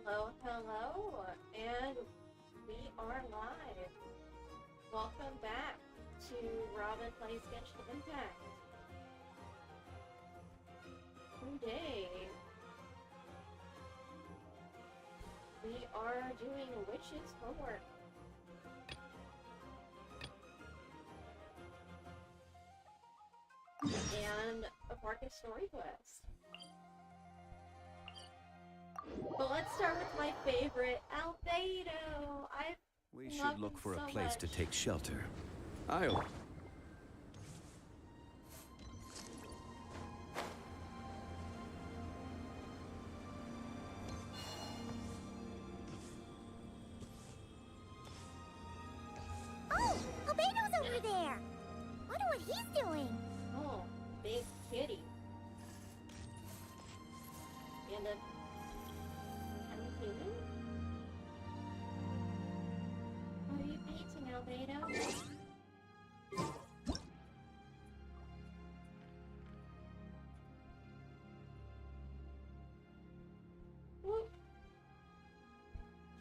Hello, hello, and we are live. Welcome back to Robin Plays Genshin Impact. Today, we are doing Witch's homework. And a VARKA story quest. But let's start with my favorite, Albedo. We should look for a place to take shelter. I'll... Oh! Albedo's over there! Wonder what he's doing. Oh, big kitty. And a human? What are you painting, Albedo? Whoop.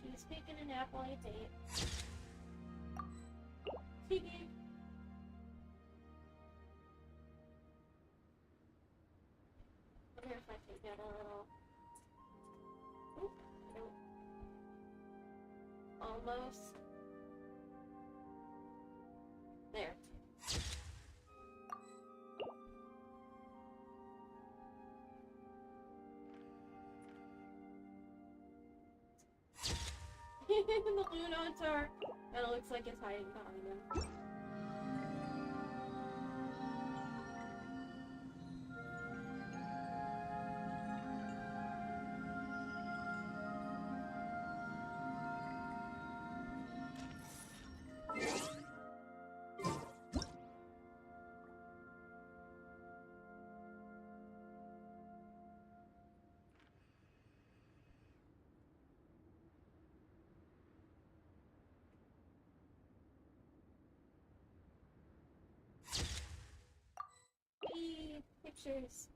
She's picking an apple I date. Piggy. I wonder if I can get a little... Oop, nope. Almost. There. The Lunotar. And it looks like it's hiding behind him. Pictures.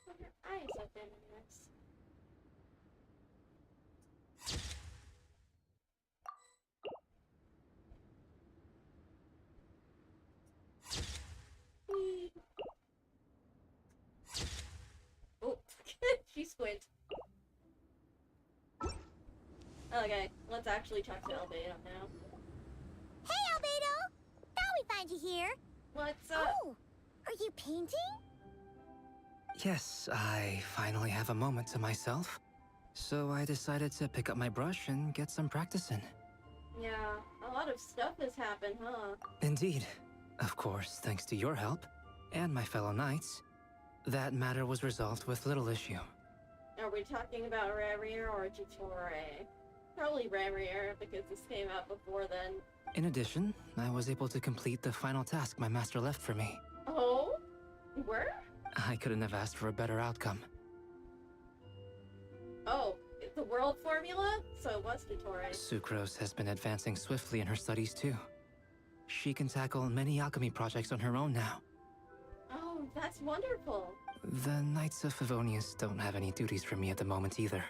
Put her eyes open in this. Oh, she squint. Okay, let's actually talk to Albedo now. Hey, Albedo! Thought we find you here. What's up? Oh, are you painting? Yes, I finally have a moment to myself. So I decided to pick up my brush and get some practice in. Yeah, a lot of stuff has happened, huh? Indeed. Of course, thanks to your help, and my fellow knights, that matter was resolved with little issue. Are we talking about Rarier or Jitore? Probably Rarier, because this came out before then. In addition, I was able to complete the final task my master left for me. Oh? Where? I couldn't have asked for a better outcome. Oh, the world formula? So it was Jitore. Sucrose has been advancing swiftly in her studies too. She can tackle many alchemy projects on her own now. Oh, that's wonderful. The Knights of Favonius don't have any duties for me at the moment either.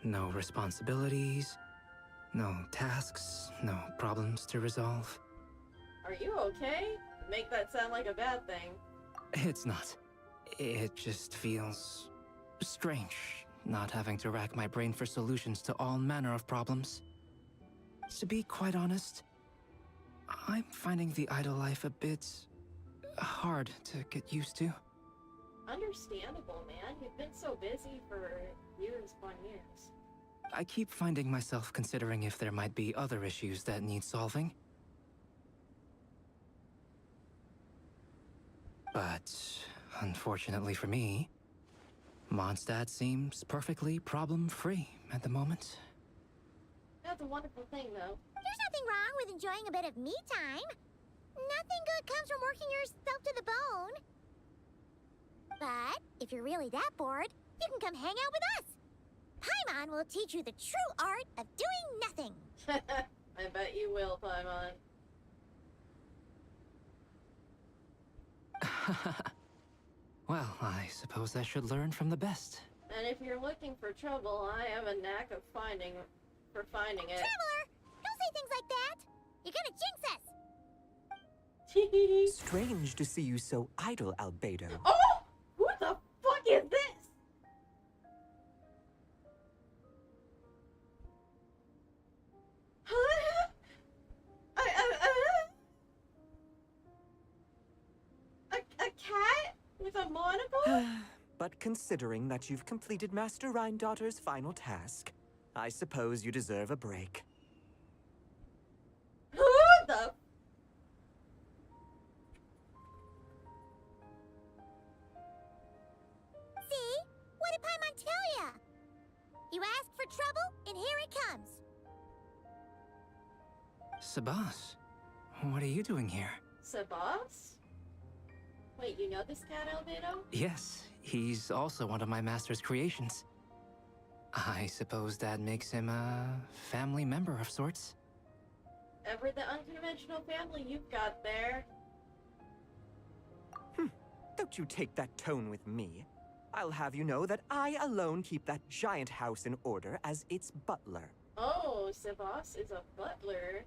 No responsibilities, no tasks, no problems to resolve. Are you okay? Make that sound like a bad thing. It's not. It just feels strange, not having to rack my brain for solutions to all manner of problems. To be quite honest, I'm finding the idle life a bit hard to get used to. Understandable, man. You've been so busy for years upon years. I keep finding myself considering if there might be other issues that need solving. But, unfortunately for me, Mondstadt seems perfectly problem-free at the moment. That's a wonderful thing, though. There's nothing wrong with enjoying a bit of me time. Nothing good comes from working yourself to the bone. But if you're really that bored, you can come hang out with us. Paimon will teach you the true art of doing nothing. I bet you will, Paimon. Well, I suppose I should learn from the best. And if you're looking for trouble, I have a knack of finding it. Traveler! Don't say things like that! You're gonna jinx us! Strange to see you so idle, Albedo. Oh! Who the fuck is this? Huh? A cat with a monocle? But considering that you've completed Master Rhindaughter's final task, I suppose you deserve a break. Who the? See? What did Paimon tell ya? You asked for trouble, and here it comes. Sabas, what are you doing here? Sabas? Wait, you know this cat, Albedo? Yes, he's also one of my master's creations. I suppose that makes him a family member of sorts. Ever the unconventional family you've got there. Don't you take that tone with me. I'll have you know that I alone keep that giant house in order as its butler. Oh, Sabas is a butler.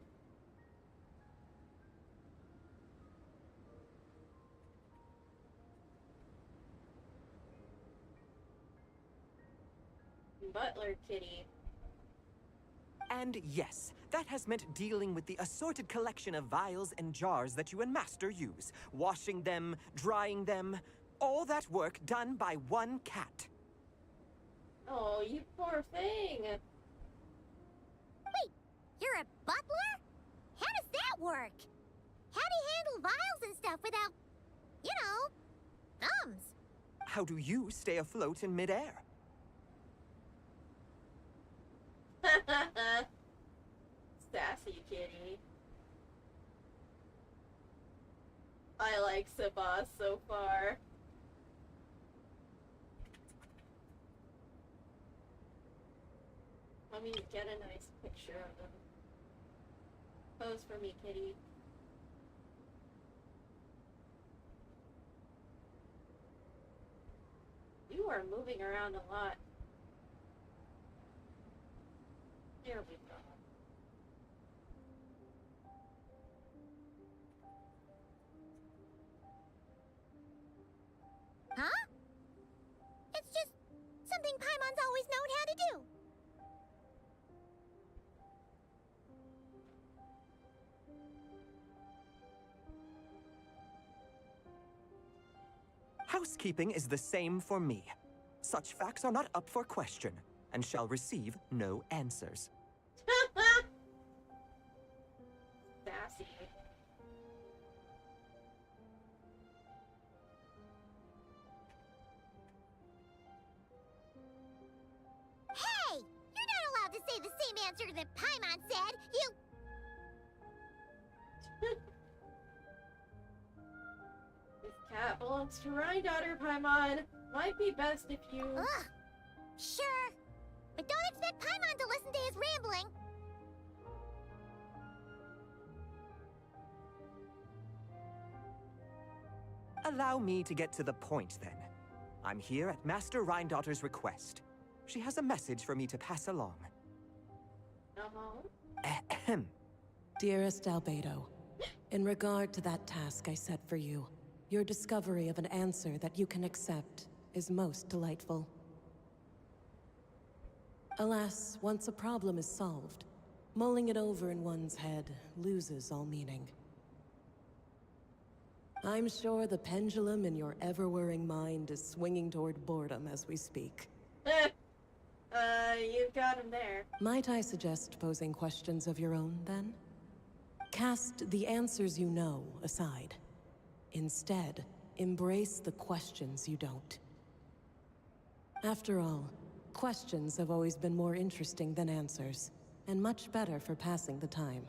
Butler kitty. And yes, that has meant dealing with the assorted collection of vials and jars that you and Master use. Washing them, drying them, all that work done by one cat. Oh, you poor thing. Wait, you're a butler? How does that work? How do you handle vials and stuff without, you know, thumbs? How do you stay afloat in midair? Sassy kitty. I like Sabas so far. Let me get a nice picture of them. Pose for me, kitty. You are moving around a lot. There we go. Huh? It's just something Paimon's always known how to do. Housekeeping is the same for me. Such facts are not up for question, and shall receive no answers. Sassy. Hey! You're not allowed to say the same answer that Paimon said! You... This cat belongs to Rhindaughter, Paimon. Might be best if you... Ugh! Sure. But don't expect Paimon to listen to his rambling. Allow me to get to the point, then. I'm here at Master Rhindaughter's request. She has a message for me to pass along. Ahem. Dearest Albedo, in regard to that task I set for you, your discovery of an answer that you can accept is most delightful. Alas, once a problem is solved, mulling it over in one's head loses all meaning. I'm sure the pendulum in your ever-whirring mind is swinging toward boredom as we speak. You've got him there. Might I suggest posing questions of your own, then? Cast the answers you know aside. Instead, embrace the questions you don't. After all, questions have always been more interesting than answers, and much better for passing the time.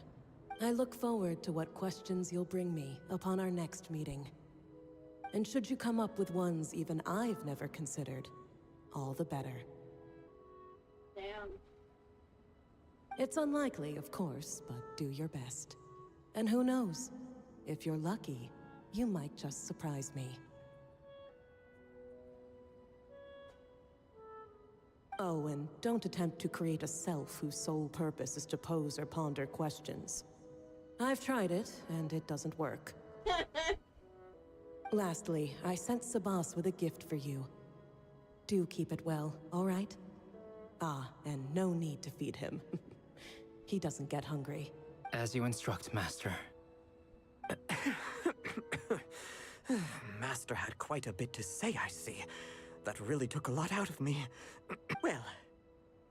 I look forward to what questions you'll bring me upon our next meeting. And should you come up with ones even I've never considered, all the better. Damn. It's unlikely, of course, but do your best. And who knows? If you're lucky, you might just surprise me. Oh, and don't attempt to create a self whose sole purpose is to pose or ponder questions. I've tried it, and it doesn't work. Lastly, I sent Sabas with a gift for you. Do keep it well, all right? Ah, and no need to feed him. He doesn't get hungry. As you instruct, Master. Master had quite a bit to say, I see. That really took a lot out of me. Well,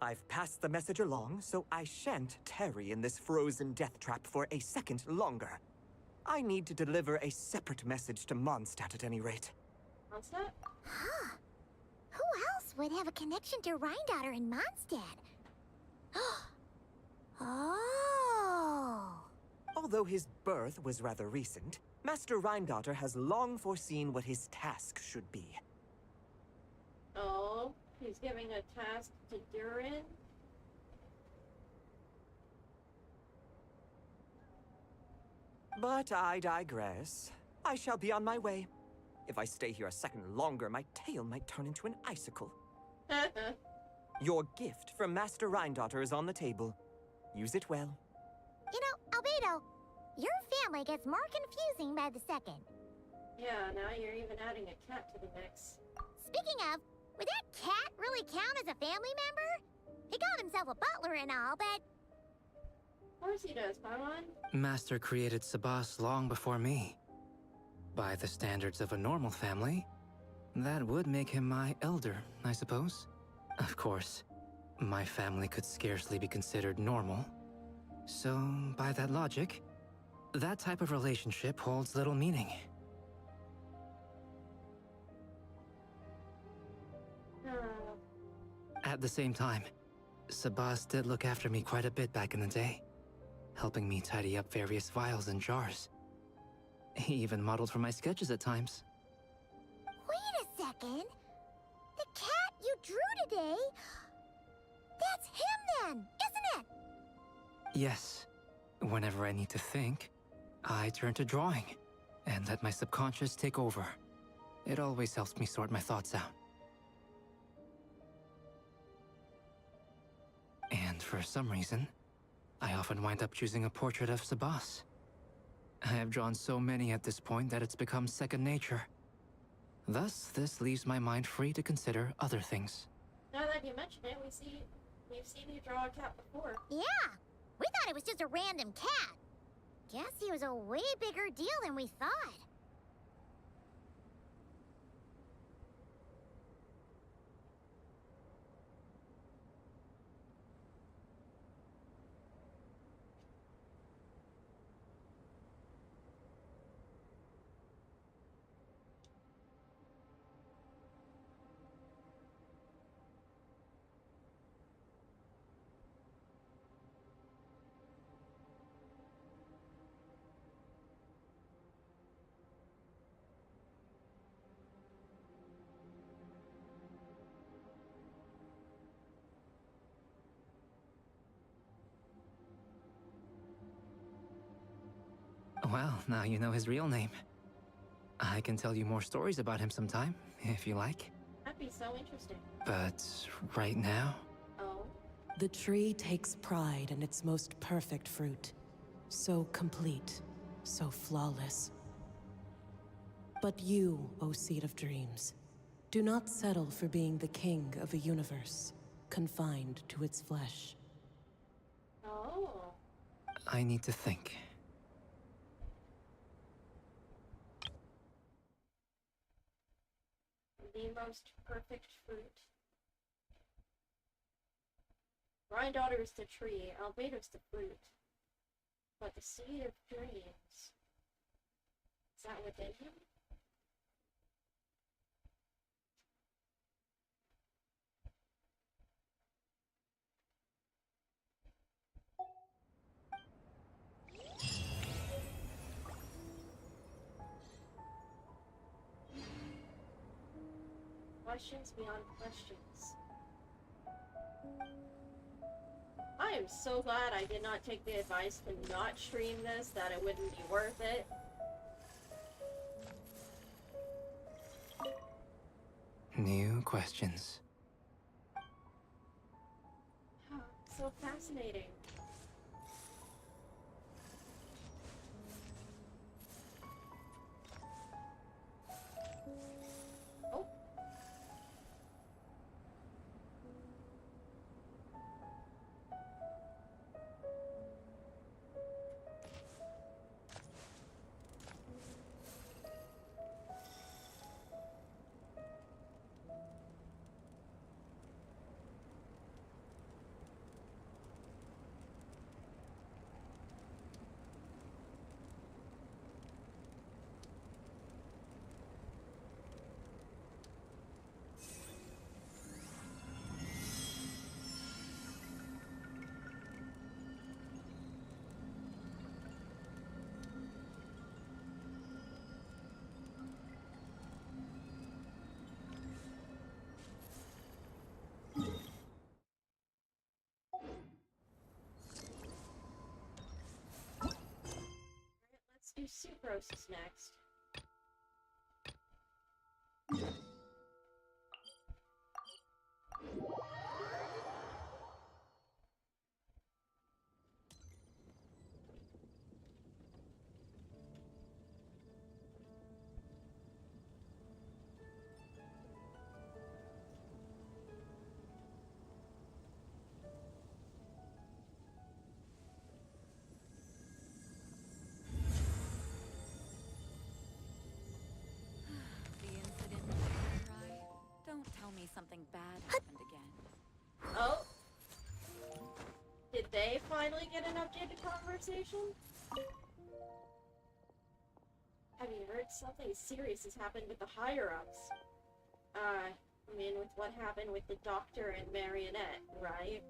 I've passed the message along, so I shan't tarry in this frozen death trap for a second longer. I need to deliver a separate message to Mondstadt at any rate. Mondstadt? Huh. Who else would have a connection to Rhindaughter and Mondstadt? Oh. Although his birth was rather recent, Master Rhindaughter has long foreseen what his task should be. Oh, he's giving a task to Durin? But I digress. I shall be on my way. If I stay here a second longer, my tail might turn into an icicle. Your gift from Master Rhindaughter is on the table. Use it well. You know, Albedo, your family gets more confusing by the second. Yeah, now you're even adding a cat to the mix. Speaking of, would that cat really count as a family member? He called himself a butler and all, but... Of course he does, Paimon. Master created Sabas long before me. By the standards of a normal family, that would make him my elder, I suppose. Of course, my family could scarcely be considered normal. So, by that logic, that type of relationship holds little meaning. At the same time, Sabas did look after me quite a bit back in the day, helping me tidy up various vials and jars. He even modeled for my sketches at times. Wait a second. The cat you drew today... That's him then, isn't it? Yes. Whenever I need to think, I turn to drawing and let my subconscious take over. It always helps me sort my thoughts out. And for some reason, I often wind up choosing a portrait of Sabas. I have drawn so many at this point that it's become second nature. Thus, this leaves my mind free to consider other things. Now that you mention it, we've seen you draw a cat before. Yeah, we thought it was just a random cat. Guess he was a way bigger deal than we thought. Well, now you know his real name. I can tell you more stories about him sometime, if you like. That'd be so interesting. But right now... Oh? The tree takes pride in its most perfect fruit. So complete, so flawless. But you, O Seed of Dreams, do not settle for being the king of a universe, confined to its flesh. Oh. I need to think. The most perfect fruit. Rhindaughter's the tree, Albedo's the fruit. But the seed of dreams... Is that within him? Questions beyond questions. I am so glad I did not take the advice to not stream this, that it wouldn't be worth it. New questions. so fascinating. Oh. Let's do Sucrose next. The incident with Cry. Don't tell me something bad happened again. Oh. Did they finally get an updated conversation? Have you heard something serious has happened with the higher-ups? I mean, with what happened with the Doctor and Marionette, right?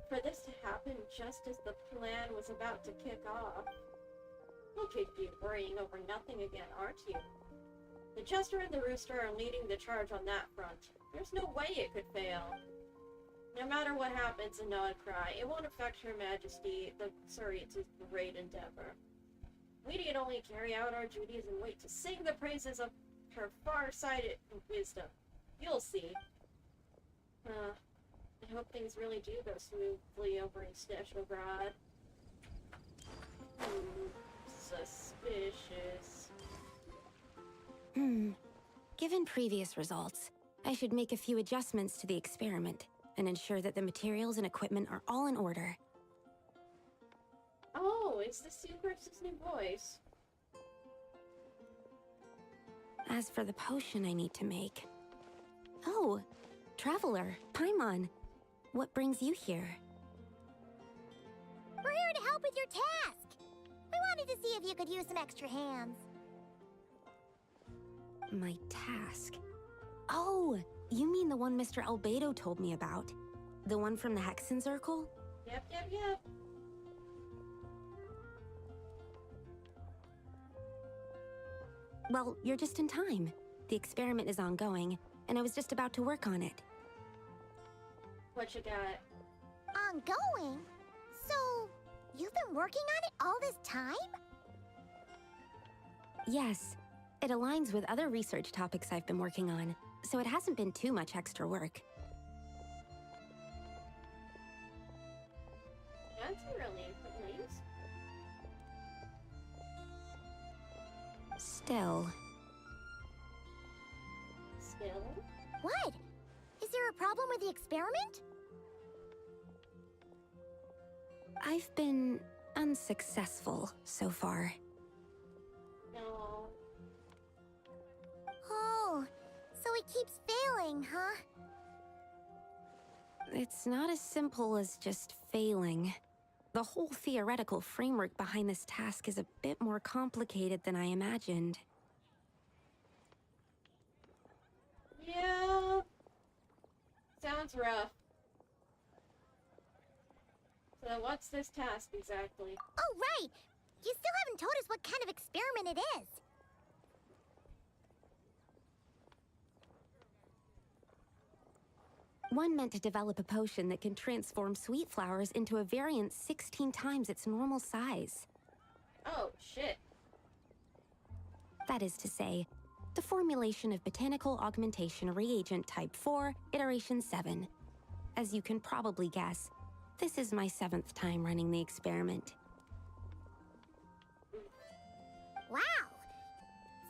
For this to happen just as the plan was about to kick off. You could be worrying over nothing again, aren't you? The Chester and the Rooster are leading the charge on that front. There's no way it could fail. No matter what happens in Cry, it won't affect Her Majesty, the Suria's great endeavor. We need only carry out our duties and wait to sing the praises of her far-sighted wisdom. You'll see. I hope things really do go smoothly over in Sneshograd. Suspicious. Given previous results, I should make a few adjustments to the experiment and ensure that the materials and equipment are all in order. Oh, it's the Sucrose's new voice. As for the potion I need to make... Oh, Traveler, Paimon, what brings you here? We're here to help with your task. We wanted to see if you could use some extra hands. My task? Oh, you mean the one Mr. Albedo told me about? The one from the Hexen Circle? Yep. Well, you're just in time. The experiment is ongoing, and I was just about to work on it. What you got? Ongoing? So, you've been working on it all this time? Yes, it aligns with other research topics I've been working on, so it hasn't been too much extra work. That's really nice. Still... What? Is there a problem with the experiment? I've been unsuccessful so far. No. Oh, so it keeps failing, huh? It's not as simple as just failing. The whole theoretical framework behind this task is a bit more complicated than I imagined. Yeah. Sounds rough. So what's this task exactly? Oh, right! You still haven't told us what kind of experiment it is. One meant to develop a potion that can transform sweet flowers into a variant 16 times its normal size. Oh, shit. That is to say, the formulation of Botanical Augmentation Reagent Type 4, Iteration 7. As you can probably guess, this is my 7th time running the experiment. Wow.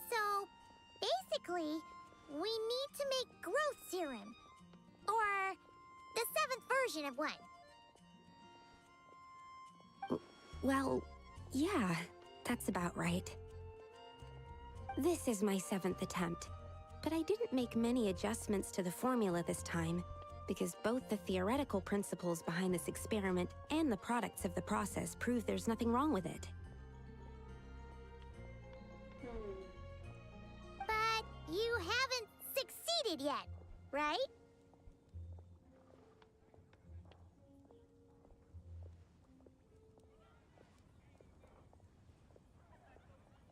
So, basically, we need to make growth serum. Or the 7th version of one. Well, yeah, that's about right. This is my 7th attempt, but I didn't make many adjustments to the formula this time, because both the theoretical principles behind this experiment and the products of the process prove there's nothing wrong with it. But you haven't succeeded yet, right?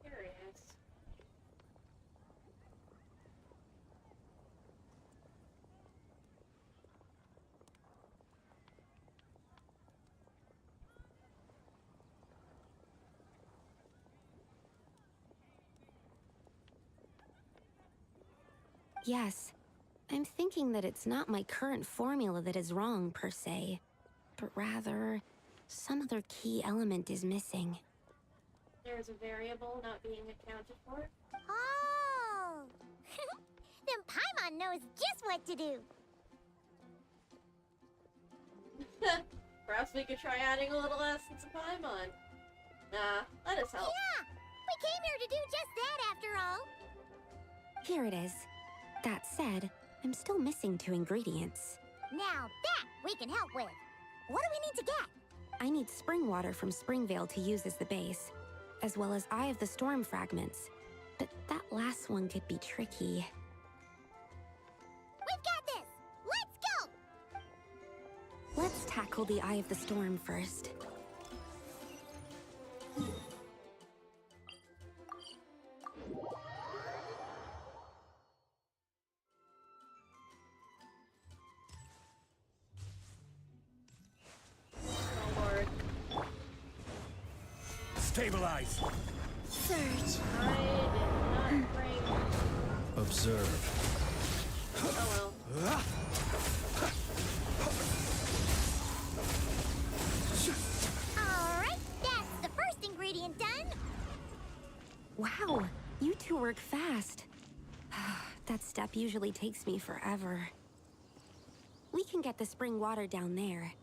Curious. Yes, I'm thinking that it's not my current formula that is wrong, per se, but rather, some other key element is missing. There's a variable not being accounted for? Oh! Then Paimon knows just what to do. Perhaps we could try adding a little essence of Paimon. Nah, let us help. Yeah! We came here to do just that after all. Here it is. That said, I'm still missing 2 ingredients. Now that we can help with. What do we need to get? I need spring water from Springvale to use as the base, as well as Eye of the Storm fragments. But that last one could be tricky. We've got this! Let's go! Let's tackle the Eye of the Storm first. Oh lord. Stabilize! Surge. I did not bring... Observe. Oh well. Alright, that's the first ingredient done. Wow, you 2 work fast. That step usually takes me forever. We can get the spring water down there.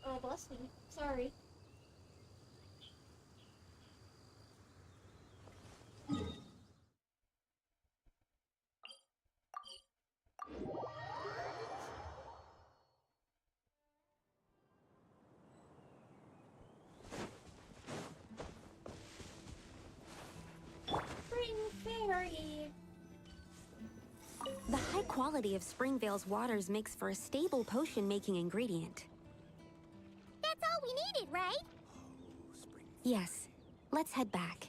Oh, bless me. Sorry. Spring Fairy. The high quality of Springvale's waters makes for a stable potion-making ingredient. That's all we needed, right? Yes, let's head back.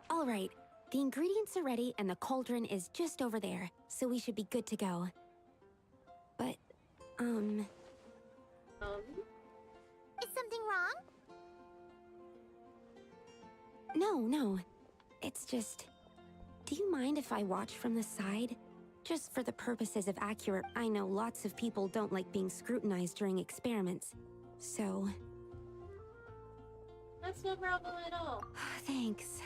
All right, the ingredients are ready and the cauldron is just over there, so we should be good to go. But, Is something wrong? no. It's just... Do you mind if I watch from the side? Just for the purposes of accurate... I know lots of people don't like being scrutinized during experiments, so... That's no problem at all. Thanks.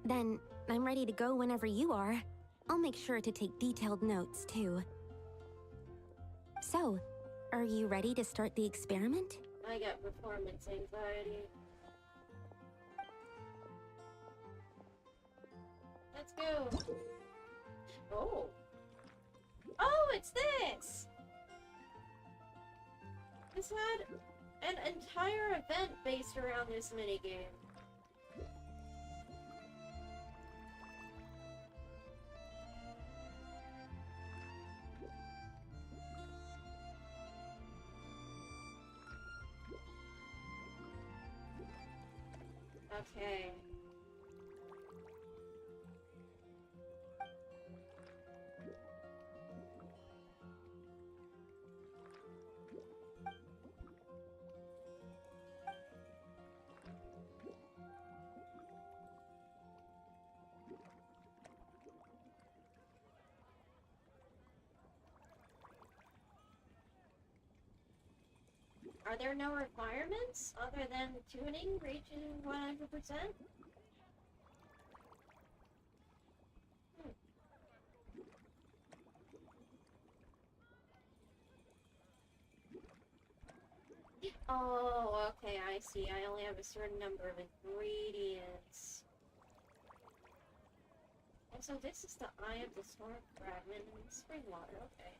Then, I'm ready to go whenever you are. I'll make sure to take detailed notes, too. So, are you ready to start the experiment? I got performance anxiety. Let's go. Oh. Oh, it's this! This had an entire event based around this minigame. Okay. Are there no requirements other than tuning reaching 100%? Oh, okay, I see. I only have a certain number of ingredients. And so this is the Eye of the Storm Fragment and spring water, okay.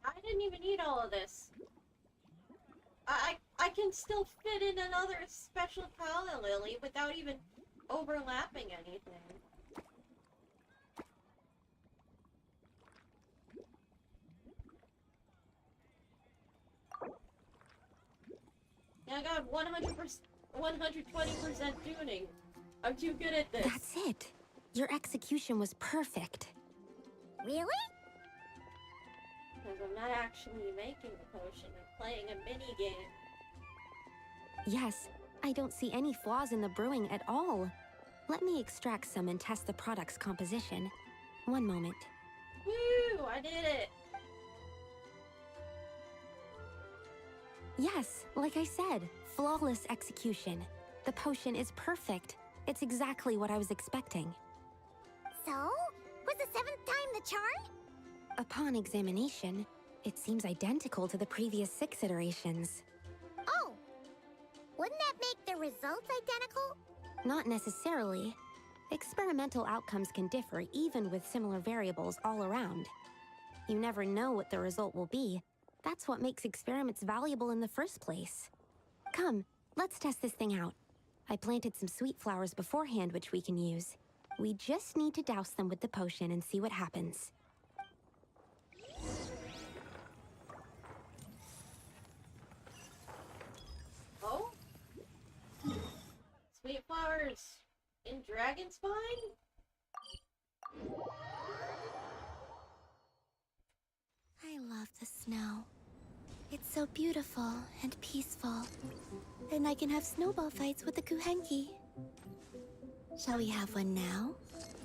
I didn't even need all of this. I can still fit in another special Kala Lily without even overlapping anything. Yeah, I got 100%, 120% tuning. I'm too good at this. That's it. Your execution was perfect. Really? Because I'm not actually making the potion, I'm playing a mini-game. Yes, I don't see any flaws in the brewing at all. Let me extract some and test the product's composition. One moment. Woo! I did it! Yes, like I said, flawless execution. The potion is perfect. It's exactly what I was expecting. So? Was the 7th time the charm? Upon examination, it seems identical to the previous 6 iterations. Oh! Wouldn't that make the results identical? Not necessarily. Experimental outcomes can differ even with similar variables all around. You never know what the result will be. That's what makes experiments valuable in the first place. Come, let's test this thing out. I planted some sweet flowers beforehand which we can use. We just need to douse them with the potion and see what happens. Oh? Sweet flowers in Dragon Spine? I love the snow. It's so beautiful and peaceful. And I can have snowball fights with the Kuhenki. Shall we have one now?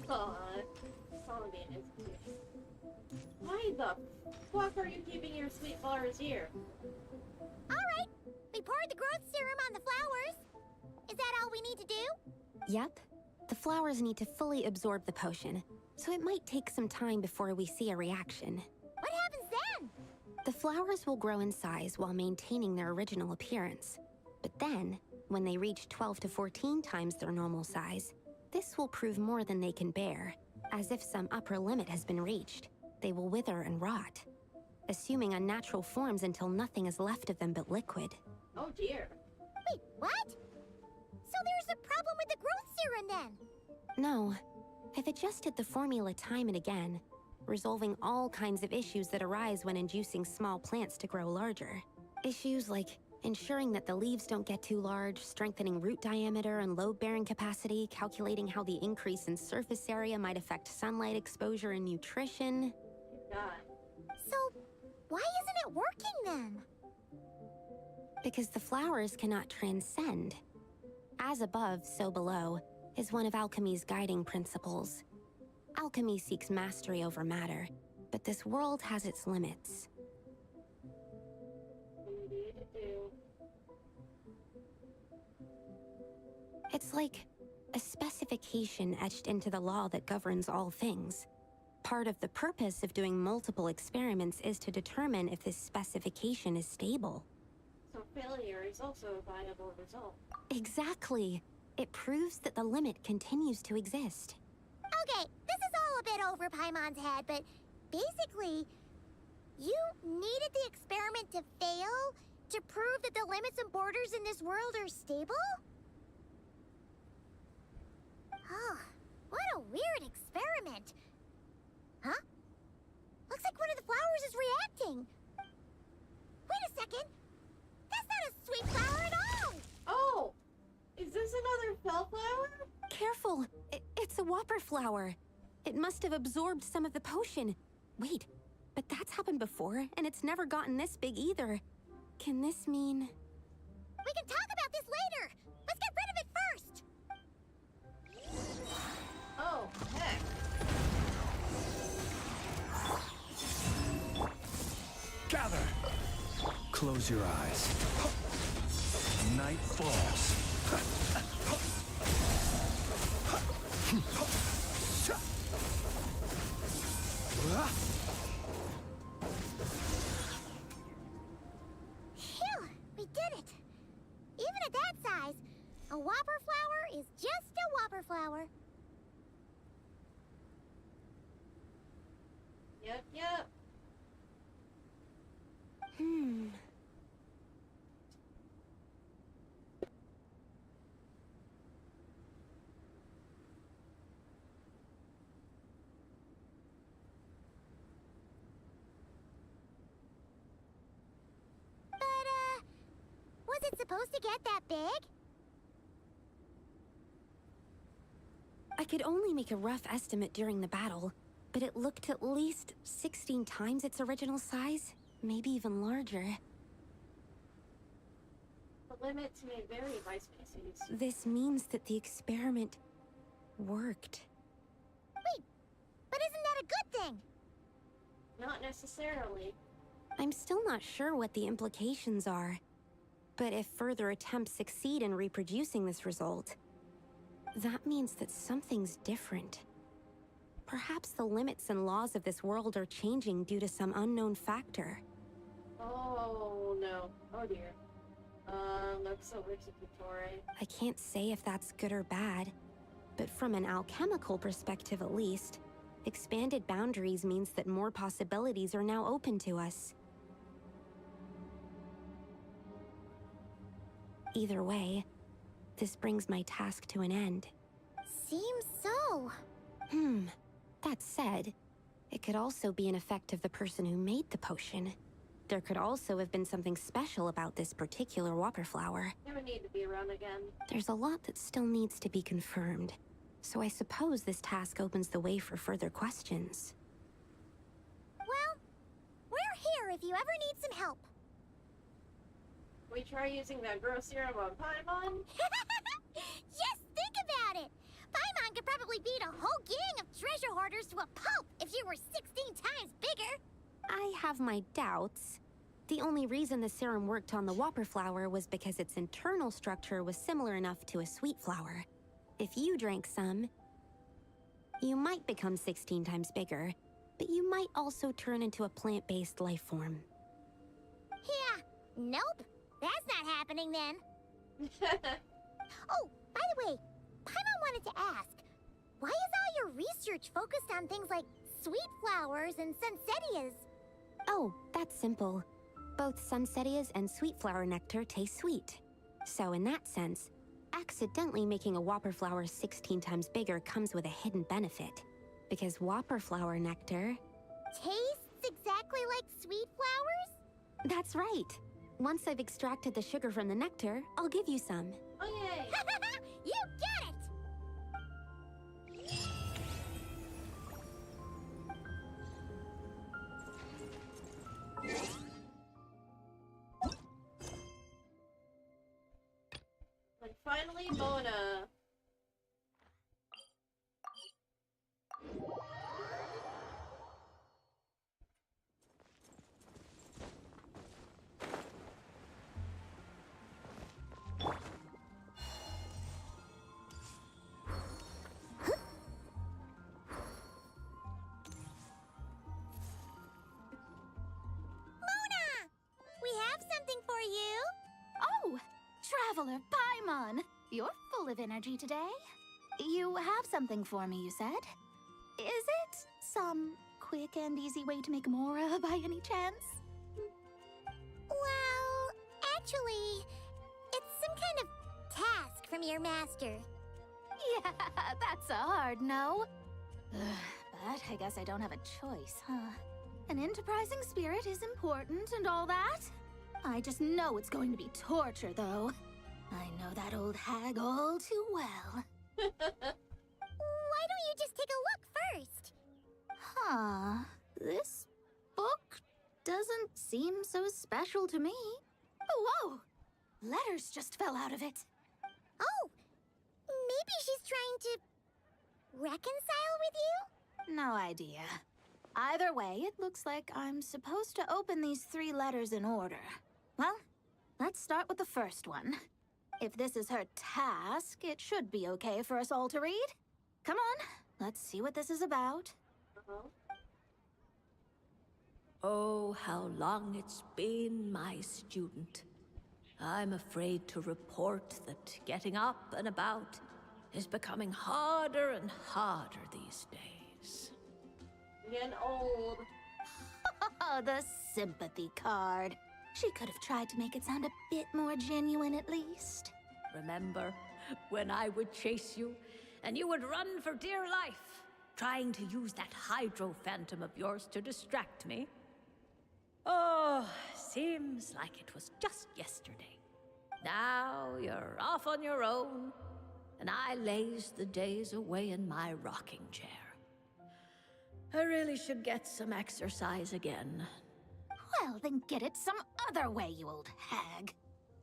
Aw, Solomon is cute. Why the fuck are you keeping your sweet flowers here? Alright, we poured the growth serum on the flowers. Is that all we need to do? Yep. The flowers need to fully absorb the potion, so it might take some time before we see a reaction. What happens then? The flowers will grow in size while maintaining their original appearance. But then, when they reach 12 to 14 times their normal size, this will prove more than they can bear. As if some upper limit has been reached, they will wither and rot, assuming unnatural forms until nothing is left of them but liquid. Oh dear. Wait, what? So there's a problem with the growth serum then? No. I've adjusted the formula time and again, resolving all kinds of issues that arise when inducing small plants to grow larger. Issues like ensuring that the leaves don't get too large, strengthening root diameter and load-bearing capacity, calculating how the increase in surface area might affect sunlight exposure and nutrition. God. So, why isn't it working then? Because the flowers cannot transcend. As above, so below is one of alchemy's guiding principles. Alchemy seeks mastery over matter, but this world has its limits. Indeed it do. It's like a specification etched into the law that governs all things. Part of the purpose of doing multiple experiments is to determine if this specification is stable. So failure is also a viable result. Exactly. It proves that the limit continues to exist. Okay, this is all a bit over Paimon's head, but basically, you needed the experiment to fail to prove that the limits and borders in this world are stable? Oh, what a weird experiment. Huh? Looks like one of the flowers is reacting. Wait a second. That's not a sweet flower at all! Oh! Is this another bellflower? Careful! It's a whopper flower. It must have absorbed some of the potion. Wait, but that's happened before, and it's never gotten this big either. Can this mean... We can talk about this later! Let's get rid of it first! Oh, heck. Gather! Close your eyes. Night falls. Phew! We did it! Even at that size, a whopper flower is just a whopper flower. Yep, yep. Was it supposed to get that big? I could only make a rough estimate during the battle, but it looked at least 16 times its original size, maybe even larger. The limits may vary by species. This means that the experiment worked. Wait, but isn't that a good thing? Not necessarily. I'm still not sure what the implications are. But if further attempts succeed in reproducing this result, that means that something's different. Perhaps the limits and laws of this world are changing due to some unknown factor. Oh, no. Oh, dear. Looks so executory. I can't say if that's good or bad, but from an alchemical perspective at least, expanded boundaries means that more possibilities are now open to us. Either way, this brings my task to an end. Seems so. That said, it could also be an effect of the person who made the potion. There could also have been something special about this particular whopper flower. It would need to be run again. There's a lot that still needs to be confirmed, so I suppose this task opens the way for further questions. Well, we're here if you ever need some help. We try using that gross serum on Paimon? Just think about it! Paimon could probably beat a whole gang of treasure hoarders to a pulp if she were 16 times bigger! I have my doubts. The only reason the serum worked on the whopper flower was because its internal structure was similar enough to a sweet flower. If you drank some, you might become 16 times bigger, but you might also turn into a plant-based life form. Yeah, nope. That's not happening then. Oh, by the way, Paimon wanted to ask, why is all your research focused on things like sweet flowers and sunsettias? Oh, that's simple. Both sunsettias and sweet flower nectar taste sweet. So in that sense, accidentally making a whopper flower 16 times bigger comes with a hidden benefit. Because whopper flower nectar... Tastes exactly like sweet flowers? That's right. Once I've extracted the sugar from the nectar, I'll give you some. Oh, yay! You get it! And finally, Mona. We have something for you. Oh, Traveler Paimon. You're full of energy today. You have something for me, you said? Is it some quick and easy way to make Mora by any chance? Well, actually, it's some kind of task from your master. Yeah, that's a hard no. But I guess I don't have a choice, huh? An enterprising spirit is important and all that. I just know it's going to be torture, though. I know that old hag all too well. Why don't you just take a look first? Huh. This book doesn't seem so special to me. Oh, whoa! Letters just fell out of it. Oh, maybe she's trying to reconcile with you? No idea. Either way, it looks like I'm supposed to open these 3 letters in order. Well, let's start with the first one. If this is her task, it should be okay for us all to read. Come on, let's see what this is about. Uh-huh. Oh, how long it's been, my student. I'm afraid to report that getting up and about is becoming harder and harder these days. Getting old. Oh, the sympathy card. She could have tried to make it sound a bit more genuine at least. Remember when I would chase you and you would run for dear life, trying to use that hydro phantom of yours to distract me? Oh, seems like it was just yesterday. Now you're off on your own, and I laze the days away in my rocking chair. I really should get some exercise again. Well, then get it some other way, you old hag.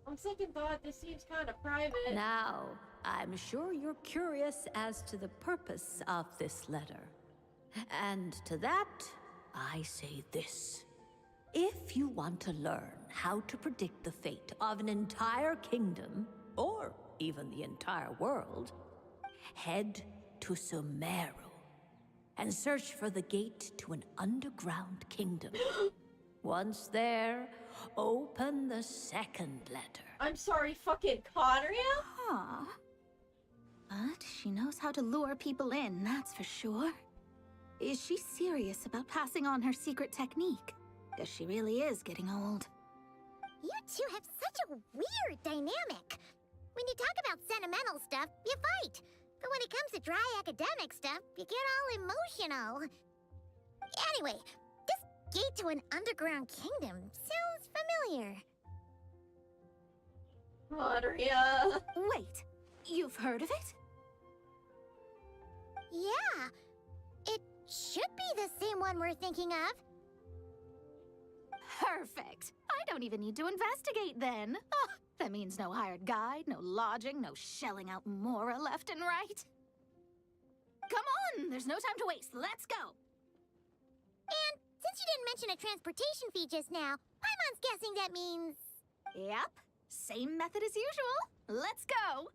On second thought, this seems kind of private. Now, I'm sure you're curious as to the purpose of this letter. And to that, I say this. If you want to learn how to predict the fate of an entire kingdom, or even the entire world, head to Sumeru and search for the gate to an underground kingdom. Once there, open the second letter. I'm sorry, fucking Conria? Huh. But she knows how to lure people in, that's for sure. Is she serious about passing on her secret technique? Because she really is getting old. You two have such a weird dynamic. When you talk about sentimental stuff, you fight. But when it comes to dry academic stuff, you get all emotional. Anyway, this gate to an underground kingdom sounds familiar. Conria. Wait, you've heard of it? Yeah, it should be the same one we're thinking of. Perfect. I don't even need to investigate then. Oh, that means no hired guide, no lodging, no shelling out Mora left and right. Come on, there's no time to waste. Let's go. And since you didn't mention a transportation fee just now, Paimon's guessing that means... Yep, same method as usual. Let's go.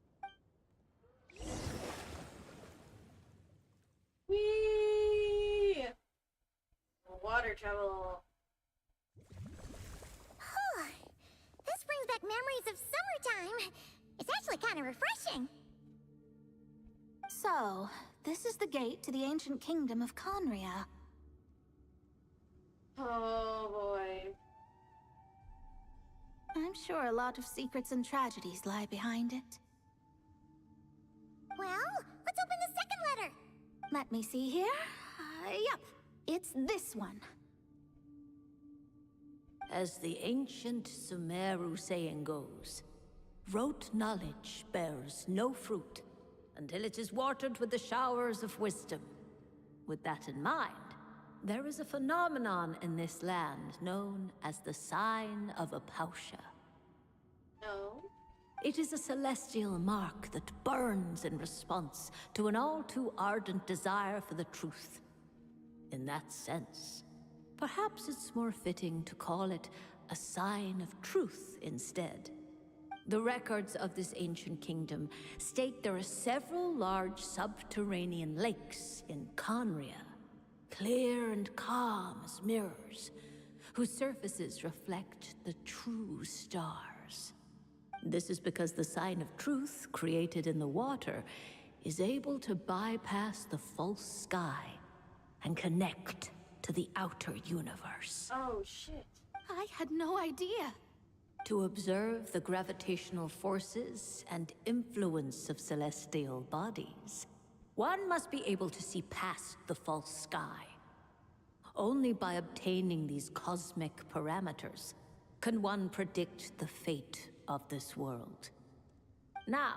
Whee! Water travel. This brings back memories of summertime. It's actually kind of refreshing. So, this is the gate to the ancient kingdom of Conria. Oh boy. I'm sure a lot of secrets and tragedies lie behind it. Well, let's open the second letter. Let me see here. Yep, it's this one. As the ancient Sumeru saying goes, rote knowledge bears no fruit until it is watered with the showers of wisdom. With that in mind, there is a phenomenon in this land known as the Sign of Apausha. No. It is a celestial mark that burns in response to an all too ardent desire for the truth. In that sense, perhaps it's more fitting to call it a sign of truth instead. The records of this ancient kingdom state there are several large subterranean lakes in Conria, clear and calm as mirrors, whose surfaces reflect the true stars. This is because the sign of truth created in the water is able to bypass the false sky and connect to the outer universe. Oh, shit. I had no idea. To observe the gravitational forces and influence of celestial bodies, one must be able to see past the false sky. Only by obtaining these cosmic parameters can one predict the fate of this world. Now,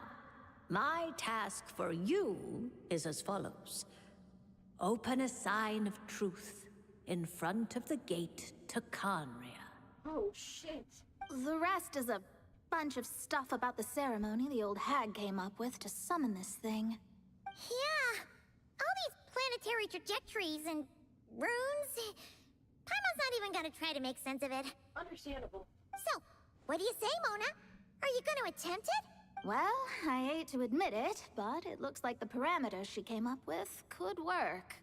my task for you is as follows. Open a sign of truth in front of the gate to Conria. Oh, shit. The rest is a bunch of stuff about the ceremony the old hag came up with to summon this thing. Yeah, all these planetary trajectories and runes. Paimon's not even gonna try to make sense of it. Understandable. So, what do you say, Mona? Are you gonna attempt it? Well, I hate to admit it, but it looks like the parameters she came up with could work.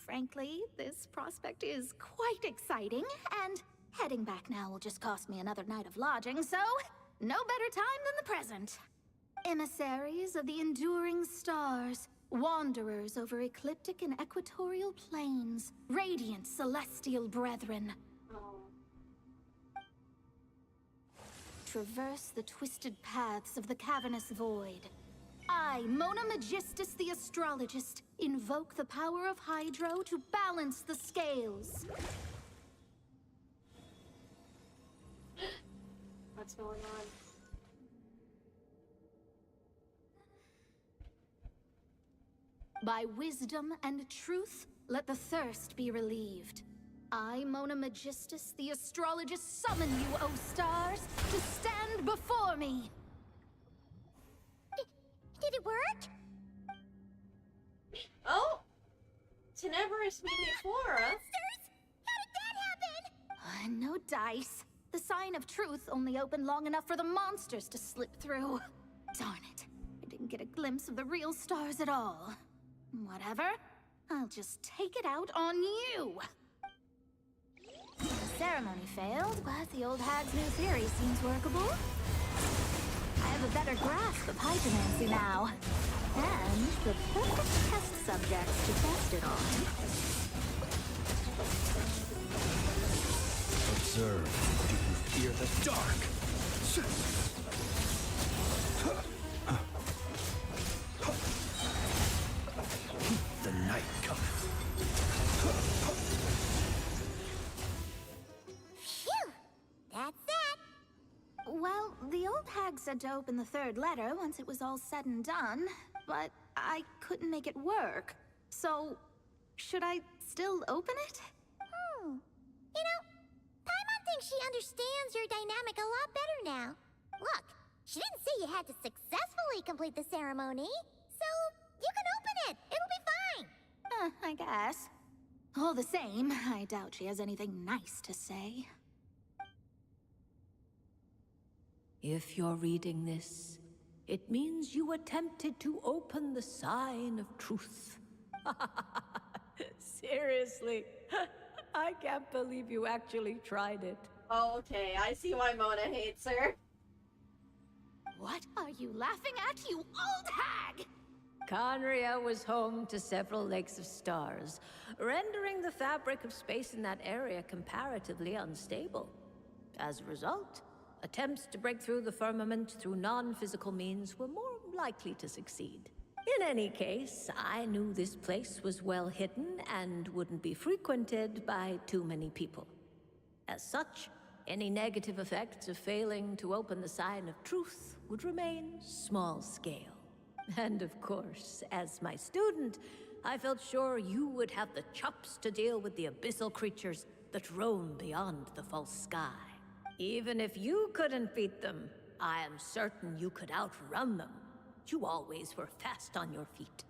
Frankly, this prospect is quite exciting, and heading back now will just cost me another night of lodging, so no better time than the present. Emissaries of the enduring stars, wanderers over ecliptic and equatorial planes, radiant celestial brethren. Oh. Traverse the twisted paths of the cavernous void. I, Mona Magistus the Astrologist, invoke the power of Hydro to balance the scales. What's going on? By wisdom and truth, let the thirst be relieved. I, Mona Magistus, the Astrologist, summon you, O stars, to stand before me! Did it work? Oh! Tenebris Mimiflora? Monsters? How did that happen? No dice. The sign of truth only opened long enough for the monsters to slip through. Darn it. I didn't get a glimpse of the real stars at all. Whatever. I'll just take it out on you. The ceremony failed, but the old hag's new theory seems workable. I have a better grasp of hydromancy now. And the perfect test subjects to test it on. Observe. Do you fear the dark? The night cometh. Phew! That's that. Well, the old hag said to open the third letter once it was all said and done, but I couldn't make it work. So, should I still open it? You know, Paimon thinks she understands your dynamic a lot better now. Look, she didn't say you had to successfully complete the ceremony, so you can open it. It'll be fine. I guess. All the same, I doubt she has anything nice to say. If you're reading this, it means you attempted to open the sign of truth. Seriously, I can't believe you actually tried it. Oh, okay. I see why Mona hates her. What are you laughing at, you old hag? Conria was home to several lakes of stars, rendering the fabric of space in that area comparatively unstable. As a result, attempts to break through the firmament through non-physical means were more likely to succeed. In any case, I knew this place was well hidden and wouldn't be frequented by too many people. As such, Any negative effects of failing to open the sign of truth would remain small scale. And of course, as my student, I felt sure you would have the chops to deal with the abyssal creatures that roam beyond the false sky. Even if you couldn't beat them, I am certain you could outrun them. You always were fast on your feet.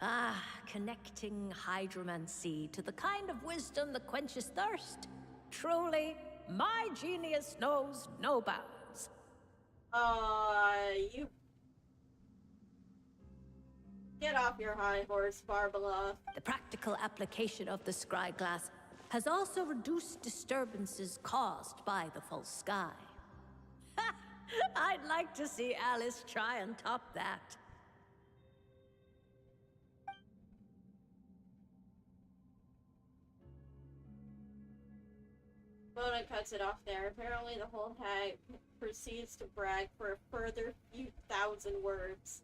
Ah, connecting hydromancy to the kind of wisdom that quenches thirst. Truly, my genius knows no bounds. You... Get off your high horse, Barbala. The practical application of the scry glass has also reduced disturbances caused by the false sky. I'd like to see Alice try and top that. Mona cuts it off there. Apparently the whole hag proceeds to brag for a further few thousand words.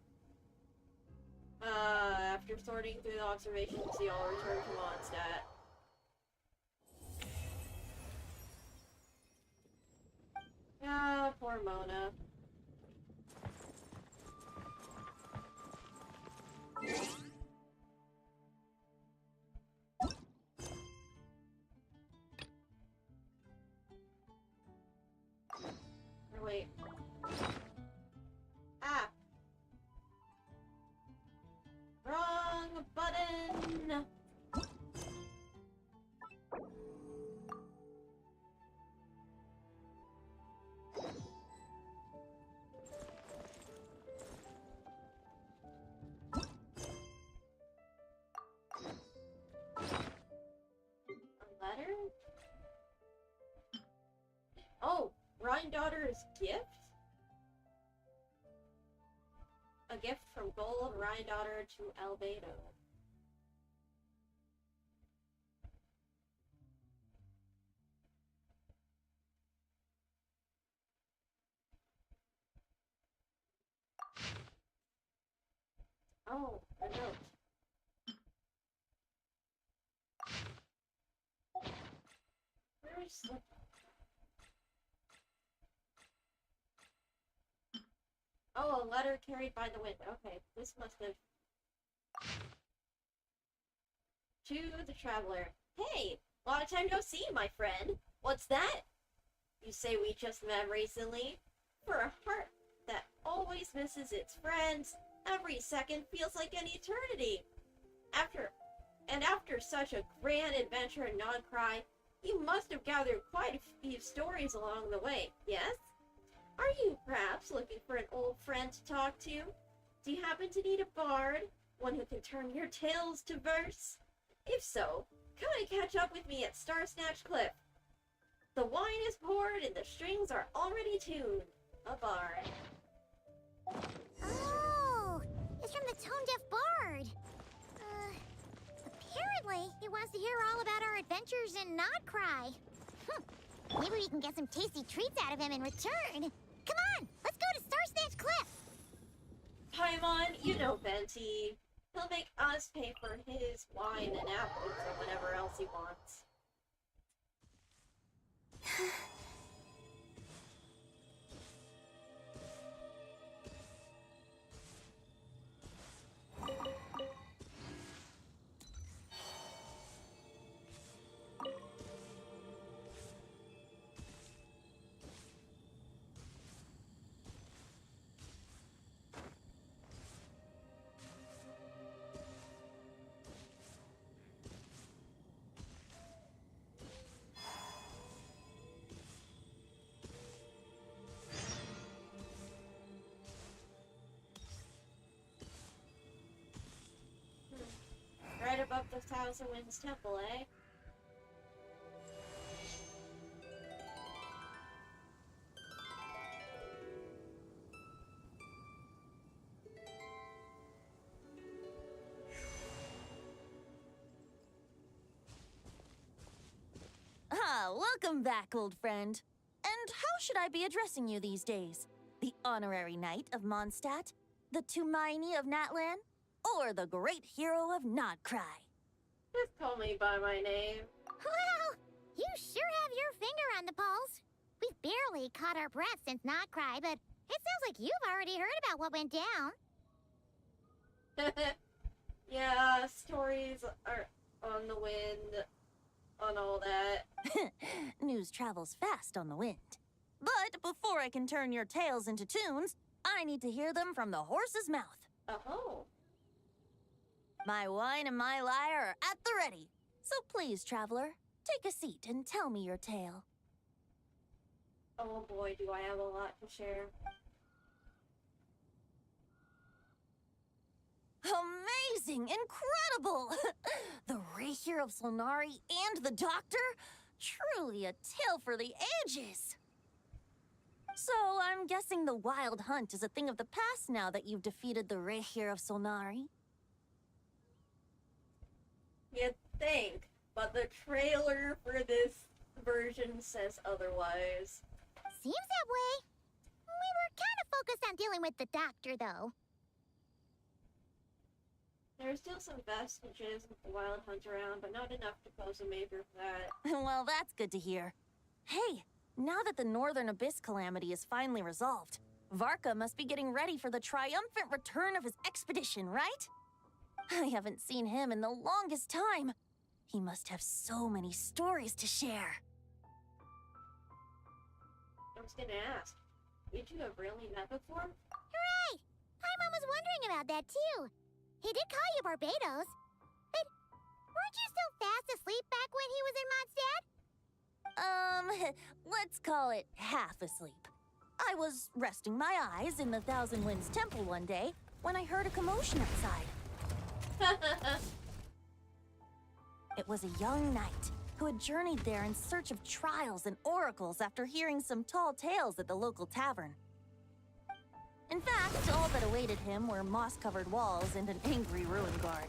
After sorting through the observations, you all return to Mondstadt. Ah, poor Mona. Or wait. Ah! Wrong button! Letter? Oh, Rhindaughter's gift? A gift from Gold Rhindaughter to Albedo. Oh, a note. Where's the... Oh, a letter carried by the wind. Okay, this must have... To the traveler. Hey! Long time no see, my friend. What's that? You say we just met recently? For a heart that always misses its friends, every second feels like an eternity. After such a grand adventure in Nodcry, you must have gathered quite a few stories along the way, yes? Are you perhaps looking for an old friend to talk to? Do you happen to need a bard? One who can turn your tales to verse? If so, come and catch up with me at Starsnatch Cliff. The wine is poured and the strings are already tuned. A bard. Oh, it's from the tone-deaf bard. Apparently, he wants to hear all about our adventures in Nodcry. Maybe we can get some tasty treats out of him in return. Come on, let's go to Starsnatch Cliff. Paimon, you know Venti. He'll make us pay for his wine and apples or whatever else he wants. Right above the Thousand Winds Temple, eh? Welcome back, old friend. And how should I be addressing you these days? The honorary knight of Mondstadt? The Tumaini of Natlan? Or the great hero of Nodcry? Just call me by my name. Well, you sure have your finger on the pulse. barely caught our breath since Not Cry, but it sounds like you've already heard about what went down. Yeah, stories are on the wind, on all that. News travels fast on the wind. But before I can turn your tales into tunes, I need to hear them from the horse's mouth. Oh. My wine and my lyre are at the ready. So please, traveler, take a seat and tell me your tale. Oh boy, do I have a lot to share. Amazing! Incredible! The Rahier of Solnari and the Doctor? Truly a tale for the ages! So, I'm guessing the Wild Hunt is a thing of the past now that you've defeated the Rahier of Solnari? You'd think, but the trailer for this version says otherwise. Seems that way. We were kind of focused on dealing with the Doctor, though. There's still some vestiges of the Wild Hunt around, but not enough to pose a major threat. Well, that's good to hear. Hey, now that the Northern Abyss calamity is finally resolved, Varka must be getting ready for the triumphant return of his expedition, right? I haven't seen him in the longest time. He must have so many stories to share. I was gonna ask, you two have really met before? Hooray! Paimon was wondering about that, too. He did call you Barbados. But weren't you still fast asleep back when he was in Mondstadt? Let's call it half asleep. I was resting my eyes in the Thousand Winds Temple one day when I heard a commotion outside. It was a young knight who had journeyed there in search of trials and oracles after hearing some tall tales at the local tavern. In fact, all that awaited him were moss-covered walls and an angry ruin guard.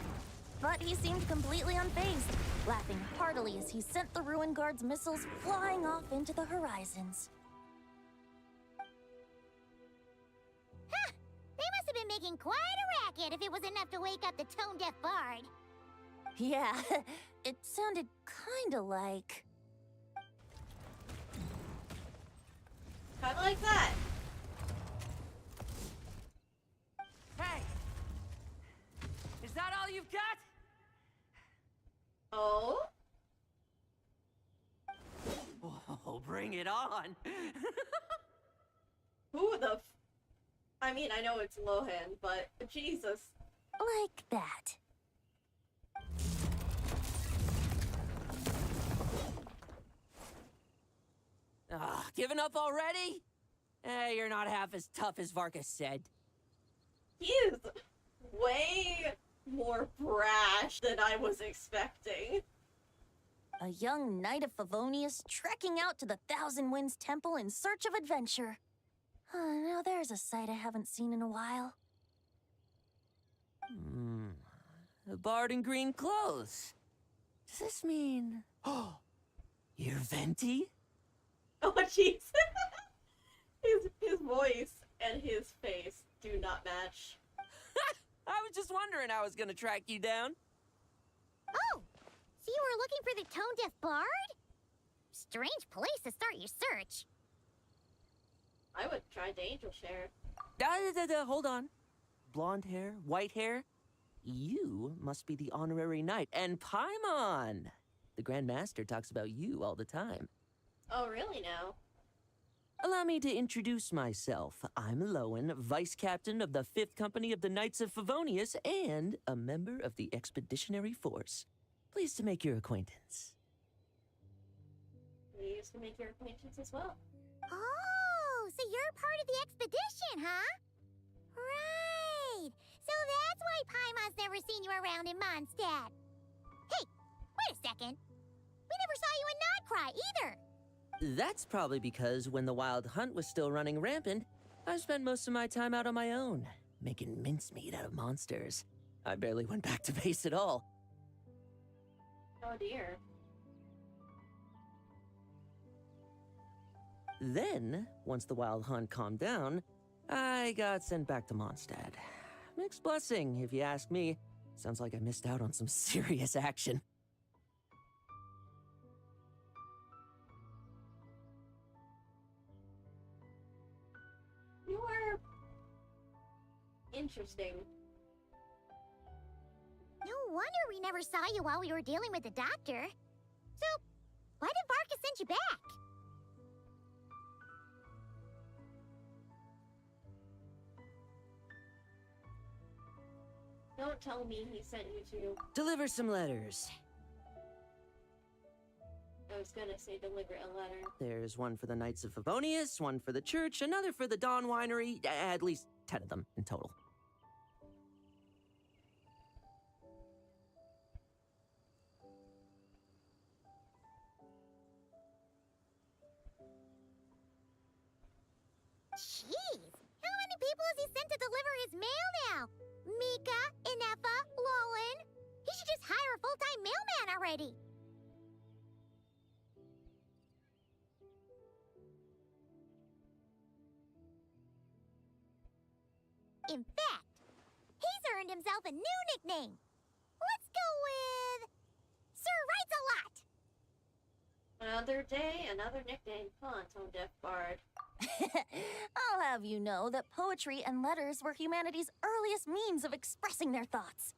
But he seemed completely unfazed, laughing heartily as he sent the ruin guard's missiles flying off into the horizons. Huh! They must have been making quite a racket if it was enough to wake up the tone-deaf bard. Yeah, it sounded kinda like... Kinda like that. Hey! Is that all you've got? Oh? Oh, bring it on! Who the f- I mean, I know it's Lohan, but Jesus. like that. Giving up already? You're not half as tough as Varka said. He is way more brash than I was expecting. A young knight of Favonius trekking out to the Thousand Winds Temple in search of adventure. Now there's a sight I haven't seen in a while. A bard in green clothes. Does this mean... Oh, you're Venti? Oh, jeez. his voice and his face do not match. I was just wondering how I was gonna track you down. Oh! So you were looking for the tone-deaf bard? Strange place to start your search. I would try the angel share. Hold on. Blonde hair, white hair. You must be the honorary knight. And Paimon! The Grand Master talks about you all the time. Oh, really now? Allow me to introduce myself. I'm Lowen, Vice Captain of the 5th Company of the Knights of Favonius and a member of the Expeditionary Force. Pleased to make your acquaintance. We used to make your acquaintance as well. Oh, so you're part of the expedition, huh? Right. So that's why Paimon's never seen you around in Mondstadt. Hey, wait a second. We never saw you in Nodcry either. That's probably because when the Wild Hunt was still running rampant, I spent most of my time out on my own, making mincemeat out of monsters. I barely went back to base at all. Oh dear. Then, once the Wild Hunt calmed down, I got sent back to Mondstadt. Mixed blessing, if you ask me. Sounds like I missed out on some serious action. Interesting. No wonder we never saw you while we were dealing with the doctor. So, why did Varka send you back? Don't tell me he sent you to... Deliver some letters. I was gonna say deliver a letter. There's one for the Knights of Favonius, one for the church, another for the Dawn Winery, at least 10 of them in total. Jeez, how many people has he sent to deliver his mail now? Mika, Inefa, Lolan. He should just hire a full-time mailman already. In fact, he's earned himself a new nickname. Let's go with Sir Writes-A-Lot. Another day, another nickname. Come on, Tone Deaf Bard. I'll have you know that poetry and letters were humanity's earliest means of expressing their thoughts.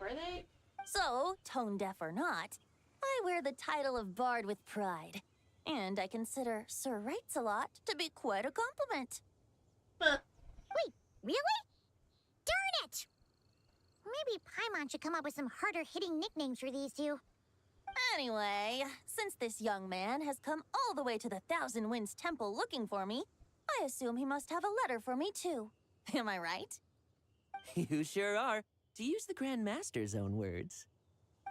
Were they? So, tone deaf or not, I wear the title of Bard with pride. And I consider Sir Writes-A-Lot to be quite a compliment. Huh. Wait, really? Darn it! Maybe Paimon should come up with some harder-hitting nicknames for these two. Anyway, since this young man has come all the way to the Thousand Winds Temple looking for me, I assume he must have a letter for me too. Am I right? You sure are, to use the Grand Master's own words.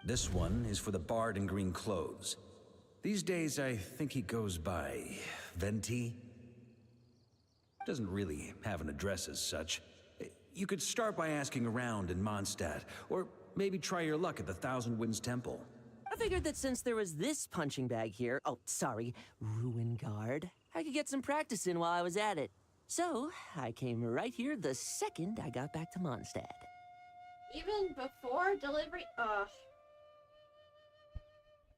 This one is for the bard in green clothes. These days, I think he goes by Venti. Doesn't really have an address as such. You could start by asking around in Mondstadt, or maybe try your luck at the Thousand Winds Temple. I figured that since there was this punching bag here, Ruin Guard, I could get some practice in while I was at it. So, I came right here the second I got back to Mondstadt. Even before delivery? Ugh.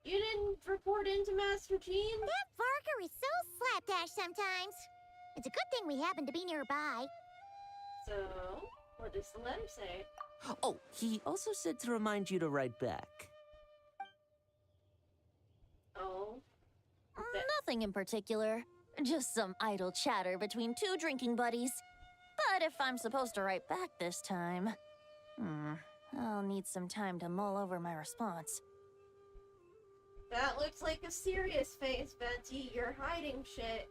You didn't report into Master Jean? That Varka is so slapdash sometimes. It's a good thing we happen to be nearby. So, what does the letter say? Oh, he also said to remind you to write back. Oh. Nothing in particular. Just some idle chatter between two drinking buddies. But if I'm supposed to write back this time, I'll need some time to mull over my response. That looks like a serious face, Venti. You're hiding shit.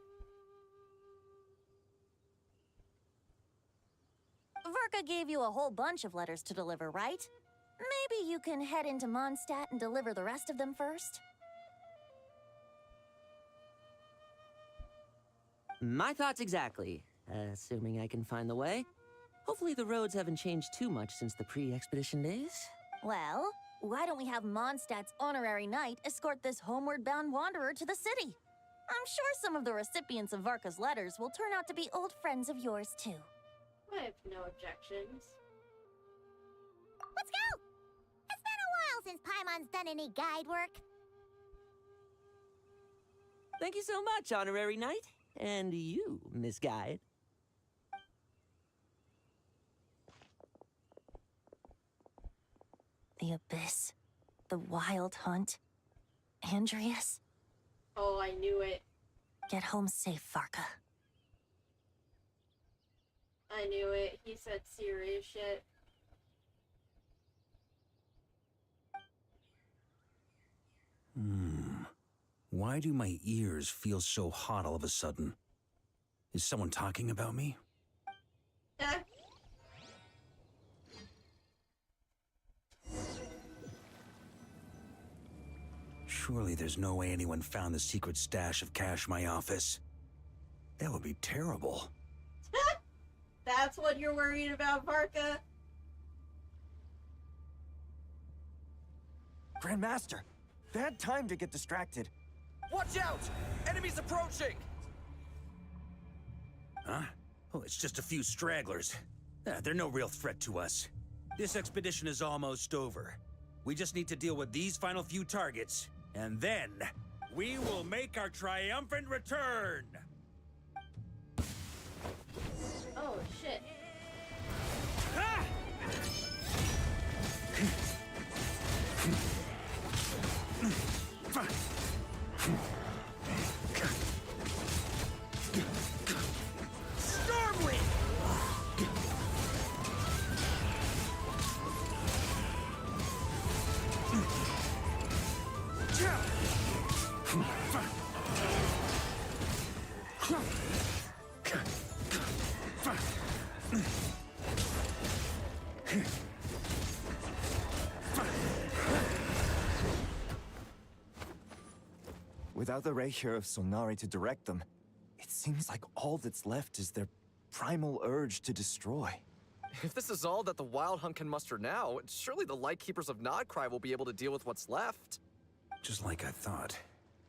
Varka gave you a whole bunch of letters to deliver, right? Maybe you can head into Mondstadt and deliver the rest of them first? My thoughts exactly, assuming I can find the way. Hopefully the roads haven't changed too much since the pre-expedition days. Well, why don't we have Mondstadt's honorary knight escort this homeward-bound wanderer to the city? I'm sure some of the recipients of Varka's letters will turn out to be old friends of yours, too. I have no objections. Let's go! It's been a while since Paimon's done any guide work. Thank you so much, Honorary Knight. And you, Miss Guide. The Abyss. The Wild Hunt. Andreas. Oh, I knew it. Get home safe, Varka. I knew it. He said serious shit. Why do my ears feel so hot all of a sudden? Is someone talking about me? Surely there's no way anyone found the secret stash of cash in my office. That would be terrible. That's what you're worried about, Varka? Grandmaster, bad time to get distracted. Watch out! Enemies approaching! Huh? Oh, it's just a few stragglers. They're no real threat to us. This expedition is almost over. We just need to deal with these final few targets, and then we will make our triumphant return! Oh, shit. Without the ray here of Solnari to direct them, it seems like all that's left is their primal urge to destroy. If this is all that the Wild Hunt can muster now, surely the Lightkeepers of Nodcry will be able to deal with what's left. Just like I thought.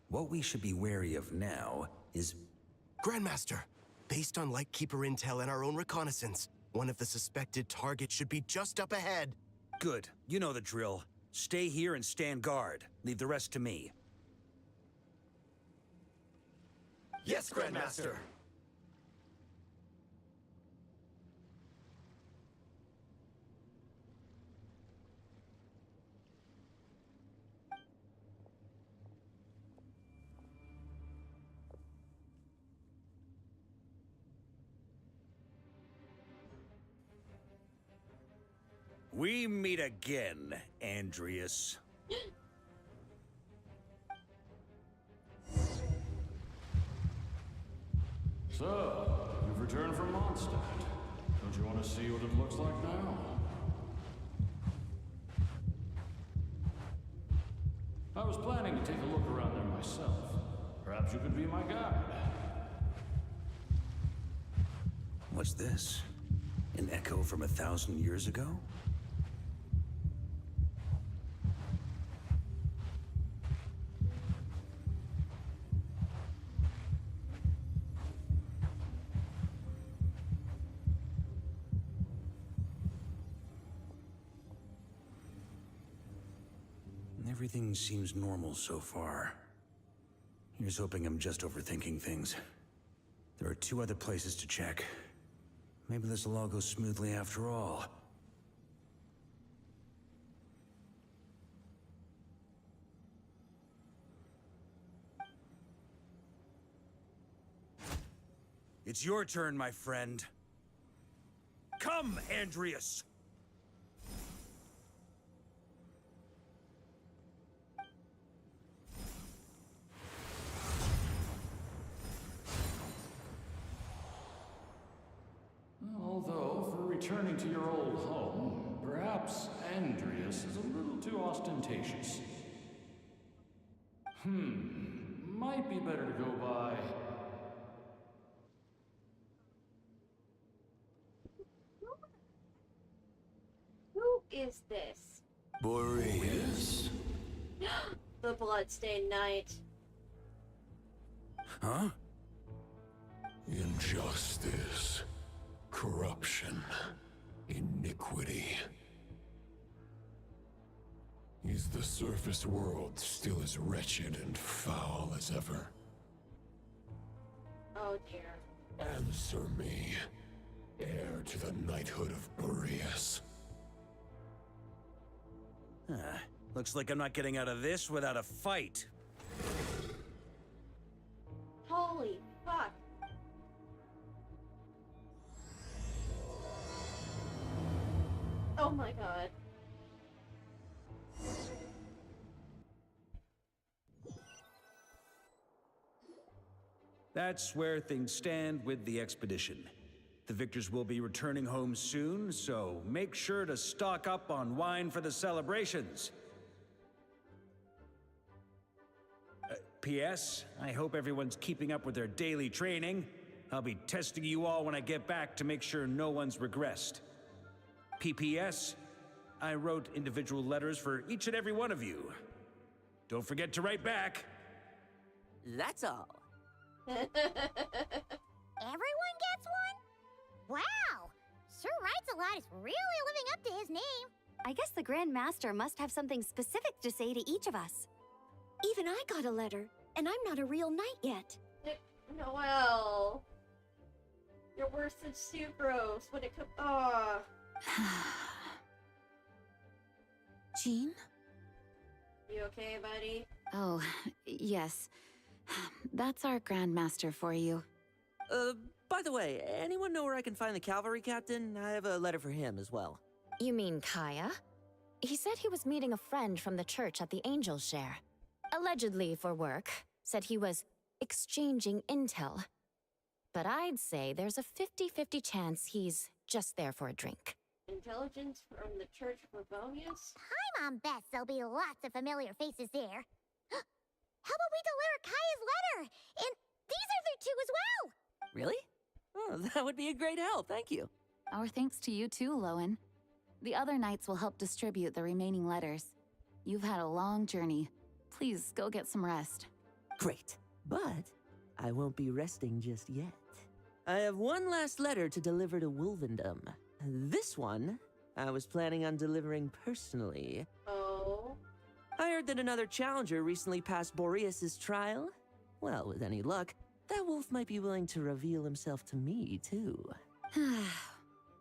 What we should be wary of now is... Grandmaster, based on Lightkeeper intel and our own reconnaissance, one of the suspected targets should be just up ahead. Good. You know the drill. Stay here and stand guard. Leave the rest to me. Yes, Grandmaster! We meet again, Andreas. So, you've returned from Mondstadt. Don't you want to see what it looks like now? I was planning to take a look around there myself. Perhaps you could be my guide. What's this? An echo from 1,000 years ago? Everything seems normal so far. Here's hoping I'm just overthinking things. There are 2 other places to check. Maybe this will all go smoothly after all. It's your turn, my friend. Come, Andreas! Although, for returning to your old home, perhaps Andreas is a little too ostentatious. Might be better to go by... Who is this? Boreas. The Bloodstained Knight. Huh? Injustice. Corruption. Iniquity. Is the surface world still as wretched and foul as ever? Oh dear. Answer me, heir to the knighthood of Boreas. Looks like I'm not getting out of this without a fight. Holy fuck. Oh my god. That's where things stand with the expedition. The victors will be returning home soon, so make sure to stock up on wine for the celebrations. P.S. I hope everyone's keeping up with their daily training. I'll be testing you all when I get back to make sure no one's regressed. P.P.S. I wrote individual letters for each and every one of you. Don't forget to write back. That's all. Everyone gets one? Wow! Sir Writes-A-Lot is really living up to his name. I guess the Grand Master must have something specific to say to each of us. Even I got a letter, and I'm not a real knight yet. Noelle. You're worse than Sucrose when it comes. Aw. Jean? You okay, buddy? Oh, yes. That's our Grandmaster for you. By the way, anyone know where I can find the cavalry captain? I have a letter for him as well. You mean Kaya? He said he was meeting a friend from the church at the Angel Share. Allegedly for work. Said he was exchanging intel. But I'd say there's a 50-50 chance he's just there for a drink. Intelligence from the Church of Favonius? Paimon bets there'll be lots of familiar faces there. How about we deliver Kaya's letter? And these are there too as well! Really? Oh, that would be a great help, thank you. Our thanks to you too, Lowen. The other knights will help distribute the remaining letters. You've had a long journey. Please go get some rest. Great, but I won't be resting just yet. I have one last letter to deliver to Wolvendom. This one, I was planning on delivering personally. Oh? I heard that another challenger recently passed Boreas's trial. Well, with any luck, that wolf might be willing to reveal himself to me, too.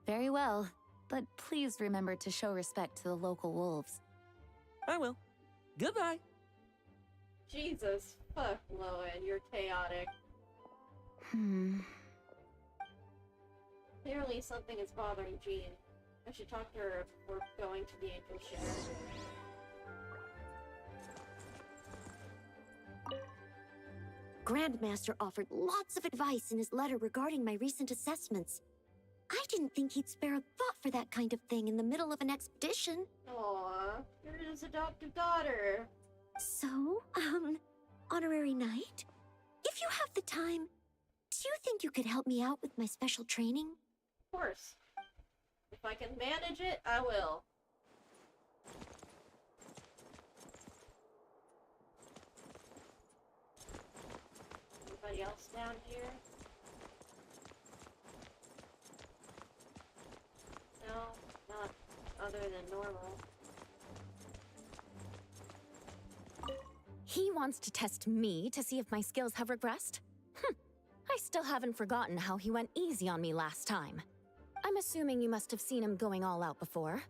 Very well, but please remember to show respect to the local wolves. I will. Goodbye. Jesus, fuck, Lowen, you're chaotic. Clearly something is bothering Jean. I should talk to her before going to the Angel Share. Grandmaster offered lots of advice in his letter regarding my recent assessments. I didn't think he'd spare a thought for that kind of thing in the middle of an expedition. Aww, you're his adoptive daughter. So, honorary knight, if you have the time, do you think you could help me out with my special training? Of course. If I can manage it, I will. Anybody else down here? No, not other than normal. He wants to test me to see if my skills have regressed? I still haven't forgotten how he went easy on me last time. I'm assuming you must have seen him going all out before.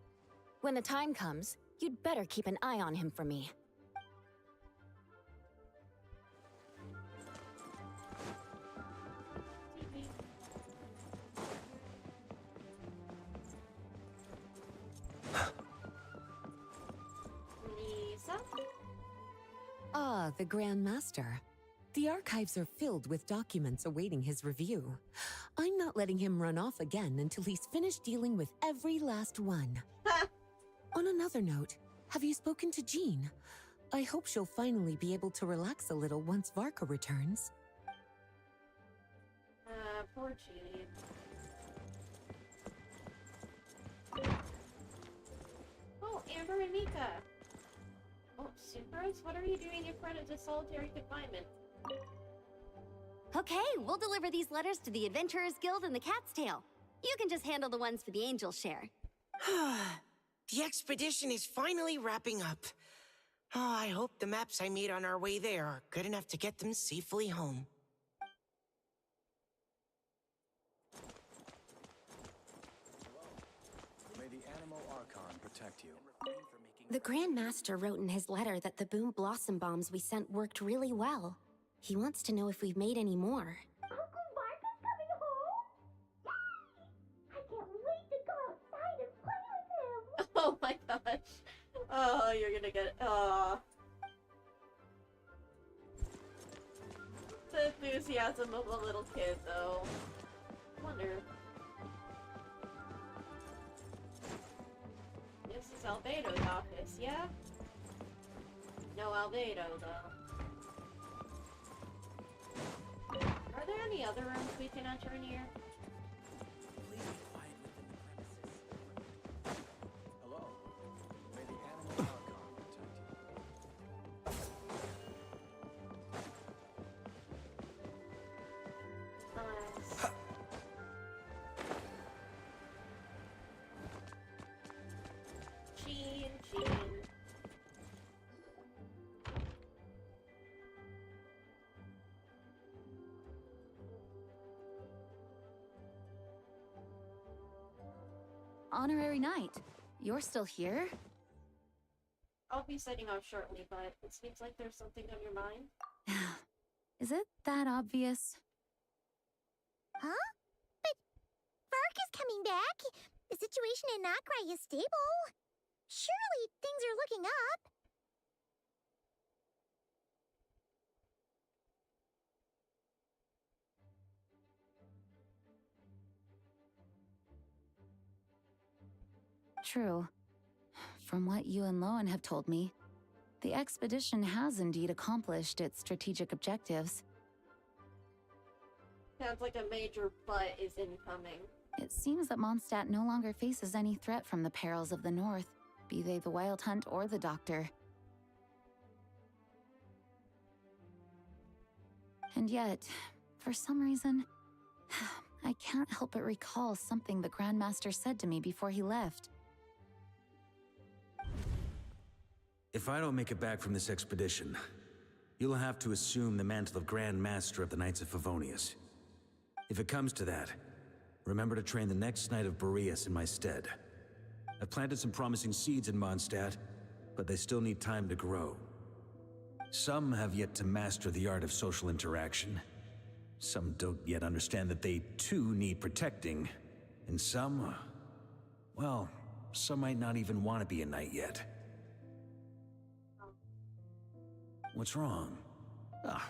When the time comes, you'd better keep an eye on him for me. Lisa? Ah, the Grand Master. The archives are filled with documents awaiting his review. I'm not letting him run off again until he's finished dealing with every last one. On another note, have you spoken to Jean? I hope she'll finally be able to relax a little once Varka returns. Poor Jean. Oh, Amber and Mika! Oh, Sucrose, what are you doing in front of the solitary confinement? Okay, we'll deliver these letters to the Adventurers Guild and the Cat's Tail. You can just handle the ones for the Angel Share. The expedition is finally wrapping up. Oh, I hope the maps I made on our way there are good enough to get them safely home. May the Animal Archon protect you. The Grand Master wrote in his letter that the Boom Blossom bombs we sent worked really well. He wants to know if we've made any more. Uncle Varka's coming home? Yay! I can't wait to go outside and play with him! Oh my gosh. Oh, you're gonna get... Aw. The enthusiasm of a little kid, though. Wonder. This is Albedo's office, yeah? No Albedo, though. Are there any other rooms we can enter in here? Please be quiet within the premises. Hello. May the Animal Archon protect you. Nice. Jean. honorary knight. You're still here? I'll be setting off shortly, but it seems like there's something on your mind. Is it that obvious? Huh? But VARKA's coming back. The situation in Nocrai is stable. Surely things are looking up. True. From what you and Lowen have told me, the expedition has indeed accomplished its strategic objectives. Sounds like a major butt is incoming. It seems that Mondstadt no longer faces any threat from the perils of the North, be they the Wild Hunt or the Doctor. And yet, for some reason, I can't help but recall something the Grandmaster said to me before he left. If I don't make it back from this expedition, you'll have to assume the mantle of Grand Master of the Knights of Favonius. If it comes to that, remember to train the next Knight of Boreas in my stead. I've planted some promising seeds in Mondstadt, but they still need time to grow. Some have yet to master the art of social interaction. Some don't yet understand that they too need protecting. And some, well, some might not even want to be a knight yet. What's wrong? Well,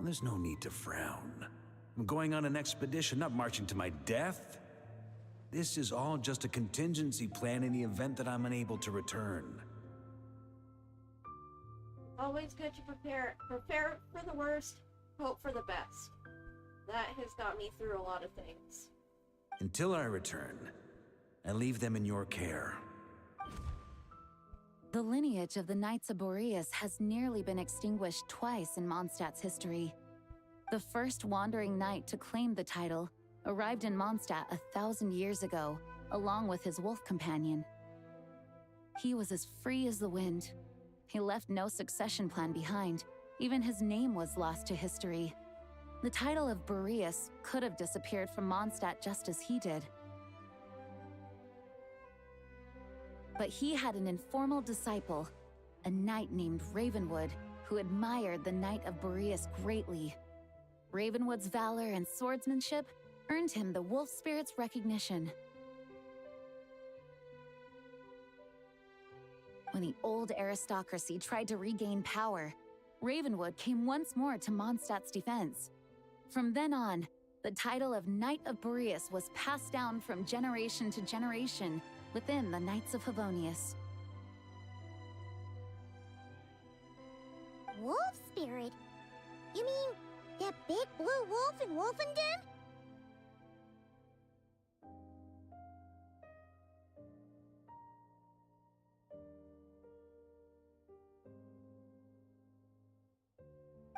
there's no need to frown. I'm going on an expedition, not marching to my death. This is all just a contingency plan in the event that I'm unable to return. Always good to prepare for the worst, hope for the best. That has got me through a lot of things. Until I return, I leave them in your care. The lineage of the Knights of Boreas has nearly been extinguished twice in Mondstadt's history. The first wandering knight to claim the title arrived in Mondstadt 1,000 years ago, along with his wolf companion. He was as free as the wind. He left no succession plan behind. Even his name was lost to history. The title of Boreas could have disappeared from Mondstadt just as he did. But he had an informal disciple, a knight named Ravenwood, who admired the Knight of Boreas greatly. Ravenwood's valor and swordsmanship earned him the wolf spirit's recognition. When the old aristocracy tried to regain power, Ravenwood came once more to Mondstadt's defense. From then on, the title of Knight of Boreas was passed down from generation to generation within the Knights of Favonius. Wolf spirit? You mean that big blue wolf in Wolfenden?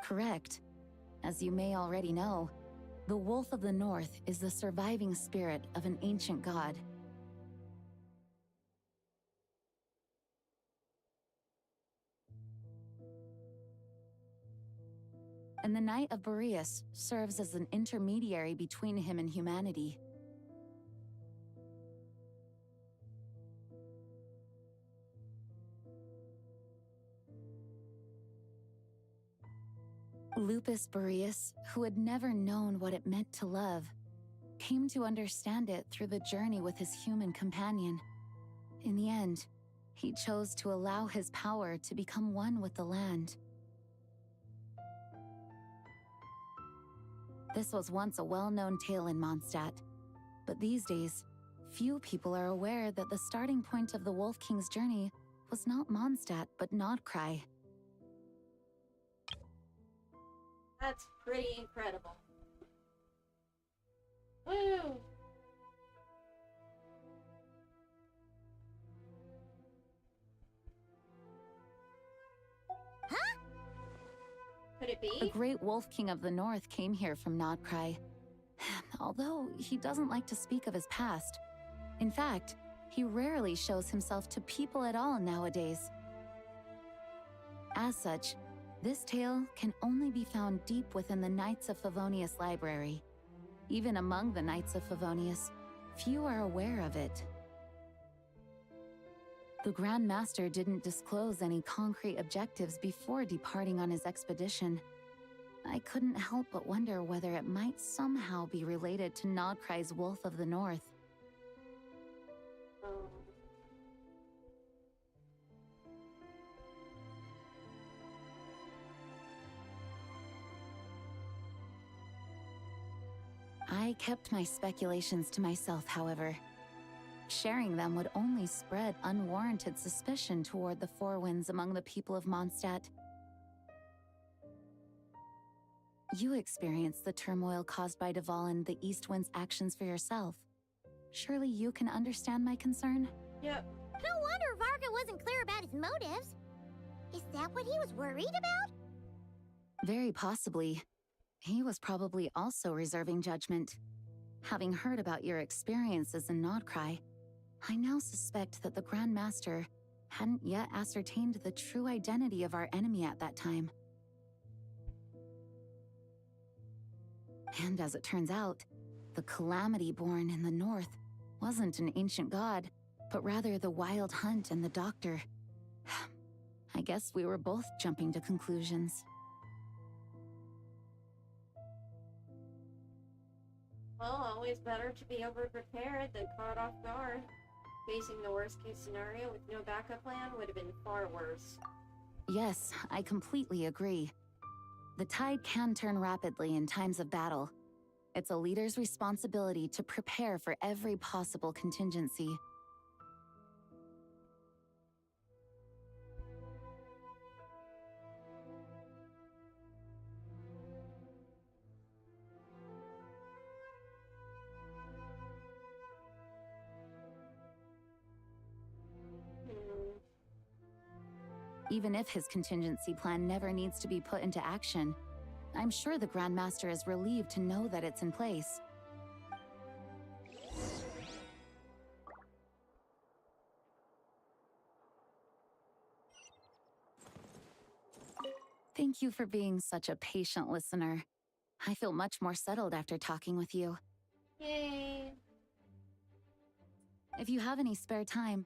Correct. As you may already know, the Wolf of the North is the surviving spirit of an ancient god. And the Knight of Boreas serves as an intermediary between him and humanity. Lupus Boreas, who had never known what it meant to love, came to understand it through the journey with his human companion. In the end, he chose to allow his power to become one with the land. This was once a well-known tale in Mondstadt, but these days, few people are aware that the starting point of the Wolf King's journey was not Mondstadt, but Nocrai. That's pretty incredible. Woo! Huh? Could it be? The great Wolf King of the North came here from Nocrai. Although he doesn't like to speak of his past. In fact, he rarely shows himself to people at all nowadays. As such, this tale can only be found deep within the Knights of Favonius library. Even among the Knights of Favonius, few are aware of it. The Grand Master didn't disclose any concrete objectives before departing on his expedition. I couldn't help but wonder whether it might somehow be related to Nodcry's Wolf of the North. I kept my speculations to myself, however. Sharing them would only spread unwarranted suspicion toward the Four Winds among the people of Mondstadt. You experienced the turmoil caused by Dvalin, the East Wind's actions for yourself. Surely you can understand my concern? Yep. No wonder Varka wasn't clear about his motives. Is that what he was worried about? Very possibly. He was probably also reserving judgment. Having heard about your experiences in Nodcry, I now suspect that the Grand Master hadn't yet ascertained the true identity of our enemy at that time. And as it turns out, the Calamity born in the north wasn't an ancient god, but rather the Wild Hunt and the Doctor. I guess we were both jumping to conclusions. Well, always better to be over-prepared than caught off guard. Facing the worst-case scenario with no backup plan would have been far worse. Yes, I completely agree. The tide can turn rapidly in times of battle. It's a leader's responsibility to prepare for every possible contingency. Even if his contingency plan never needs to be put into action, I'm sure the Grand Master is relieved to know that it's in place. Thank you for being such a patient listener. I feel much more settled after talking with you. Yay! If you have any spare time,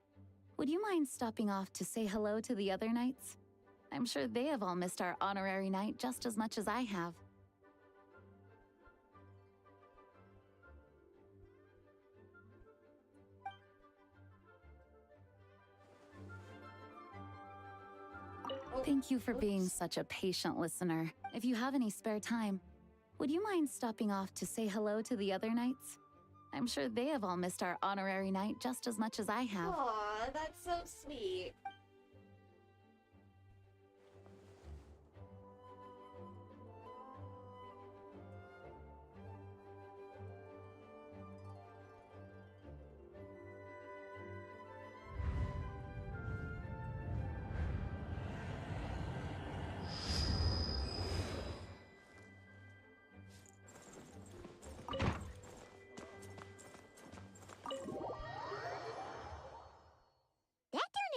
would you mind stopping off to say hello to the other knights? I'm sure they have all missed our honorary knight just as much as I have. Thank you for being such a patient listener. If you have any spare time, would you mind stopping off to say hello to the other knights? I'm sure they have all missed our honorary knight just as much as I have. Aw, that's so sweet.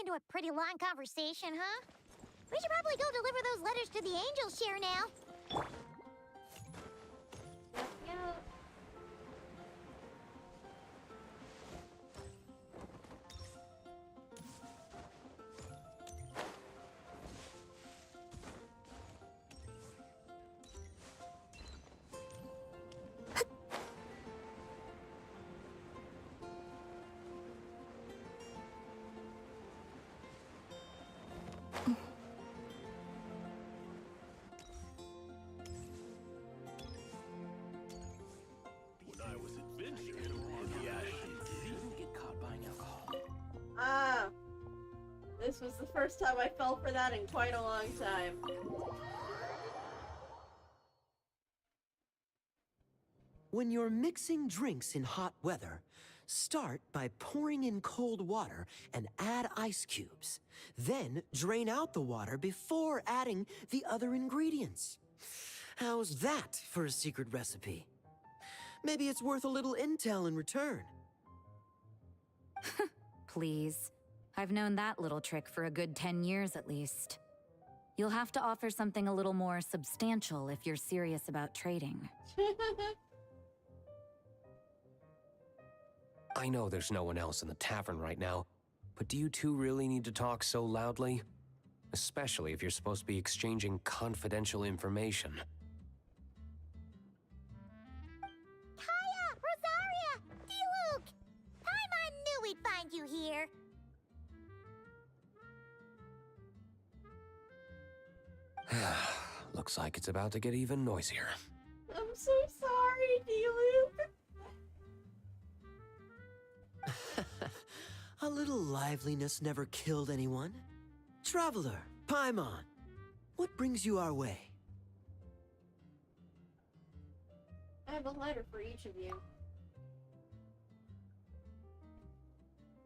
Into a pretty long conversation, huh? We should probably go deliver those letters to the Angel Share now. Yeah. This was the first time I fell for that in quite a long time. When you're mixing drinks in hot weather, start by pouring in cold water and add ice cubes. Then drain out the water before adding the other ingredients. How's that for a secret recipe? Maybe it's worth a little intel in return. Please. I've known that little trick for a good 10 years at least. You'll have to offer something a little more substantial if you're serious about trading. I know there's no one else in the tavern right now, but do you two really need to talk so loudly? Especially if you're supposed to be exchanging confidential information. Kaya! Rosaria! D-Luke! Paimon knew we'd find you here. Looks like it's about to get even noisier. I'm so sorry, D-Luke. A little liveliness never killed anyone. Traveler, Paimon, what brings you our way? I have a letter for each of you.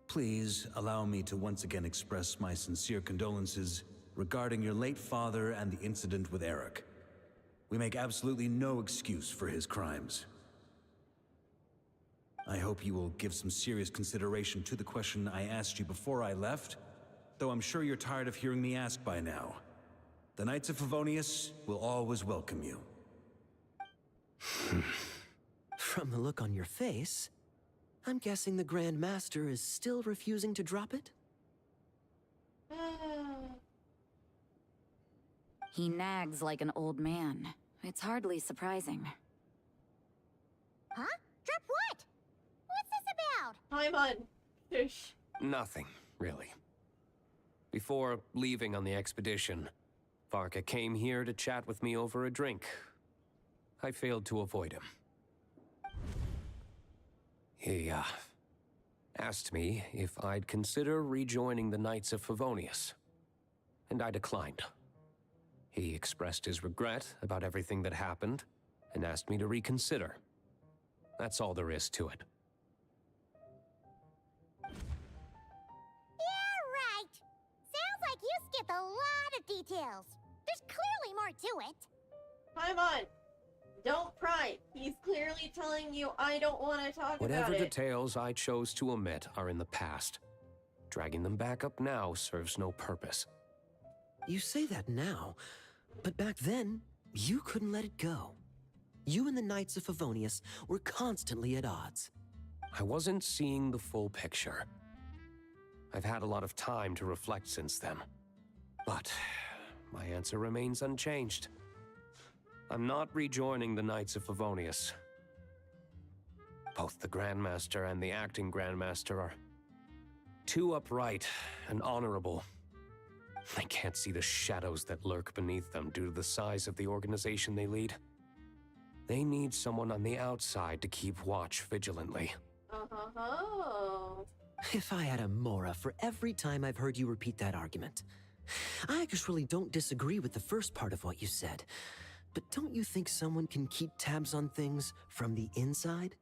Please allow me to once again express my sincere condolences regarding your late father and the incident with Eric. We make absolutely no excuse for his crimes. I hope you will give some serious consideration to the question I asked you before I left, though I'm sure you're tired of hearing me ask by now. The Knights of Favonius will always welcome you. From the look on your face, I'm guessing the Grand Master is still refusing to drop it? He nags like an old man. It's hardly surprising. Huh? Drop what? What's this about? Paimon! Fish. Nothing, really. Before leaving on the expedition, Varka came here to chat with me over a drink. I failed to avoid him. He, asked me if I'd consider rejoining the Knights of Favonius, and I declined. He expressed his regret about everything that happened, and asked me to reconsider. That's all there is to it. Yeah, right. Sounds like you skipped a lot of details. There's clearly more to it. Paimon! Don't pry. He's clearly telling you I don't want to talk Whatever about it. details I chose to omit are in the past. Dragging them back up now serves no purpose. You say that now, but back then, you couldn't let it go. You and the Knights of Favonius were constantly at odds. I wasn't seeing the full picture. I've had a lot of time to reflect since then. But my answer remains unchanged. I'm not rejoining the Knights of Favonius. Both the Grandmaster and the acting Grandmaster are too upright and honorable. I can't see the shadows that lurk beneath them due to the size of the organization they lead. They need someone on the outside to keep watch vigilantly. If I had a Mora for every time I've heard you repeat that argument. I actually don't disagree with the first part of what you said, but don't you think someone can keep tabs on things from the inside?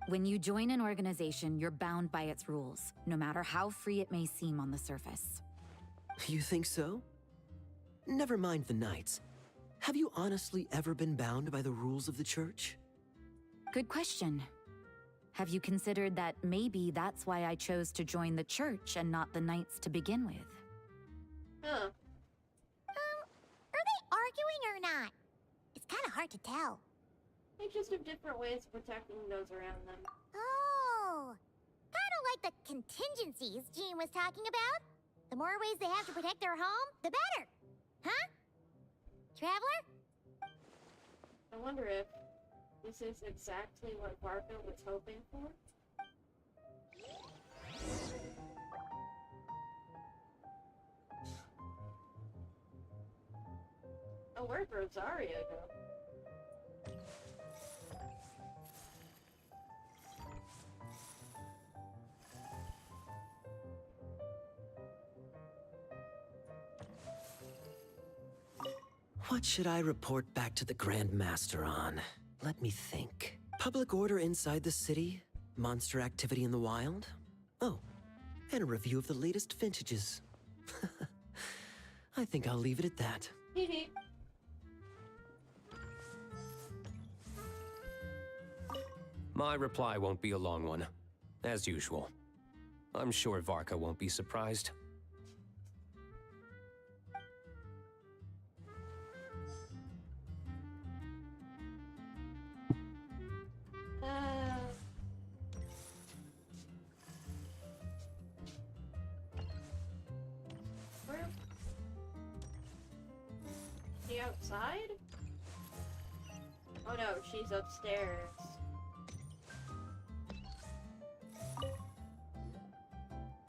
When you join an organization, you're bound by its rules, no matter how free it may seem on the surface. You think so? Never mind the Knights. Have you honestly ever been bound by the rules of the Church? Good question. Have you considered that maybe that's why I chose to join the Church and not the Knights to begin with? Huh. Are they arguing or not? It's kind of hard to tell. They just have different ways of protecting those around them. Oh, kind of like the contingencies Jean was talking about. The more ways they have to protect their home, the better. Huh? Traveler? I wonder if this is exactly what Varka was hoping for? Oh, where'd Rosaria go? What should I report back to the Grand Master on? Let me think. Public order inside the city, monster activity in the wild. Oh, and a review of the latest vintages. I think I'll leave it at that. My reply won't be a long one, as usual. I'm sure Varka won't be surprised. outside? Oh no, she's upstairs.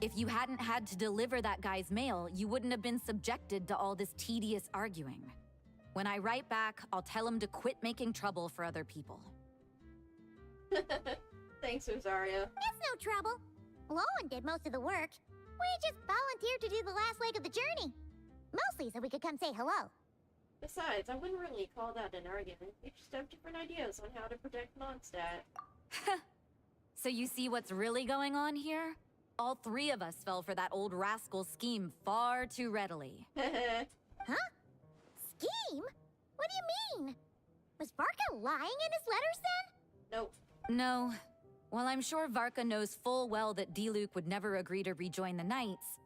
If you hadn't had to deliver that guy's mail, you wouldn't have been subjected to all this tedious arguing. When I write back, I'll tell him to quit making trouble for other people. Thanks, Rosaria. It's no trouble. Lowen did most of the work. We just volunteered to do the last leg of the journey. Mostly so we could come say hello. Besides, I wouldn't really call that an argument. We just have different ideas on how to protect Mondstadt. So you see what's really going on here? All three of us fell for that old rascal's scheme far too readily. Huh? Scheme? What do you mean? Was Varka lying in his letters then? Nope. No. While I'm sure Varka knows full well that Diluc would never agree to rejoin the Knights,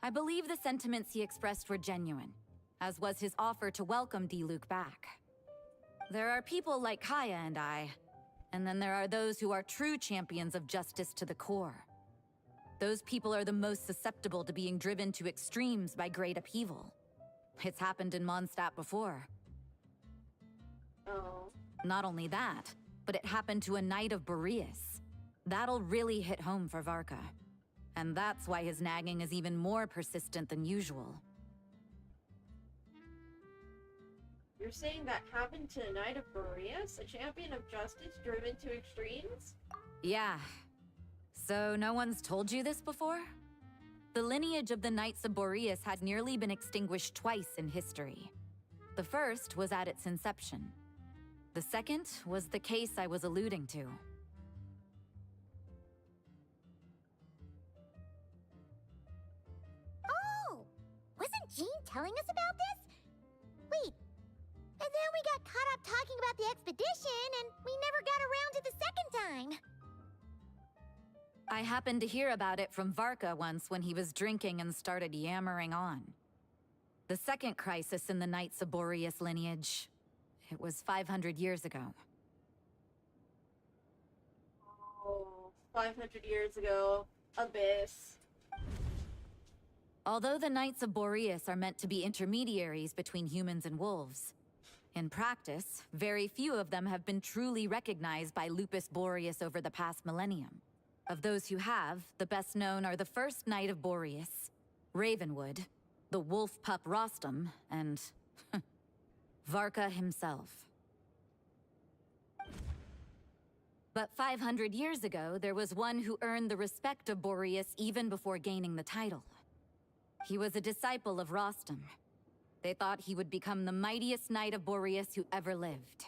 I believe the sentiments he expressed were genuine, as was his offer to welcome Diluc back. There are people like Kaya and I, and then there are those who are true champions of justice to the core. Those people are the most susceptible to being driven to extremes by great upheaval. It's happened in Mondstadt before. Oh. Not only that, but it happened to a Knight of Boreas. That'll really hit home for Varka. And that's why his nagging is even more persistent than usual. You're saying that happened to a Knight of Boreas, a champion of justice driven to extremes? Yeah. So no one's told you this before? The lineage of the Knights of Boreas had nearly been extinguished twice in history. The first was at its inception. The second was the case I was alluding to. Oh! Wasn't Jean telling us about this? Wait, and then we got caught up talking about the expedition, and we never got around to the second time. I happened to hear about it from Varka once when he was drinking and started yammering on. The second crisis in the Knights of Boreas lineage. It was 500 years ago. Oh, 500 years ago. Abyss. Although the Knights of Boreas are meant to be intermediaries between humans and wolves, in practice, very few of them have been truly recognized by Lupus Boreas over the past millennium. Of those who have, the best known are the first Knight of Boreas, Ravenwood, the wolf pup Rostam, and Varka himself. But 500 years ago, there was one who earned the respect of Boreas even before gaining the title. He was a disciple of Rostam. They thought he would become the mightiest Knight of Boreas who ever lived.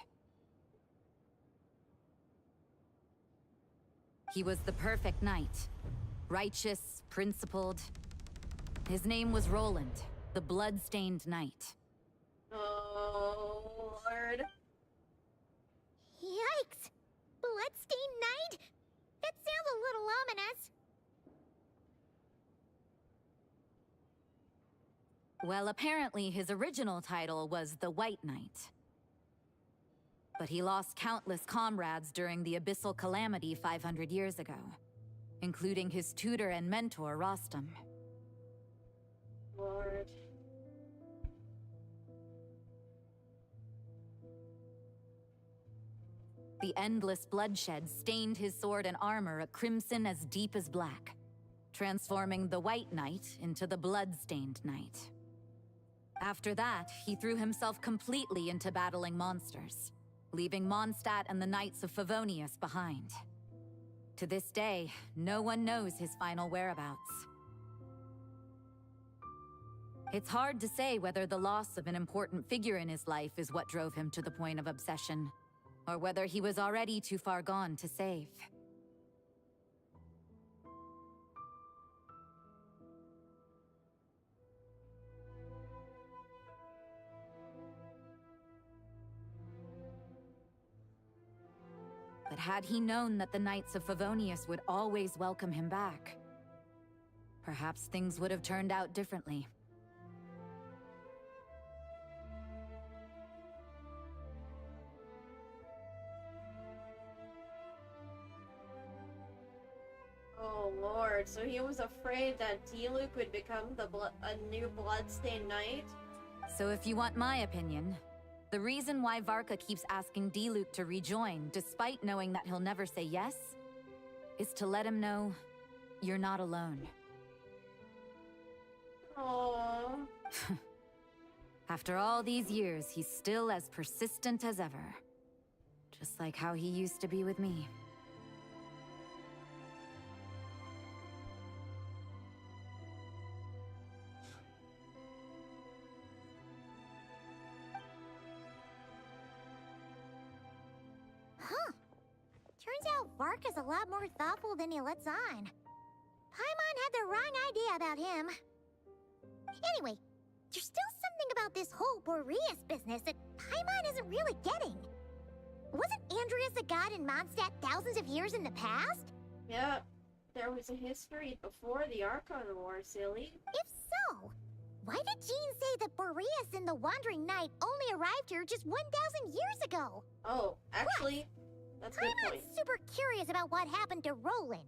He was the perfect knight. Righteous, principled. His name was Roland, the blood-stained knight. Oh, Lord. Yikes! Bloodstained Knight? That sounds a little ominous. Well, apparently his original title was the White Knight. But he lost countless comrades during the Abyssal Calamity 500 years ago, including his tutor and mentor, Rostam. Lord. The endless bloodshed stained his sword and armor a crimson as deep as black, transforming the White Knight into the Blood-Stained Knight. After that, he threw himself completely into battling monsters, leaving Mondstadt and the Knights of Favonius behind. To this day, no one knows his final whereabouts. It's hard to say whether the loss of an important figure in his life is what drove him to the point of obsession, or whether he was already too far gone to save. But had he known that the Knights of Favonius would always welcome him back, perhaps things would have turned out differently. Oh, Lord. So he was afraid that Diluc would become a new bloodstained knight? So if you want my opinion, the reason why Varka keeps asking Diluc to rejoin, despite knowing that he'll never say yes, is to let him know you're not alone. Aww. After all these years, he's still as persistent as ever. Just like how he used to be with me. Huh. Turns out Varka's a lot more thoughtful than he lets on. Paimon had the wrong idea about him. Anyway, there's still something about this whole Boreas business that Paimon isn't really getting. Wasn't Andreas a god in Mondstadt thousands of years in the past? Yeah, there was a history before the Archon War, silly. If so, why did Jean say that Boreas and the Wandering Knight only arrived here just 1,000 years ago? Oh, actually, that's a good point. Paimon's super curious about what happened to Roland.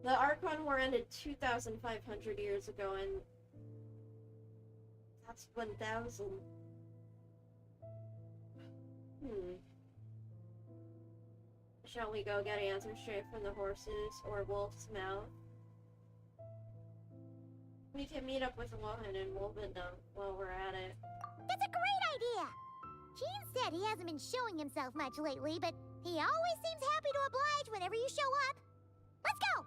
The Archon War ended 2,500 years ago, and that's 1,000. Shall we go get answers straight from the horses or Wolf's mouth? We can meet up with Lohan and Wolvendom while we're at it. That's a great idea! Jean said he hasn't been showing himself much lately, but he always seems happy to oblige whenever you show up. Let's go!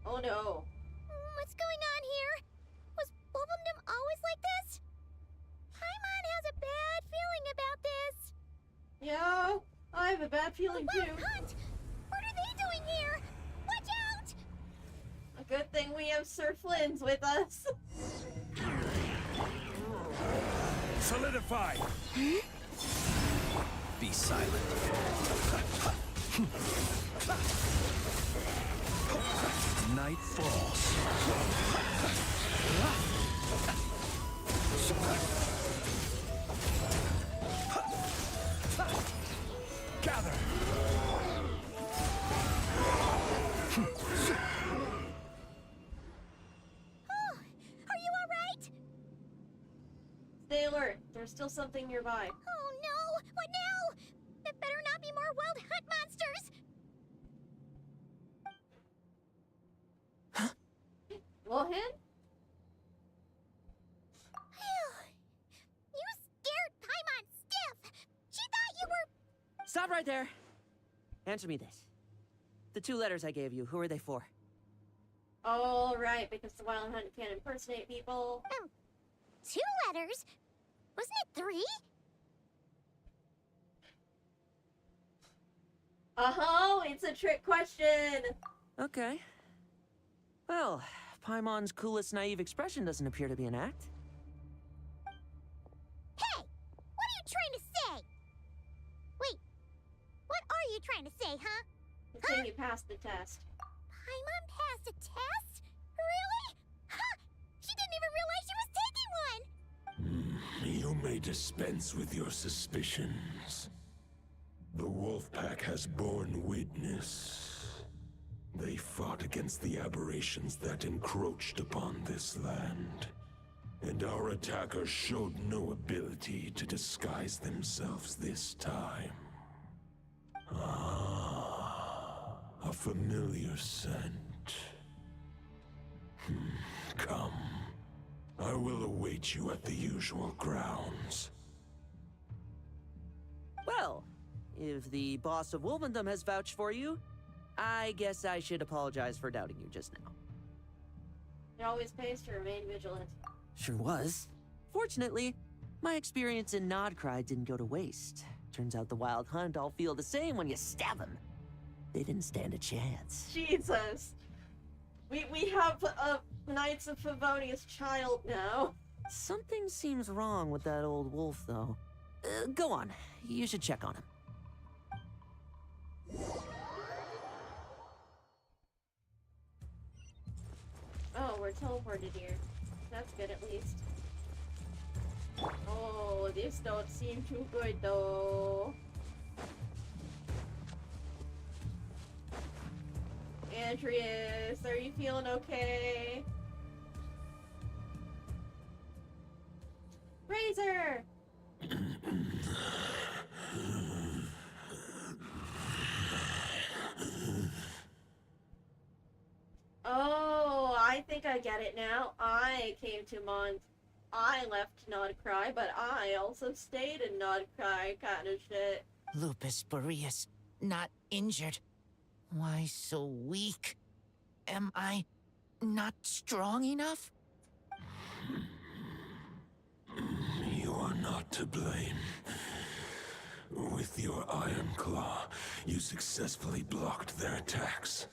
Oh no. What's going on here? Was Wolvendom always like this? Paimon has a bad feeling about this. Yeah, I have a bad feeling too. Hunt! What are they doing here? Watch out! A good thing we have Sir Flynn's with us. Solidify! Be silent. Night falls. Gather. Are you alright? Stay alert. There's still something nearby. Oh no! What now? That better not be more wild hunt monsters! Lohan? You scared Paimon stiff! She thought you were... Stop right there! Answer me this. The 2 letters I gave you, who are they for? All right, because the Wild Hunt can impersonate people. 2 letters? Wasn't it 3? Uh-huh, it's a trick question. Okay. Well, Paimon's coolest naive expression doesn't appear to be an act. Hey! What are you trying to say? Wait, what are you trying to say, huh? It's saying you passed the test. Paimon passed a test? Really? Huh! She didn't even realize she was taking one! You may dispense with your suspicions. The wolf pack has borne witness. They fought against the aberrations that encroached upon this land. And our attackers showed no ability to disguise themselves this time. Ah, a familiar scent. Come. I will await you at the usual grounds. Well, if the boss of Wolvendom has vouched for you, I guess I should apologize for doubting you just now. It always pays to remain vigilant. Sure was. Fortunately, my experience in Nodcry didn't go to waste. Turns out the Wild Hunt all feel the same when you stab them. They didn't stand a chance. Jesus. We have a Knights of Favonius child now. Something seems wrong with that old wolf, though. Go on. You should check on him. Oh, we're teleported here. That's good at least. Oh, this don't seem too good though. Andreas, are you feeling okay? Razor! Oh, I think I get it now. I came to I left Nodcry, but I also stayed in Nodcry, kind of shit. Lupus Boreas, not injured. Why so weak? Am I not strong enough? You are not to blame. With your Iron Claw, you successfully blocked their attacks.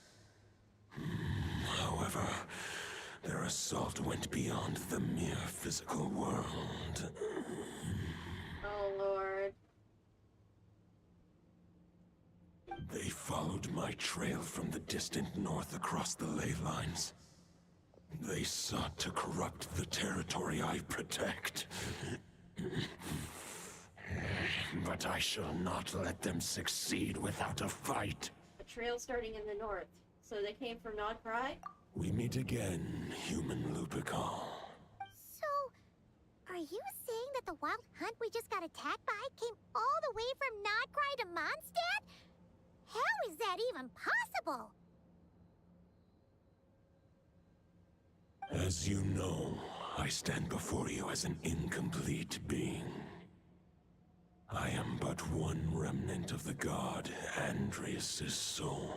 However, their assault went beyond the mere physical world. Oh, Lord. They followed my trail from the distant north across the ley lines. They sought to corrupt the territory I protect. But I shall not let them succeed without a fight. A trail starting in the north. So they came from Nodcry? We meet again, human Lupical. So, are you saying that the wild hunt we just got attacked by came all the way from Nodcry to Mondstadt? How is that even possible? As you know, I stand before you as an incomplete being. I am but one remnant of the god Andreas' soul.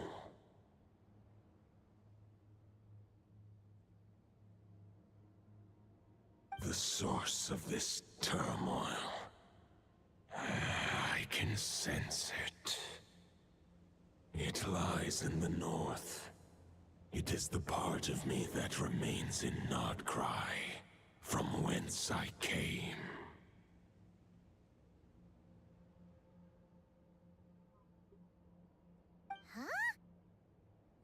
The source of this turmoil. I can sense it. It lies in the north. It is the part of me that remains in Nodcry, from whence I came. Huh?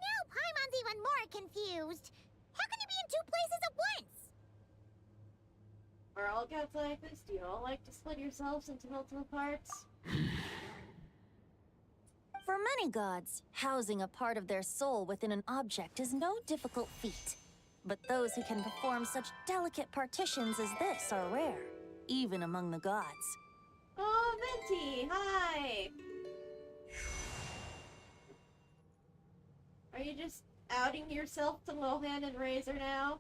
Now Paimon's even more confused. How can you be in two places at once? Are all gods like this? Do you all like to split yourselves into multiple parts? For many gods, housing a part of their soul within an object is no difficult feat. But those who can perform such delicate partitions as this are rare, even among the gods. Oh, Venti! Hi! Are you just outing yourself to Lohan and Razor now?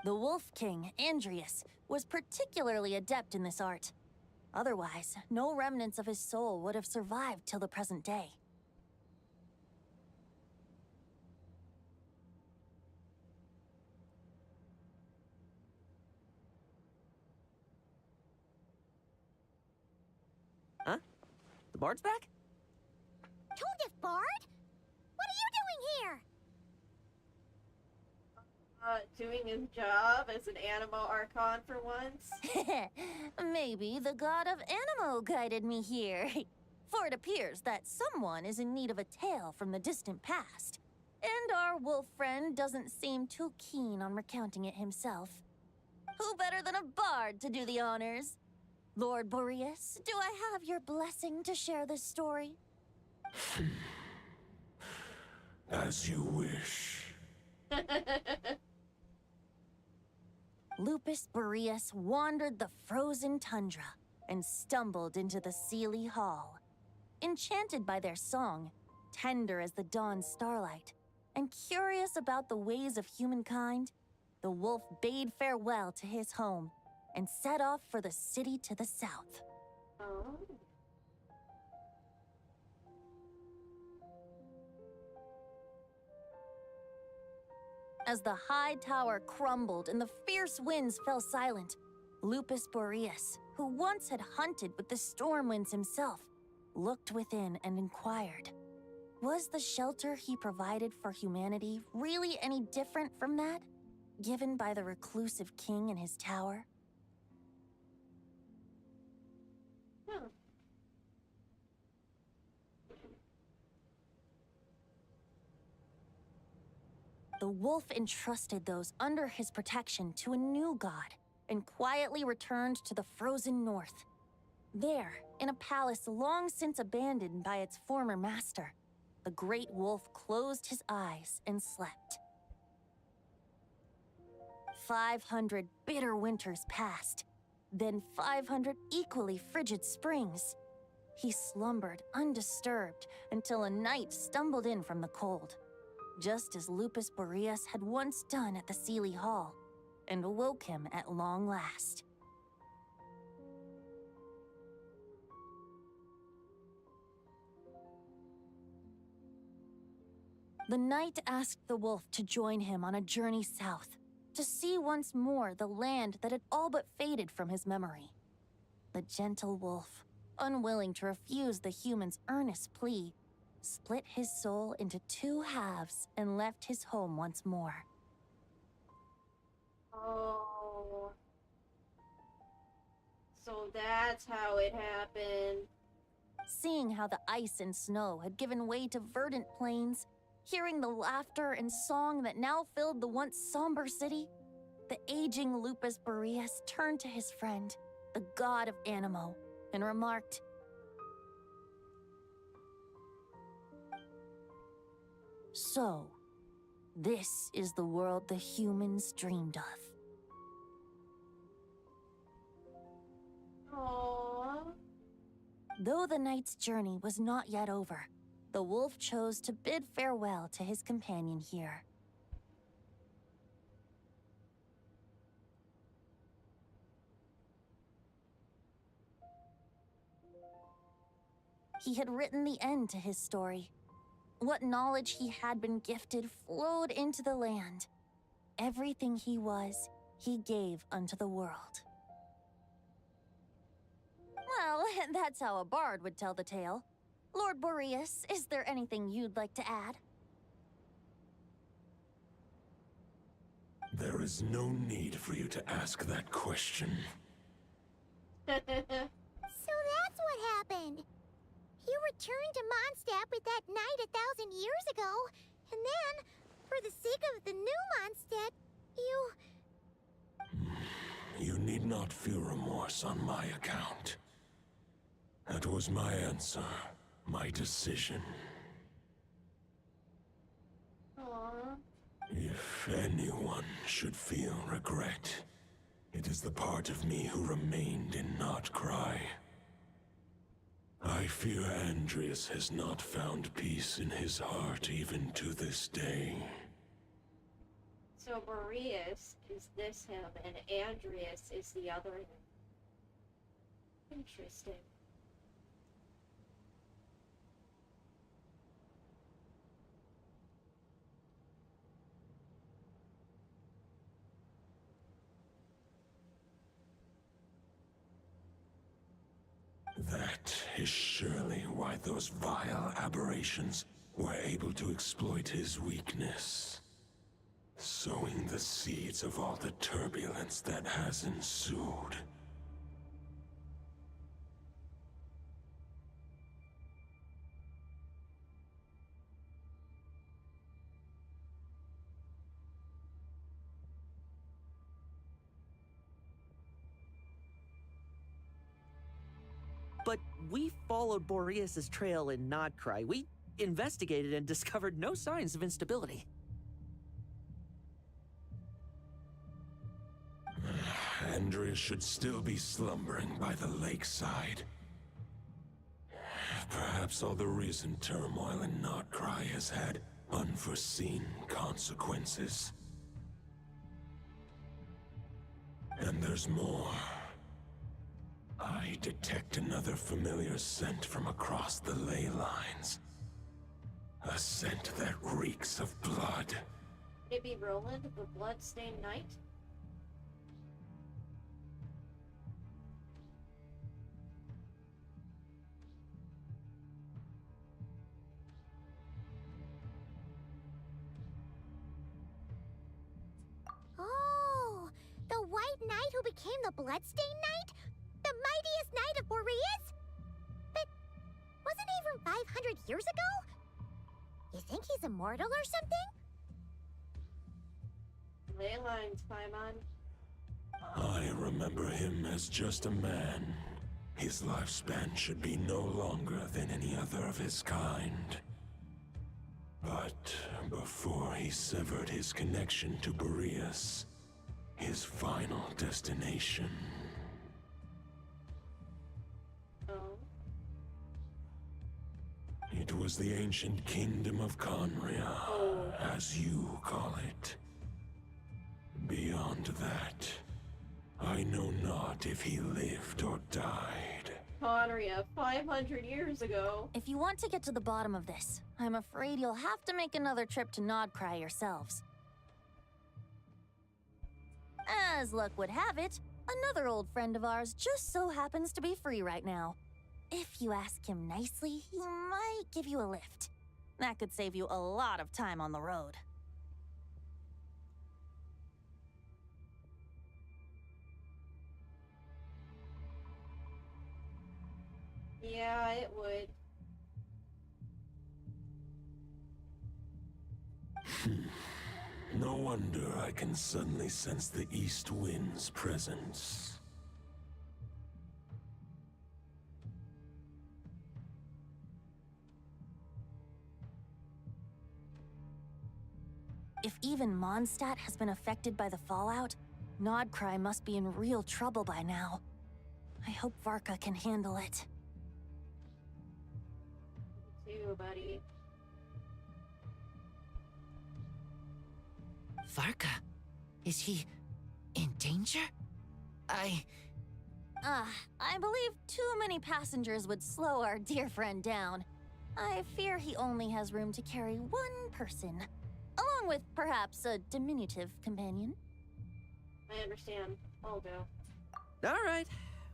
The Wolf King, Andreas, was particularly adept in this art. Otherwise, no remnants of his soul would have survived till the present day. Huh? The bard's back? Tone-deaf Bard? What are you doing here? Doing his job as an Animo Archon for once? Maybe the god of Animo guided me here. For it appears that someone is in need of a tale from the distant past. And our wolf friend doesn't seem too keen on recounting it himself. Who better than a bard to do the honors? Lord Boreas, do I have your blessing to share this story? As you wish. Lupus Boreas wandered the frozen tundra and stumbled into the Seelie Hall. Enchanted by their song, tender as the dawn starlight, and curious about the ways of humankind, the wolf bade farewell to his home and set off for the city to the south. Oh. As the high tower crumbled and the fierce winds fell silent, Lupus Boreas, who once had hunted with the storm winds himself, looked within and inquired. Was the shelter he provided for humanity really any different from that given by the reclusive king in his tower? The wolf entrusted those under his protection to a new god and quietly returned to the frozen north. There, in a palace long since abandoned by its former master, the great wolf closed his eyes and slept. 500 bitter winters passed, then 500 equally frigid springs. He slumbered undisturbed until a night stumbled in from the cold, just as Lupus Boreas had once done at the Seelie Hall, and awoke him at long last. The knight asked the wolf to join him on a journey south, to see once more the land that had all but faded from his memory. The gentle wolf, unwilling to refuse the human's earnest plea, split his soul into two halves and left his home once more. Oh. So that's how it happened. Seeing how the ice and snow had given way to verdant plains, hearing the laughter and song that now filled the once somber city, the aging Lupus Boreas turned to his friend, the god of Animo, and remarked, "So, this is the world the humans dreamed of." Aww. Though the knight's journey was not yet over, the wolf chose to bid farewell to his companion here. He had written the end to his story. What knowledge he had been gifted flowed into the land. Everything he was, he gave unto the world. Well, that's how a bard would tell the tale. Lord Boreas, is there anything you'd like to add? There is no need for you to ask that question. So that's what happened. You returned to Mondstadt with that knight 1,000 years ago, and then, for the sake of the new Mondstadt, You need not feel remorse on my account. That was my answer, my decision. Aww. If anyone should feel regret, it is the part of me who remained in Notcry. I fear Andreas has not found peace in his heart even to this day. So Boreas is this him, and Andreas is the other him. Interesting. That is surely why those vile aberrations were able to exploit his weakness, sowing the seeds of all the turbulence that has ensued. But we followed Boreas' trail in Nodcry. We investigated and discovered no signs of instability. Andreas should still be slumbering by the lakeside. Perhaps all the recent turmoil in Notcry has had unforeseen consequences. And there's more. I detect another familiar scent from across the ley lines. A scent that reeks of blood. Could it be Roland, the blood-stained knight? who became the Bloodstained Knight? The mightiest knight of Boreas? But wasn't he from 500 years ago? You think he's immortal or something? Ley lines, Paimon. I remember him as just a man. His lifespan should be no longer than any other of his kind. But before he severed his connection to Boreas, his final destination. Oh. It was the ancient kingdom of Conria, as you call it. Beyond that, I know not if he lived or died. Conria, 500 years ago. If you want to get to the bottom of this, I'm afraid you'll have to make another trip to Nodcry yourselves. As luck would have it, another old friend of ours just so happens to be free right now. If you ask him nicely, he might give you a lift. That could save you a lot of time on the road. Yeah, it would. No wonder I can suddenly sense the east wind's presence. If even Mondstadt has been affected by the fallout, Nodcry must be in real trouble by now. I hope VARKA can handle it. Too, buddy. VARKA? Is he in danger? I believe too many passengers would slow our dear friend down. I fear he only has room to carry one person, along with perhaps a diminutive companion. I understand. I'll go. Alright,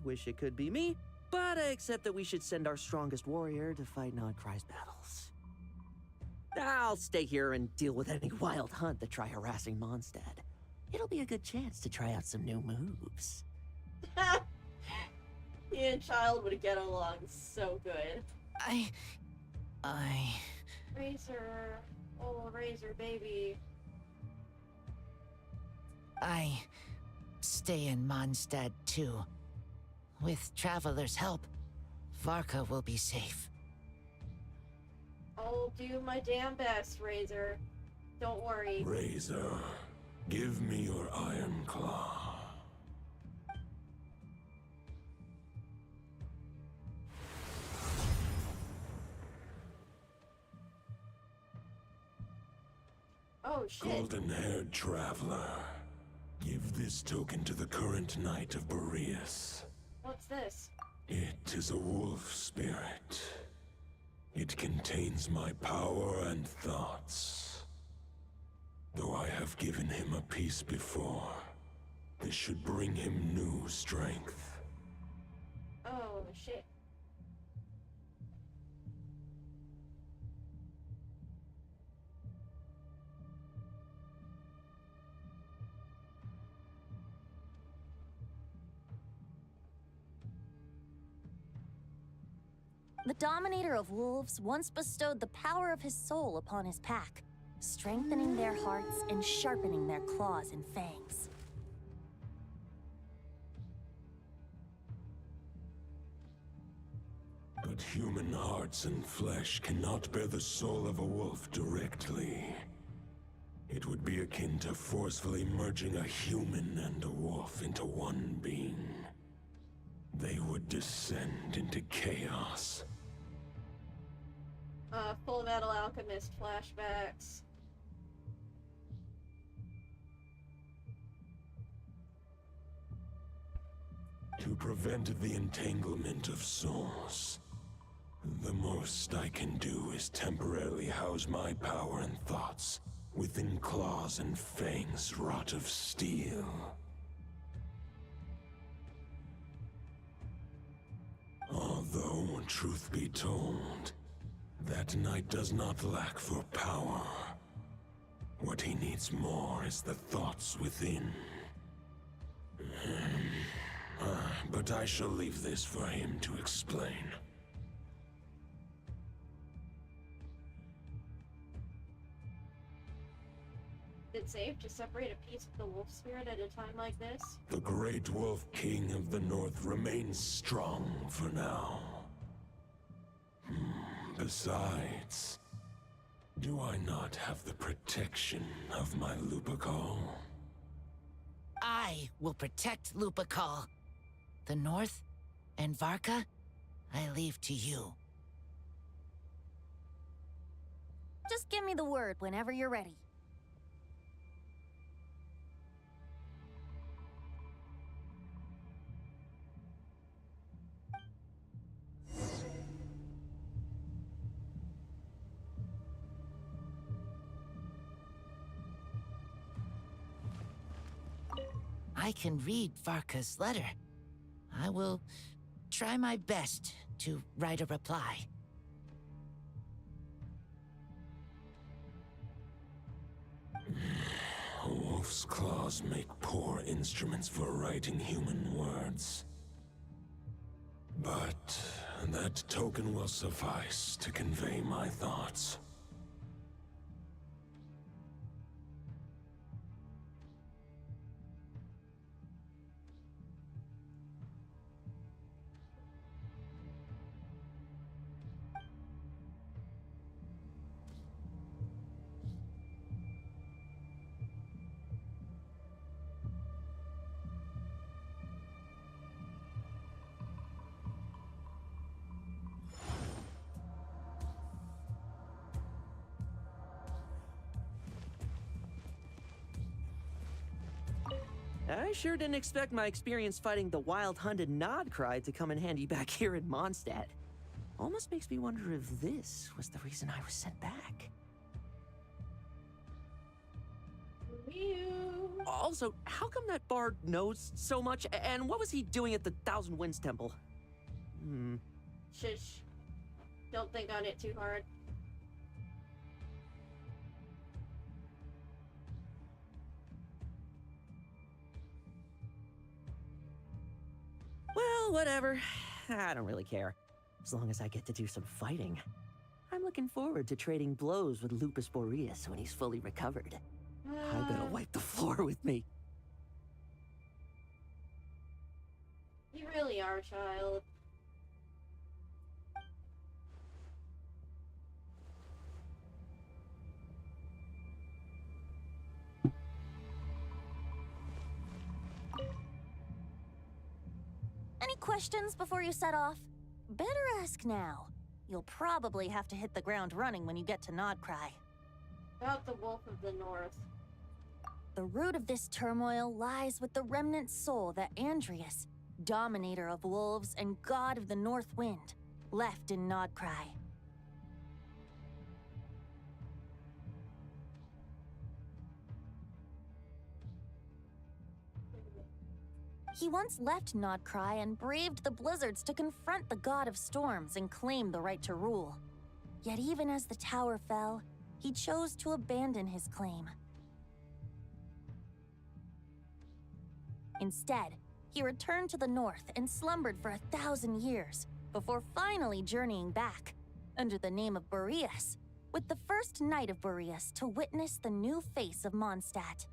wish it could be me, but I accept that we should send our strongest warrior to fight Nodcry's battles. I'll stay here and deal with any wild hunt that try harassing Mondstadt. It'll be a good chance to try out some new moves. He and Child would get along so good. Razor. Oh, Razor baby. I stay in Mondstadt too. With Traveler's help, VARKA will be safe. I'll do my damn best, Razor. Don't worry. Razor, give me your iron claw. Oh, shit. Golden-haired traveler, give this token to the current knight of Boreas. What's this? It is a wolf spirit. It contains my power and thoughts. Though I have given him a piece before, this should bring him new strength. Oh, shit. The Dominator of Wolves once bestowed the power of his soul upon his pack, strengthening their hearts and sharpening their claws and fangs. But human hearts and flesh cannot bear the soul of a wolf directly. It would be akin to forcefully merging a human and a wolf into one being. They would descend into chaos. Full Metal Alchemist flashbacks. To prevent the entanglement of souls, the most I can do is temporarily house my power and thoughts within claws and fangs wrought of steel. Although, truth be told, that knight does not lack for power. What he needs more is the thoughts within. But I shall leave this for him to explain. Is it safe to separate a piece of the wolf spirit at a time like this? The Great Wolf King of the North remains strong for now. Besides, do I not have the protection of my Lupical? I will protect Lupical. The North and Varka, I leave to you. Just give me the word whenever you're ready. I can read Varka's letter. I will try my best to write a reply. A wolf's claws make poor instruments for writing human words. But that token will suffice to convey my thoughts. I sure didn't expect my experience fighting the wild-hunted Nodcry to come in handy back here in Mondstadt. Almost makes me wonder if this was the reason I was sent back. Also, how come that bard knows so much, and what was he doing at the Thousand Winds Temple? Shush. Don't think on it too hard. Well, whatever. I don't really care. As long as I get to do some fighting. I'm looking forward to trading blows with Lupus Boreas when he's fully recovered. I better wipe the floor with me. You really are, child. Any questions before you set off? Better ask now. You'll probably have to hit the ground running when you get to Nodcry. About the Wolf of the North. The root of this turmoil lies with the remnant soul that Andreas, dominator of wolves and god of the North Wind, left in Nodcry. He once left Nodcry and braved the blizzards to confront the god of storms and claim the right to rule. Yet even as the tower fell, he chose to abandon his claim. Instead, he returned to the north and slumbered for 1,000 years, before finally journeying back, under the name of Boreas, with the first knight of Boreas to witness the new face of Mondstadt.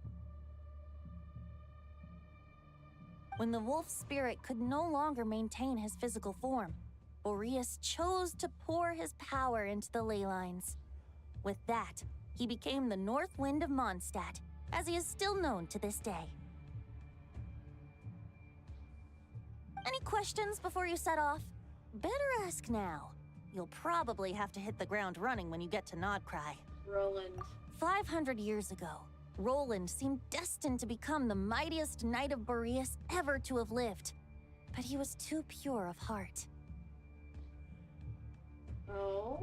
When the wolf spirit could no longer maintain his physical form, Boreas chose to pour his power into the ley lines. With that, he became the North Wind of Mondstadt, as he is still known to this day. Any questions before you set off? Better ask now. You'll probably have to hit the ground running when you get to Nodcry. Roland. 500 years ago, Roland seemed destined to become the mightiest knight of Boreas ever to have lived. But he was too pure of heart. Oh?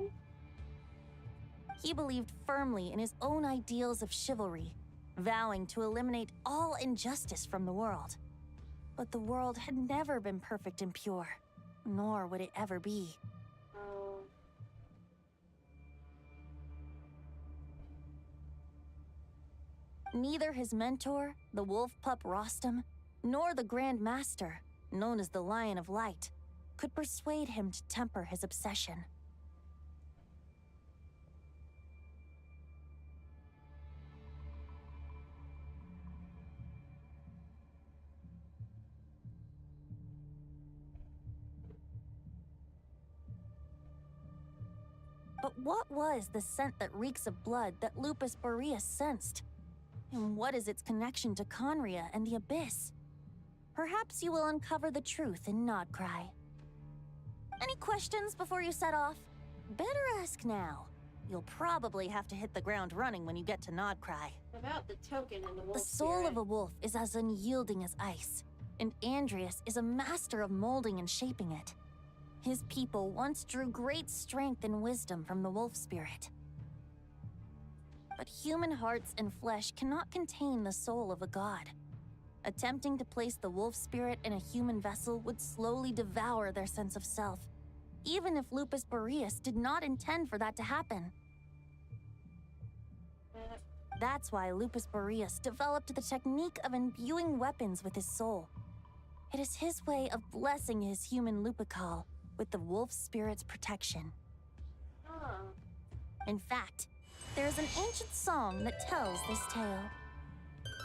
He believed firmly in his own ideals of chivalry, vowing to eliminate all injustice from the world. But the world had never been perfect and pure, nor would it ever be. Oh. Neither his mentor, the wolf pup Rostam, nor the Grand Master, known as the Lion of Light, could persuade him to temper his obsession. But what was the scent that reeks of blood that Lupus Boreas sensed? And what is its connection to Conria and the Abyss? Perhaps you will uncover the truth in Nodcry. Any questions before you set off? Better ask now. You'll probably have to hit the ground running when you get to Nodcry. About the token in the wolf The soul spirit. of a wolf is as unyielding as ice, and Andreas is a master of molding and shaping it. His people once drew great strength and wisdom from the wolf spirit. But human hearts and flesh cannot contain the soul of a god. Attempting to place the wolf spirit in a human vessel would slowly devour their sense of self, even if Lupus Boreas did not intend for that to happen. That's why Lupus Boreas developed the technique of imbuing weapons with his soul. It is his way of blessing his human Lupical with the wolf spirit's protection. In fact, there is an ancient song that tells this tale.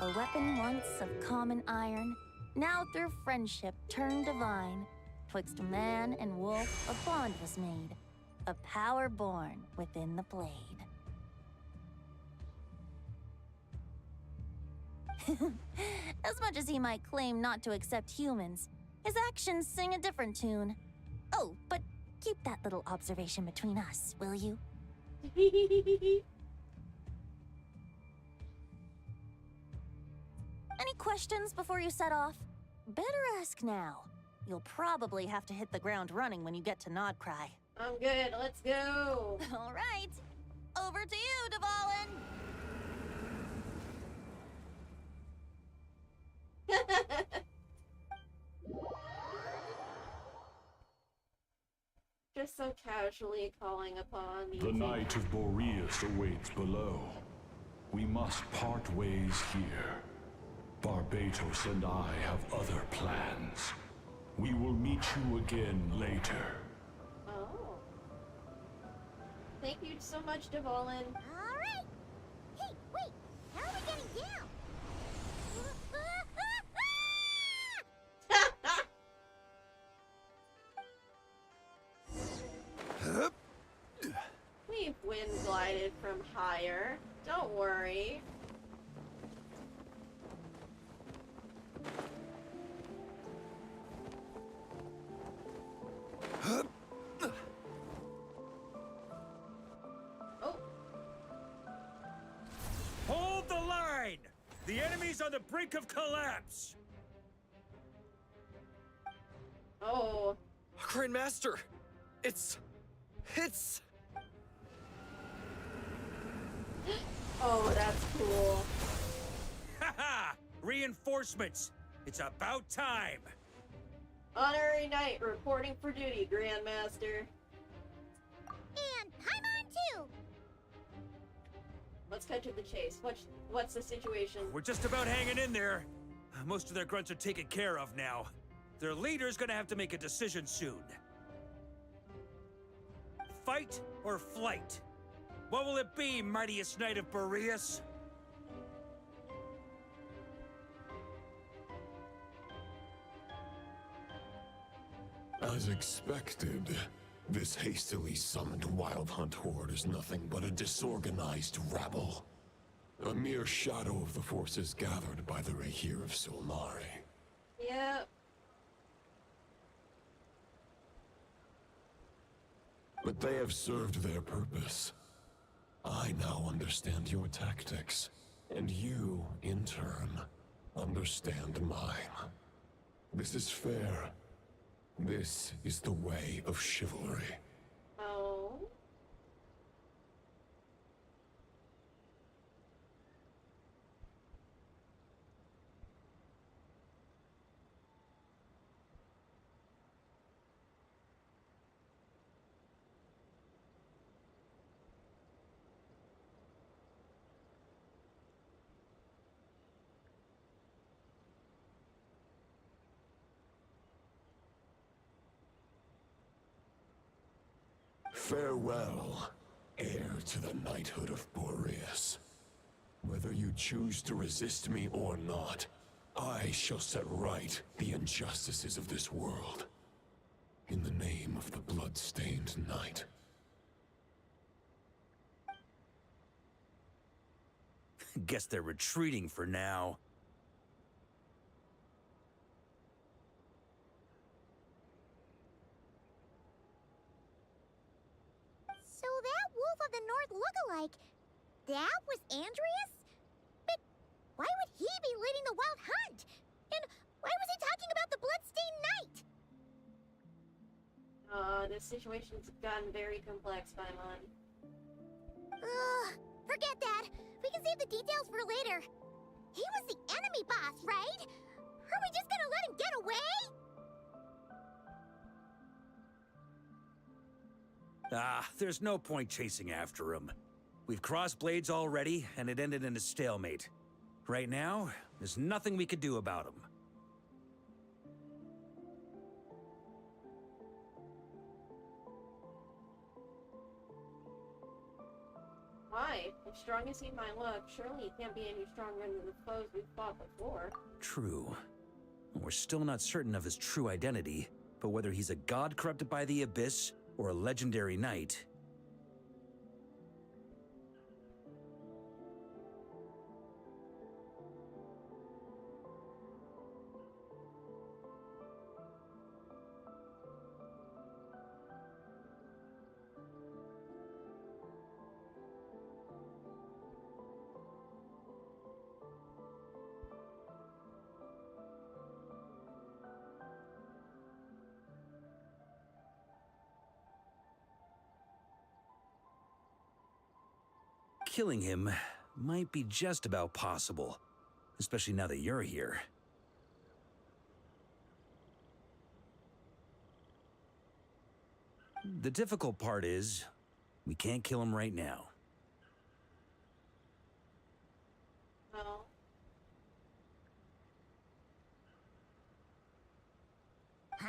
A weapon once of common iron, now through friendship turned divine. Twixt man and wolf a bond was made, a power born within the blade. As much as he might claim not to accept humans, his actions sing a different tune. Oh, but keep that little observation between us, will you? Any questions before you set off? Better ask now. You'll probably have to hit the ground running when you get to Nodcry. I'm good, let's go! All right, over to you, Dvalin! Just so casually calling upon The Knight of Boreas awaits below. We must part ways here. Barbatos and I have other plans. We will meet you again later. Oh. Thank you so much, Dvalin. Alright! Hey, wait! How are we getting down? We've wind glided from higher. Don't worry. Oh. Hold the line! The enemy's on the brink of collapse! Oh. Grandmaster! It's... Oh, that's cool. Haha! Reinforcements! It's about time! Honorary Knight reporting for duty, Grandmaster. And Paimon too! Let's cut to the chase. What's the situation? We're just about hanging in there. Most of their grunts are taken care of now. Their leader's gonna have to make a decision soon. Fight or flight? What will it be, mightiest Knight of Boreas? As expected, this hastily summoned Wild Hunt horde is nothing but a disorganized rabble. A mere shadow of the forces gathered by the Rahir of Solmari. Yep. But they have served their purpose. I now understand your tactics, and you, in turn, understand mine. This is fair. This is the way of chivalry. Oh. Farewell, heir to the knighthood of Boreas. Whether you choose to resist me or not, I shall set right the injustices of this world. In the name of the blood-stained knight. Guess they're retreating for now. So that Wolf of the North lookalike, that was Andreas? But why would he be leading the wild hunt? And why was he talking about the bloodstained knight? This situation's gotten very complex, Paimon. Ugh, forget that. We can save the details for later. He was the enemy boss, right? Are we just gonna let him get away? There's no point chasing after him. We've crossed blades already, and it ended in a stalemate. Right now, there's nothing we could do about him. Why? As strong as he might look, surely he can't be any stronger than the foes we've fought before. True. We're still not certain of his true identity, but whether he's a god corrupted by the Abyss or a legendary knight. Killing him might be just about possible, especially now that you're here. The difficult part is, we can't kill him right now. Well... Huh?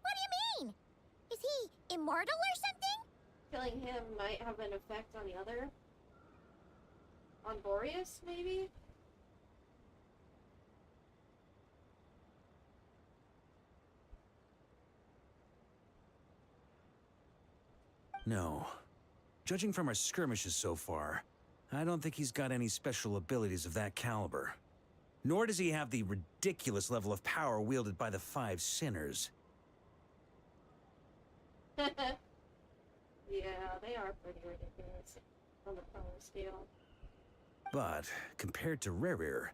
What do you mean? Is he immortal or something? Killing him might have an effect on the other. On Boreas, maybe? No. Judging from our skirmishes so far, I don't think he's got any special abilities of that caliber. Nor does he have the ridiculous level of power wielded by the Five Sinners. Yeah, they are pretty ridiculous on the power scale. But, compared to Rerir,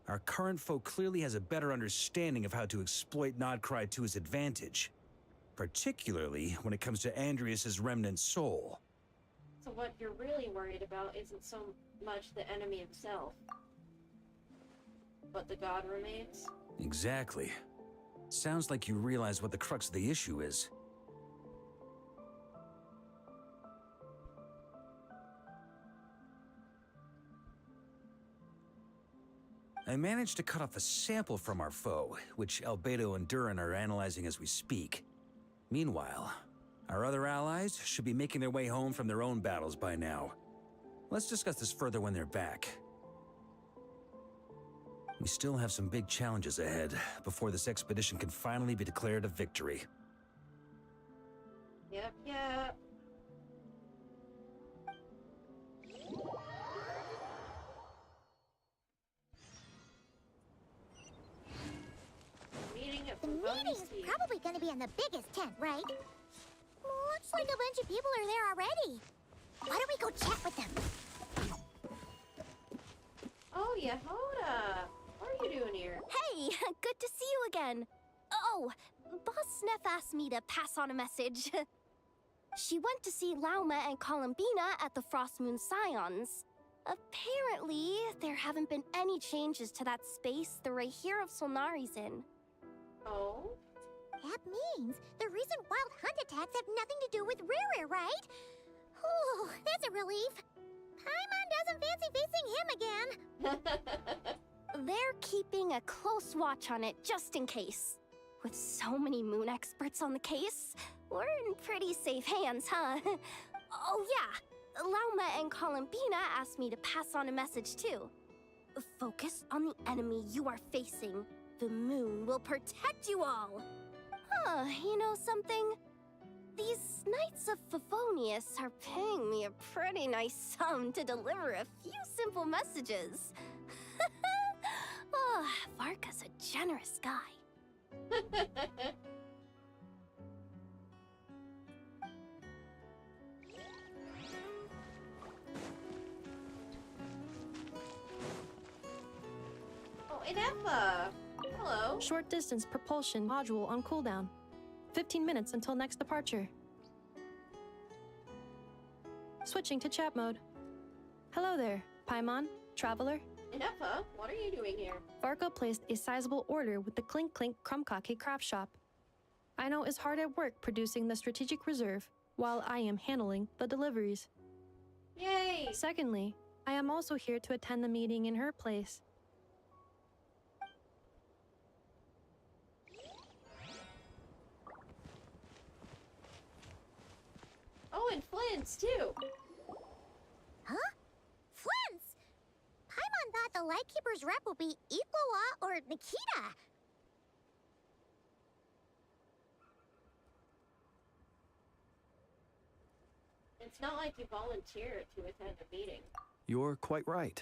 our current foe clearly has a better understanding of how to exploit Nodcry to his advantage. Particularly when it comes to Andreas' remnant soul. So what you're really worried about isn't so much the enemy himself, but the god remains? Exactly. Sounds like you realize what the crux of the issue is. I managed to cut off a sample from our foe, which Albedo and Durin are analyzing as we speak. Meanwhile, our other allies should be making their way home from their own battles by now. Let's discuss this further when they're back. We still have some big challenges ahead before this expedition can finally be declared a victory. Yep. The meeting's probably gonna be in the biggest tent, right? Looks like a bunch of people are there already. Why don't we go chat with them? Oh, Yehoda! What are you doing here? Hey, good to see you again. Oh, Boss Sneff asked me to pass on a message. She went to see Lauma and Columbina at the Frost Moon Scions. Apparently, there haven't been any changes to that space the Rahir of Solnari's in. Oh? That means the recent wild hunt attacks have nothing to do with Rerir, right? Whew, that's a relief. Paimon doesn't fancy facing him again. They're keeping a close watch on it just in case. With so many moon experts on the case, We're in pretty safe hands, huh? Oh yeah, Lauma and Columbina asked me to pass on a message too. Focus on the enemy you are facing. The moon will protect you all. Huh, you know something? These Knights of Favonius are paying me a pretty nice sum to deliver a few simple messages. Oh, Varka's a generous guy. Oh, Inepa! Hello. Short distance propulsion module on cooldown. 15 minutes until next departure. Switching to chat mode. Hello there, Paimon, Traveler. Inepa, what are you doing here? Varka placed a sizable order with the Clink Clink Krumkake craft shop. Aino is hard at work producing the strategic reserve, while I am handling the deliveries. Yay! Secondly, I am also here to attend the meeting in her place. Oh, and Flint's too. Huh? Flints! Paimon thought the Lightkeeper's rep would be Iqua or Nikita. It's not like you volunteered to attend a meeting. You're quite right.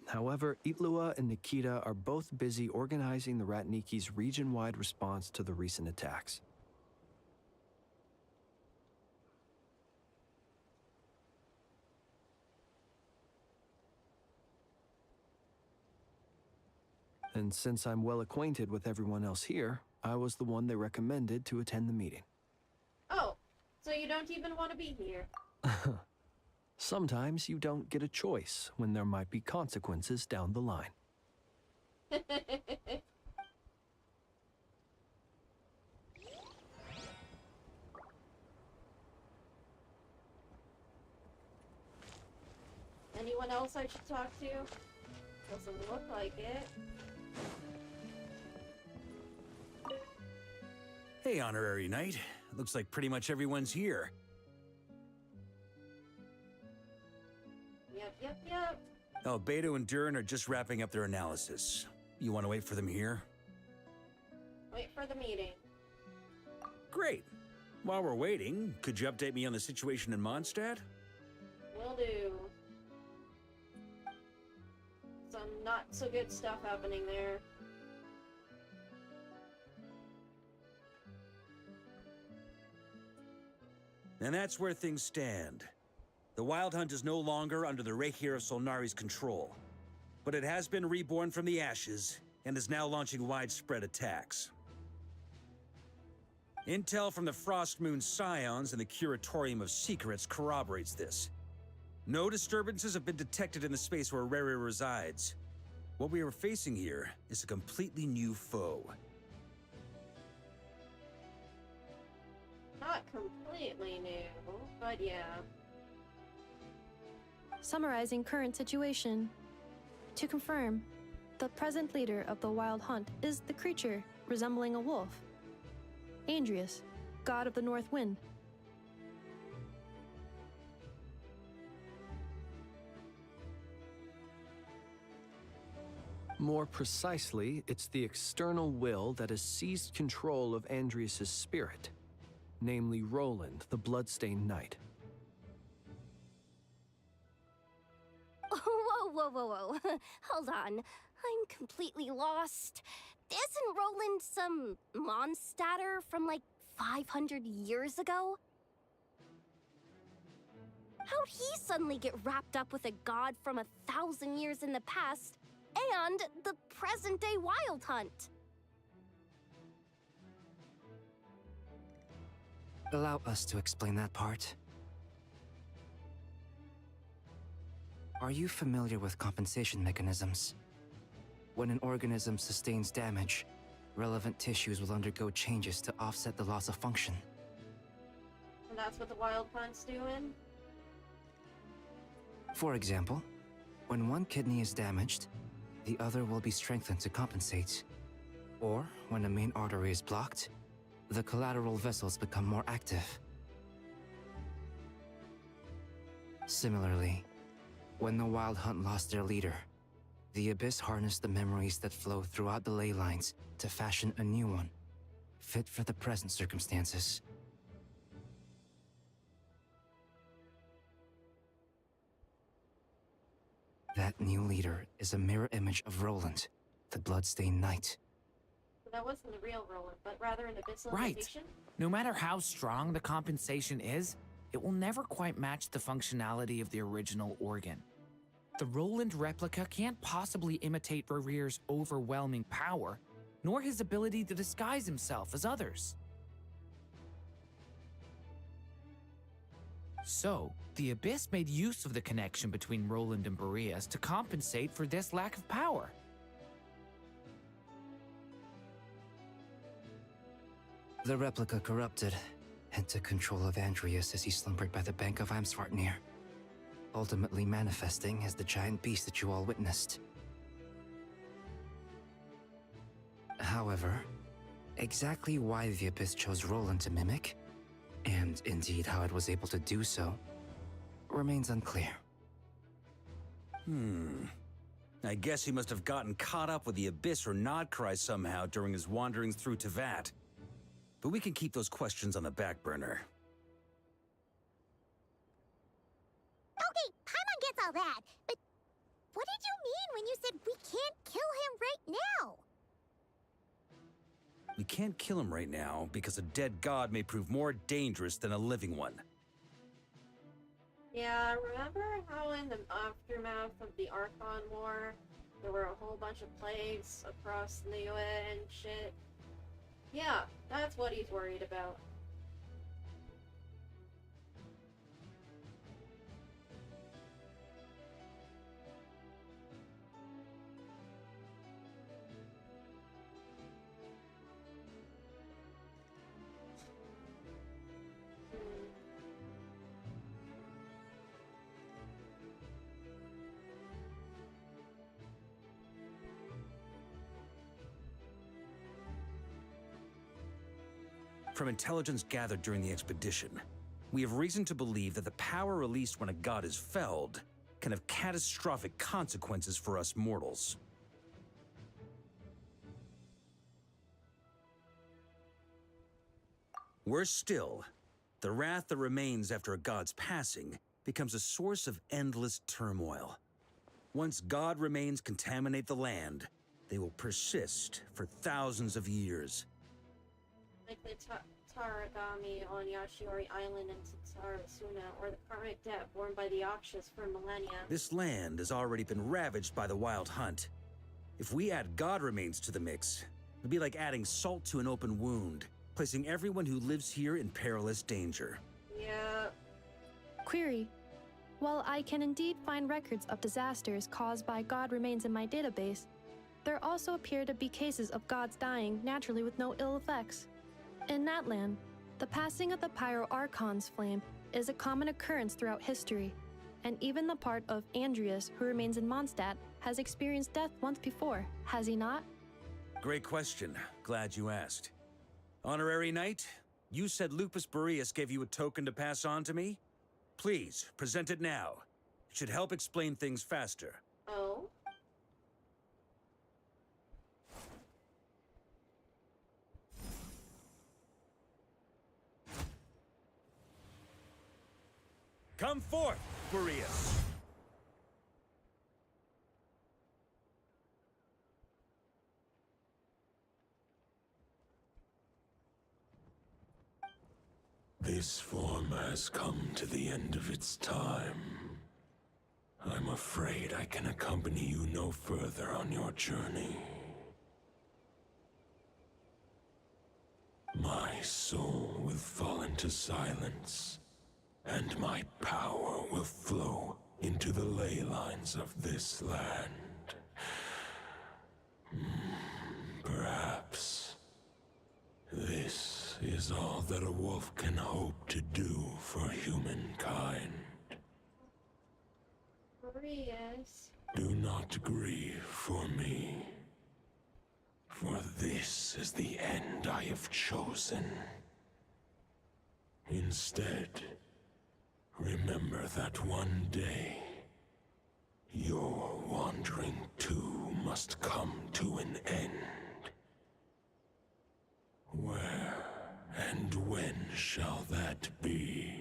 However, Itlua and Nikita are both busy organizing the Ratniki's region-wide response to the recent attacks. And since I'm well acquainted with everyone else here, I was the one they recommended to attend the meeting. Oh, so you don't even want to be here. Sometimes you don't get a choice when there might be consequences down the line. Anyone else I should talk to? Doesn't look like it. Hey, Honorary Knight. Looks like pretty much everyone's here. Yep. Albedo and Durin are just wrapping up their analysis. You want to wait for them here? Wait for the meeting. Great. While we're waiting, could you update me on the situation in Mondstadt? Will do. Some not so good stuff happening there. And that's where things stand. The Wild Hunt is no longer under the Reikir of Solnari's control, but it has been reborn from the ashes and is now launching widespread attacks. Intel from the Frostmoon Scions and the Curatorium of Secrets corroborates this. No disturbances have been detected in the space where Rere resides. What we are facing here is a completely new foe. Not completely new, but yeah. Summarizing current situation. To confirm, the present leader of the Wild Hunt is the creature resembling a wolf. Andrius, god of the North Wind. More precisely, it's the external will that has seized control of Andrius' spirit, namely Roland, the Bloodstained Knight. Whoa. Hold on. I'm completely lost. Isn't Roland some Mondstadter from like 500 years ago? How'd he suddenly get wrapped up with a god from 1,000 years in the past and the present-day Wild Hunt? Allow us to explain that part. Are you familiar with compensation mechanisms? When an organism sustains damage, relevant tissues will undergo changes to offset the loss of function. And that's what the Wild Hunt's doing? For example, when one kidney is damaged, the other will be strengthened to compensate. Or, when a main artery is blocked, the collateral vessels become more active. Similarly, when the Wild Hunt lost their leader, the Abyss harnessed the memories that flow throughout the ley lines to fashion a new one, fit for the present circumstances. That new leader is a mirror image of Roland, the Bloodstained Knight. That wasn't the real Roland, but rather an abyssal Right. imitation? No matter how strong the compensation is, it will never quite match the functionality of the original organ. The Roland replica can't possibly imitate Barir's overwhelming power, nor his ability to disguise himself as others. So, the Abyss made use of the connection between Roland and Boreas to compensate for this lack of power. The replica corrupted and took control of Andreas as he slumbered by the bank of Eimsvartnir, ultimately manifesting as the giant beast that you all witnessed. However, exactly why the Abyss chose Roland to mimic, and indeed how it was able to do so, remains unclear. I guess he must have gotten caught up with the Abyss or Nodcry somehow during his wanderings through Tevat. But we can keep those questions on the back burner. Okay, Paimon gets all that, but what did you mean when you said we can't kill him right now? We can't kill him right now because a dead god may prove more dangerous than a living one. Yeah, remember how in the aftermath of the Archon War, there were a whole bunch of plagues across Liyue and shit? Yeah, that's what he's worried about. From intelligence gathered during the expedition, we have reason to believe that the power released when a god is felled can have catastrophic consequences for us mortals. Worse still, the wrath that remains after a god's passing becomes a source of endless turmoil. Once god remains contaminate the land, they will persist for thousands of years. Like the Taragami on Yashiori Island and Tsarasuna, or the karmic debt borne by the Akshas for millennia. This land has already been ravaged by the Wild Hunt. If we add god remains to the mix, it'd be like adding salt to an open wound, placing everyone who lives here in perilous danger. Yeah. Query. While I can indeed find records of disasters caused by god remains in my database, there also appear to be cases of gods dying naturally with no ill effects. In that land, the passing of the Pyro Archon's flame is a common occurrence throughout history, and even the part of Andreas who remains in Mondstadt has experienced death once before, has he not? Great question. Glad you asked. Honorary Knight, you said Lupus Boreas gave you a token to pass on to me? Please, present it now. It should help explain things faster. Oh? Come forth, Boreas! This form has come to the end of its time. I'm afraid I can accompany you no further on your journey. My soul will fall into silence, and my power will flow into the ley lines of this land. Perhaps this is all that a wolf can hope to do for humankind. Boreas. Do not grieve for me, For this is the end I have chosen. Instead, remember that one day, your wandering too must come to an end. Where and when shall that be?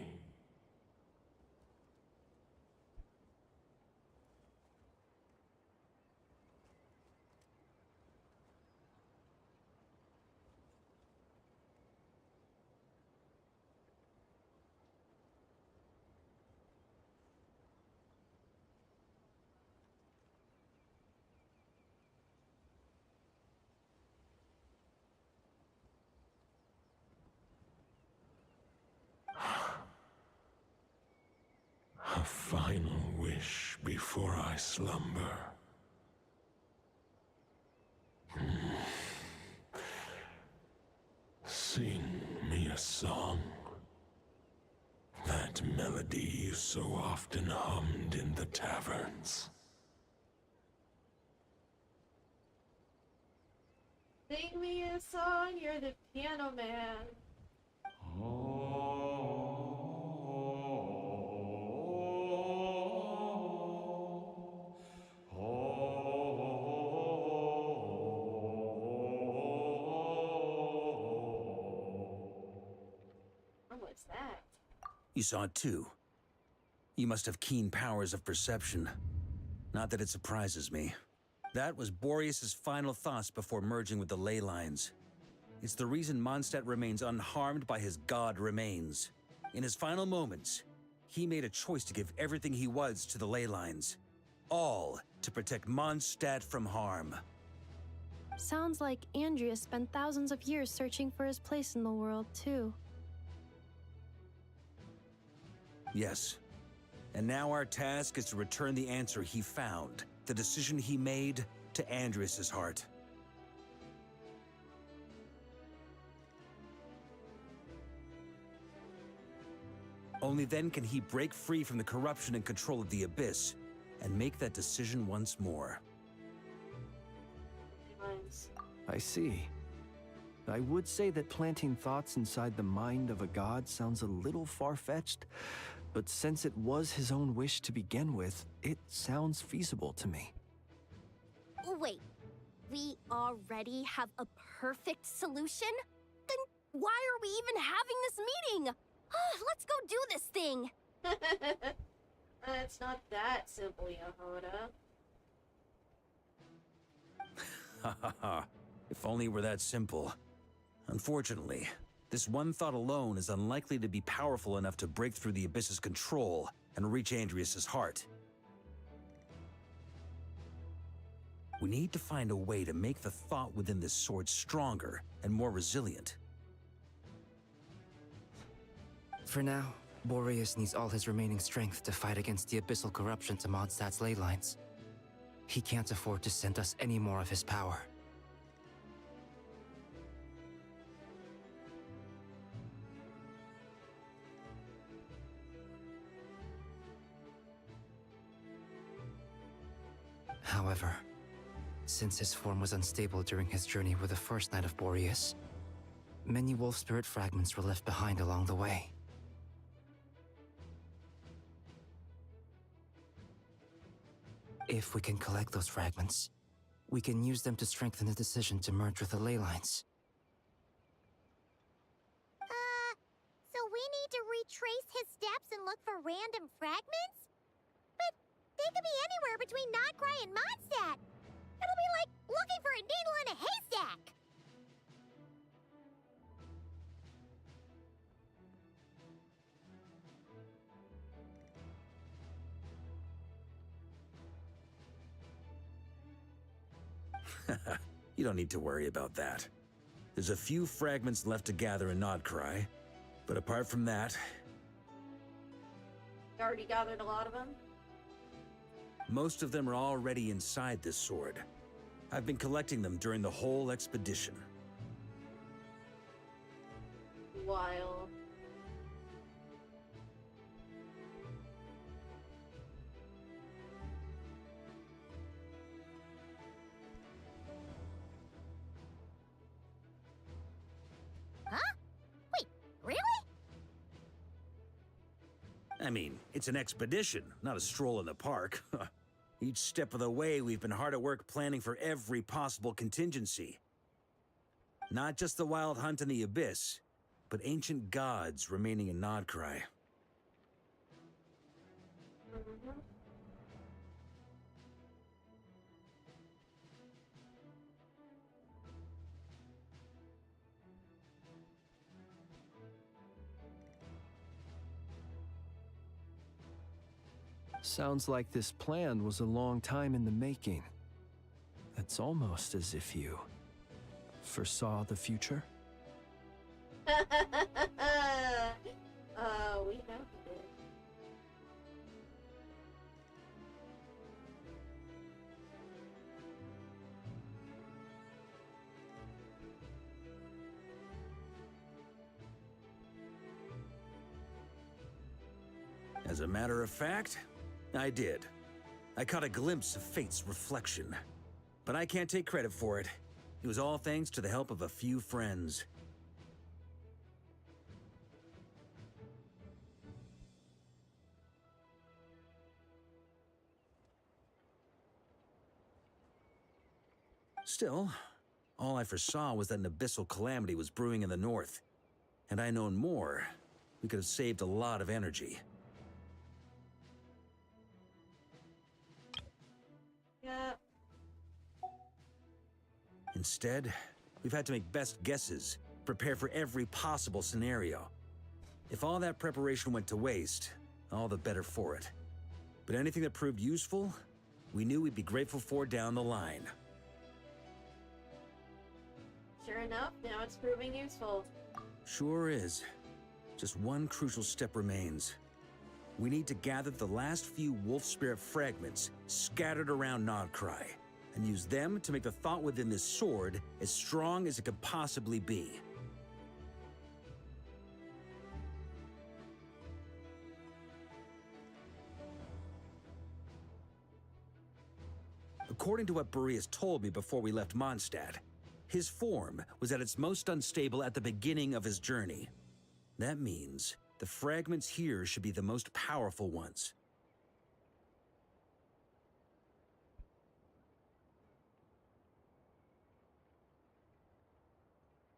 A final wish before I slumber. Sing me a song. That melody you so often hummed in the taverns. Sing me a song, you're the piano man. What's that? You saw it too. You must have keen powers of perception. Not that it surprises me. That was Boreas's final thoughts before merging with the ley lines. It's the reason Mondstadt remains unharmed by his god remains. In his final moments, he made a choice to give everything he was to the ley lines. All to protect Mondstadt from harm. Sounds like Andreas spent thousands of years searching for his place in the world, too. Yes. And now our task is to return the answer he found, the decision he made, to Andreas's heart. Only then can he break free from the corruption and control of the Abyss, and make that decision once more. I see. I would say that planting thoughts inside the mind of a god sounds a little far-fetched, but since it was his own wish to begin with, it sounds feasible to me. Wait, we already have a perfect solution? Then why are we even having this meeting? Let's go do this thing! It's not that simple, Yehoda. Ha ha ha. If only it were that simple. Unfortunately, this one thought alone is unlikely to be powerful enough to break through the Abyss's control and reach Andreas's heart. We need to find a way to make the thought within this sword stronger and more resilient. For now, Boreas needs all his remaining strength to fight against the abyssal corruption to Mondstadt's ley lines. He can't afford to send us any more of his power. However, since his form was unstable during his journey with the first night of Boreas, many wolf spirit fragments were left behind along the way. If we can collect those fragments, we can use them to strengthen the decision to merge with the ley lines. So we need to retrace his steps and look for random fragments? But they could be anywhere between Notcry and Mondstadt. It'll be like looking for a needle in a haystack. You don't need to worry about that. There's a few fragments left to gather in Notcry, but apart from that... You already gathered a lot of them? Most of them are already inside this sword. I've been collecting them during the whole expedition. While... I mean, it's an expedition, not a stroll in the park. Each step of the way, we've been hard at work planning for every possible contingency. Not just the wild hunt in the abyss, but ancient gods remaining in Nodcry. Sounds like this plan was a long time in the making. It's almost as if you foresaw the future. We know he did. As a matter of fact, I did. I caught a glimpse of fate's reflection. But I can't take credit for it. It was all thanks to the help of a few friends. Still, all I foresaw was that an abyssal calamity was brewing in the north. Had I known more, we could have saved a lot of energy. Yeah. Instead, we've had to make best guesses, prepare for every possible scenario. If all that preparation went to waste, all the better for it. But anything that proved useful, we knew we'd be grateful for down the line. Sure enough, now it's proving useful. Sure is. Just one crucial step remains. We need to gather the last few wolf spirit fragments scattered around Nodcry, and use them to make the thought within this sword as strong as it could possibly be. According to what Boreas told me before we left Mondstadt, his form was at its most unstable at the beginning of his journey. That means the fragments here should be the most powerful ones.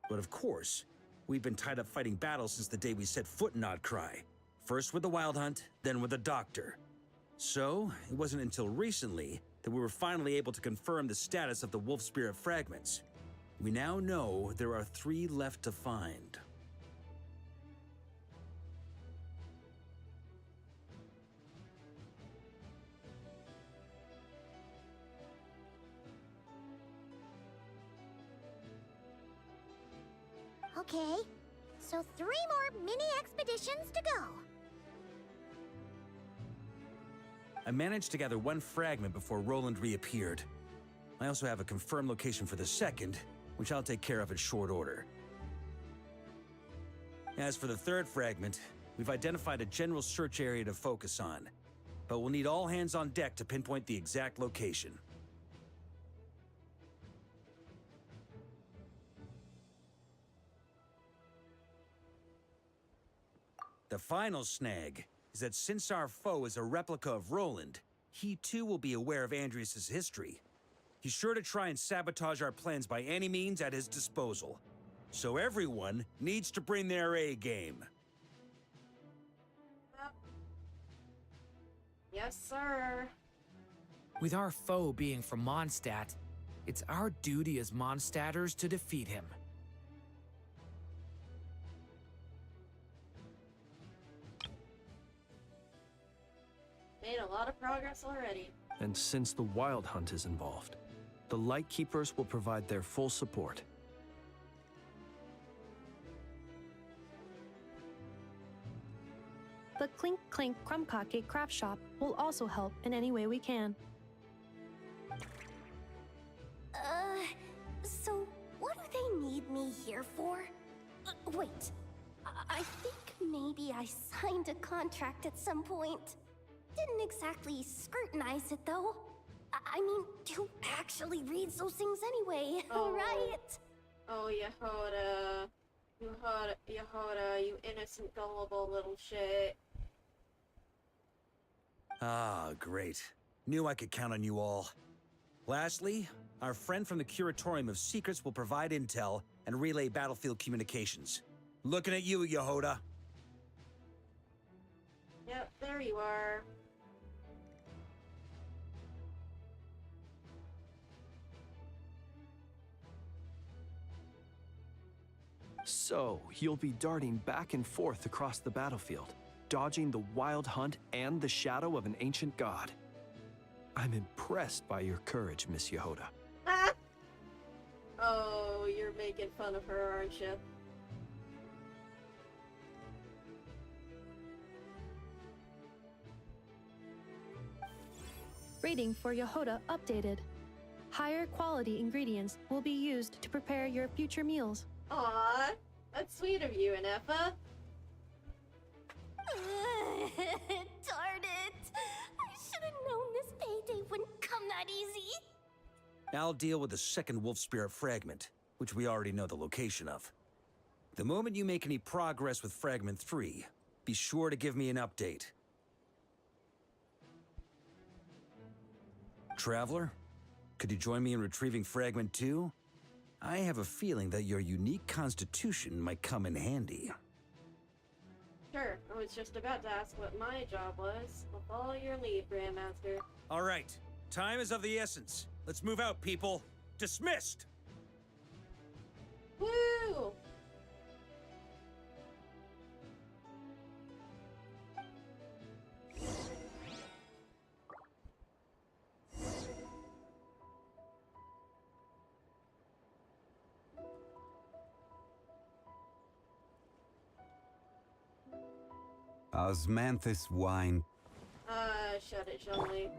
But of course, we've been tied up fighting battles since the day we set foot in Nodcry. First with the Wild Hunt, then with the Doctor. So, it wasn't until recently that we were finally able to confirm the status of the Wolf Spirit fragments. We now know there are 3 left to find. Okay, so 3 more mini expeditions to go. I managed to gather 1 fragment before Roland reappeared. I also have a confirmed location for the second, which I'll take care of in short order. As for the 3rd fragment, we've identified a general search area to focus on, but we'll need all hands on deck to pinpoint the exact location. The final snag is that since our foe is a replica of Roland, he too will be aware of Andrias' history. He's sure to try and sabotage our plans by any means at his disposal. So everyone needs to bring their A game. Yes, sir. With our foe being from Mondstadt, it's our duty as Mondstadters to defeat him. Made a lot of progress already. And since the Wild Hunt is involved, the Lightkeepers will provide their full support. The Clink Clink Krumkake craft shop will also help in any way we can. So what do they need me here for? Wait, I think maybe I signed a contract at some point. Didn't exactly scrutinize it, though. I mean, who actually reads those things anyway, right? Oh, Yehoda. Yehoda, you innocent, gullible little shit. Ah, great. Knew I could count on you all. Lastly, our friend from the Curatorium of Secrets will provide intel and relay battlefield communications. Looking at you, Yehoda. Yep, there you are. So, you'll be darting back and forth across the battlefield, dodging the wild hunt and the shadow of an ancient god. I'm impressed by your courage, Miss Yehoda. Ah! Oh, you're making fun of her, aren't you? Rating for Yehoda updated. Higher quality ingredients will be used to prepare your future meals. Aw, that's sweet of you, Anefa. Darn it! I should have known this payday wouldn't come that easy. I'll deal with the second Wolf Spirit fragment, which we already know the location of. The moment you make any progress with Fragment 3, be sure to give me an update. Traveler, could you join me in retrieving Fragment 2? I have a feeling that your unique constitution might come in handy. Sure, I was just about to ask what my job was. I'll follow your lead, Grandmaster. All right, time is of the essence. Let's move out, people. Dismissed! Woo! Osmanthus wine. Shut it, Jolie.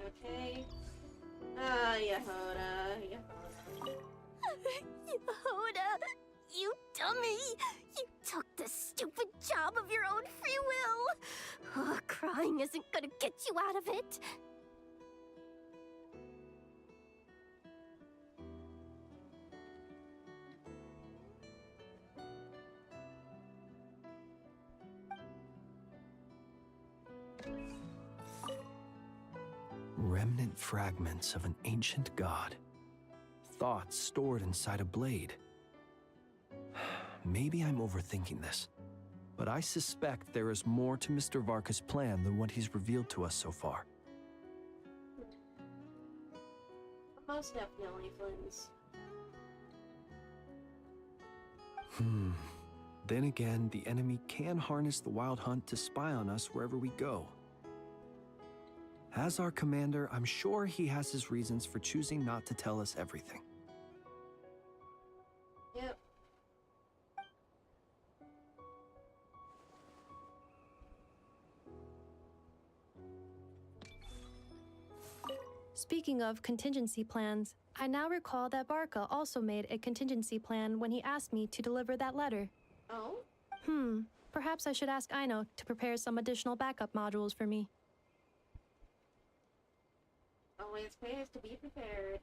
Okay. Yehoda. Yehoda, you dummy! You took the stupid job of your own free will! Oh, crying isn't gonna get you out of it! Remnant fragments of an ancient god. Thoughts stored inside a blade. Maybe I'm overthinking this, but I suspect there is more to Mr. Varka's plan than what he's revealed to us so far. Most definitely, Flynn's. Then again, the enemy can harness the Wild Hunt to spy on us wherever we go. As our commander, I'm sure he has his reasons for choosing not to tell us everything. Yep. Speaking of contingency plans, I now recall that Varka also made a contingency plan when he asked me to deliver that letter. Oh? Perhaps I should ask Aino to prepare some additional backup modules for me. Always pays to be prepared.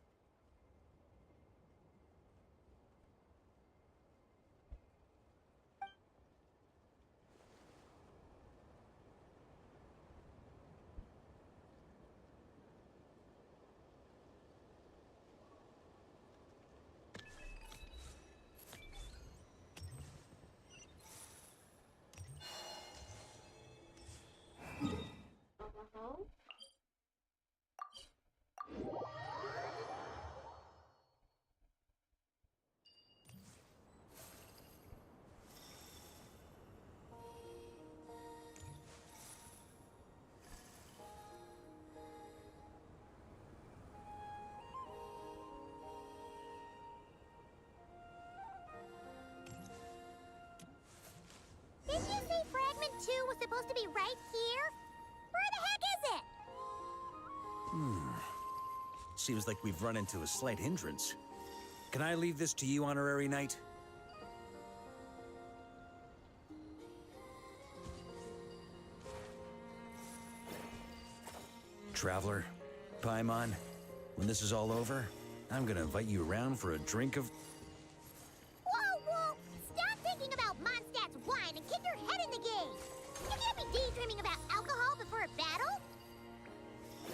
Didn't you say Fragment 2 was supposed to be right here? Where the heck is it? Seems like we've run into a slight hindrance. Can I leave this to you, Honorary Knight? Traveler, Paimon, when this is all over, I'm gonna invite you around for a drink of... Whoa, whoa! Stop thinking about Mondstadt's wine and kick your head in the game! You can't be daydreaming about alcohol before a battle!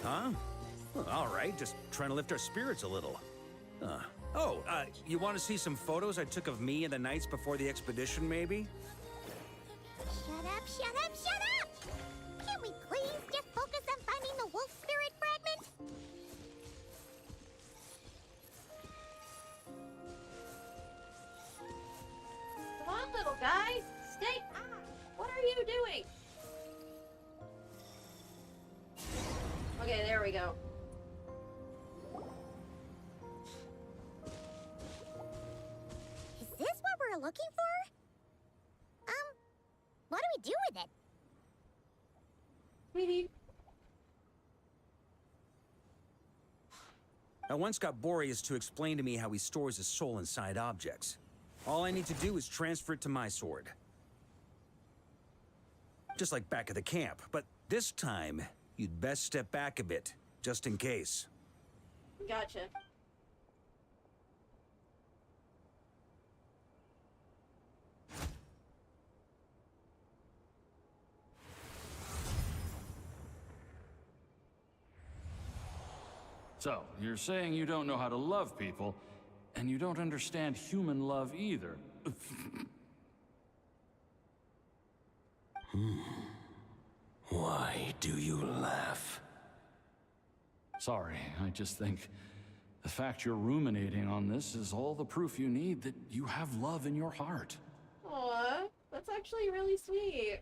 Huh? Well, all right, just trying to lift our spirits a little. You want to see some photos I took of me and the knights before the expedition, maybe? Shut up, shut up, shut up! Can't we please just focus on finding the wolf spirit fragment? Come on, little guy! Stay... Ah! What are you doing? Okay, there we go. Is this what we're looking for? What do we do with it? Sweetie. I once got Boreas to explain to me how he stores his soul inside objects. All I need to do is transfer it to my sword. Just like back at the camp, but this time, you'd best step back a bit, just in case. Gotcha. So, you're saying you don't know how to love people, and you don't understand human love either. Why do you laugh? Sorry, I just think the fact you're ruminating on this is all the proof you need that you have love in your heart. Aw, that's actually really sweet.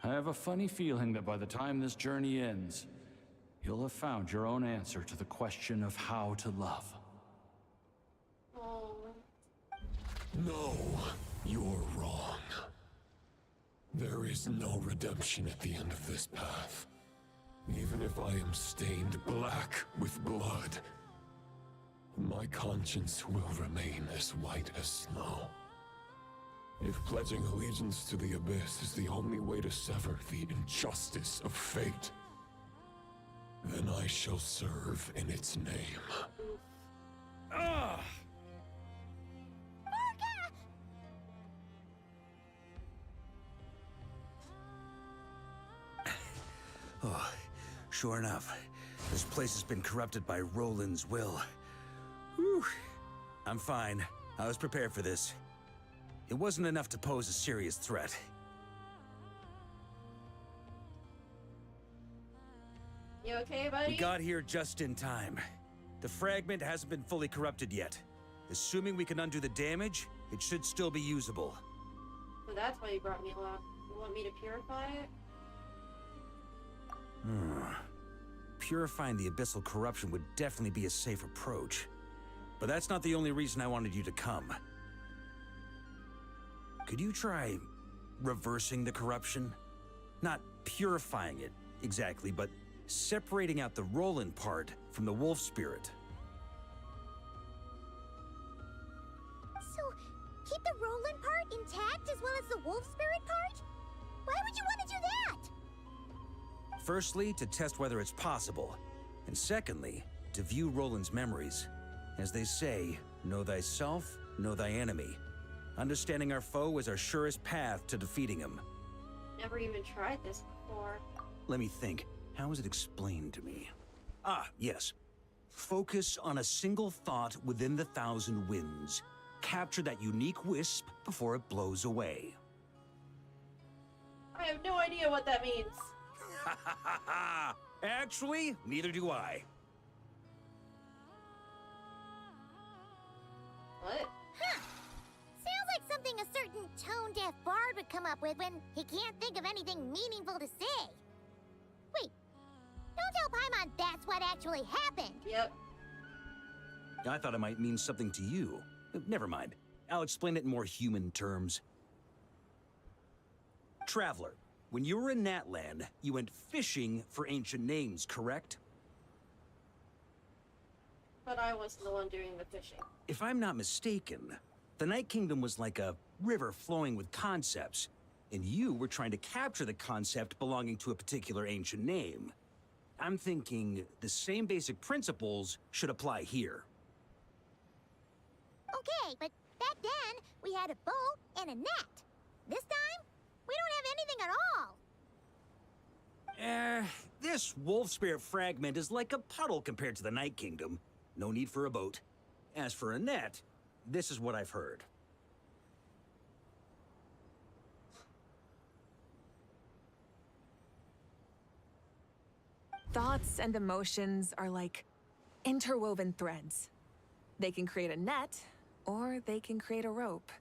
I have a funny feeling that by the time this journey ends, you'll have found your own answer to the question of how to love. Oh. No, you're wrong. There is no redemption at the end of this path. Even if I am stained black with blood, my conscience will remain as white as snow. If pledging allegiance to the Abyss is the only way to sever the injustice of fate, then I shall serve in its name. Ugh! Oh, sure enough, this place has been corrupted by Roland's will. Whew. I'm fine. I was prepared for this. It wasn't enough to pose a serious threat. You okay, buddy? We got here just in time. The fragment hasn't been fully corrupted yet. Assuming we can undo the damage, it should still be usable. So that's why you brought me along. You want me to purify it? Purifying the abyssal corruption would definitely be a safe approach. But that's not the only reason I wanted you to come. Could you try reversing the corruption? Not purifying it, exactly, but separating out the Roland part from the wolf spirit. So, keep the Roland part intact as well as the wolf spirit part? Why would you want to do that? Firstly, to test whether it's possible. And secondly, to view Roland's memories. As they say, know thyself, know thy enemy. Understanding our foe is our surest path to defeating him. Never even tried this before. Let me think. How was it explained to me? Ah, yes. Focus on a single thought within the 1,000 winds. Capture that unique wisp before it blows away. I have no idea what that means. Ha ha ha ha! Actually, neither do I. What? Huh. Sounds like something a certain tone-deaf bard would come up with when he can't think of anything meaningful to say. Wait, don't tell Paimon that's what actually happened. Yep. I thought it might mean something to you. Never mind. I'll explain it in more human terms. Traveler, when you were in Natlan, you went fishing for ancient names, correct? But I wasn't the one doing the fishing. If I'm not mistaken, the Night Kingdom was like a river flowing with concepts. and you were trying to capture the concept belonging to a particular ancient name. I'm thinking the same basic principles should apply here. Okay, but back then, we had a boat and a net. This time, we don't have anything at all. This wolf spirit fragment is like a puddle compared to the Night Kingdom. No need for a boat. As for a net, this is what I've heard. Thoughts and emotions are like interwoven threads. They can create a net, or they can create a rope.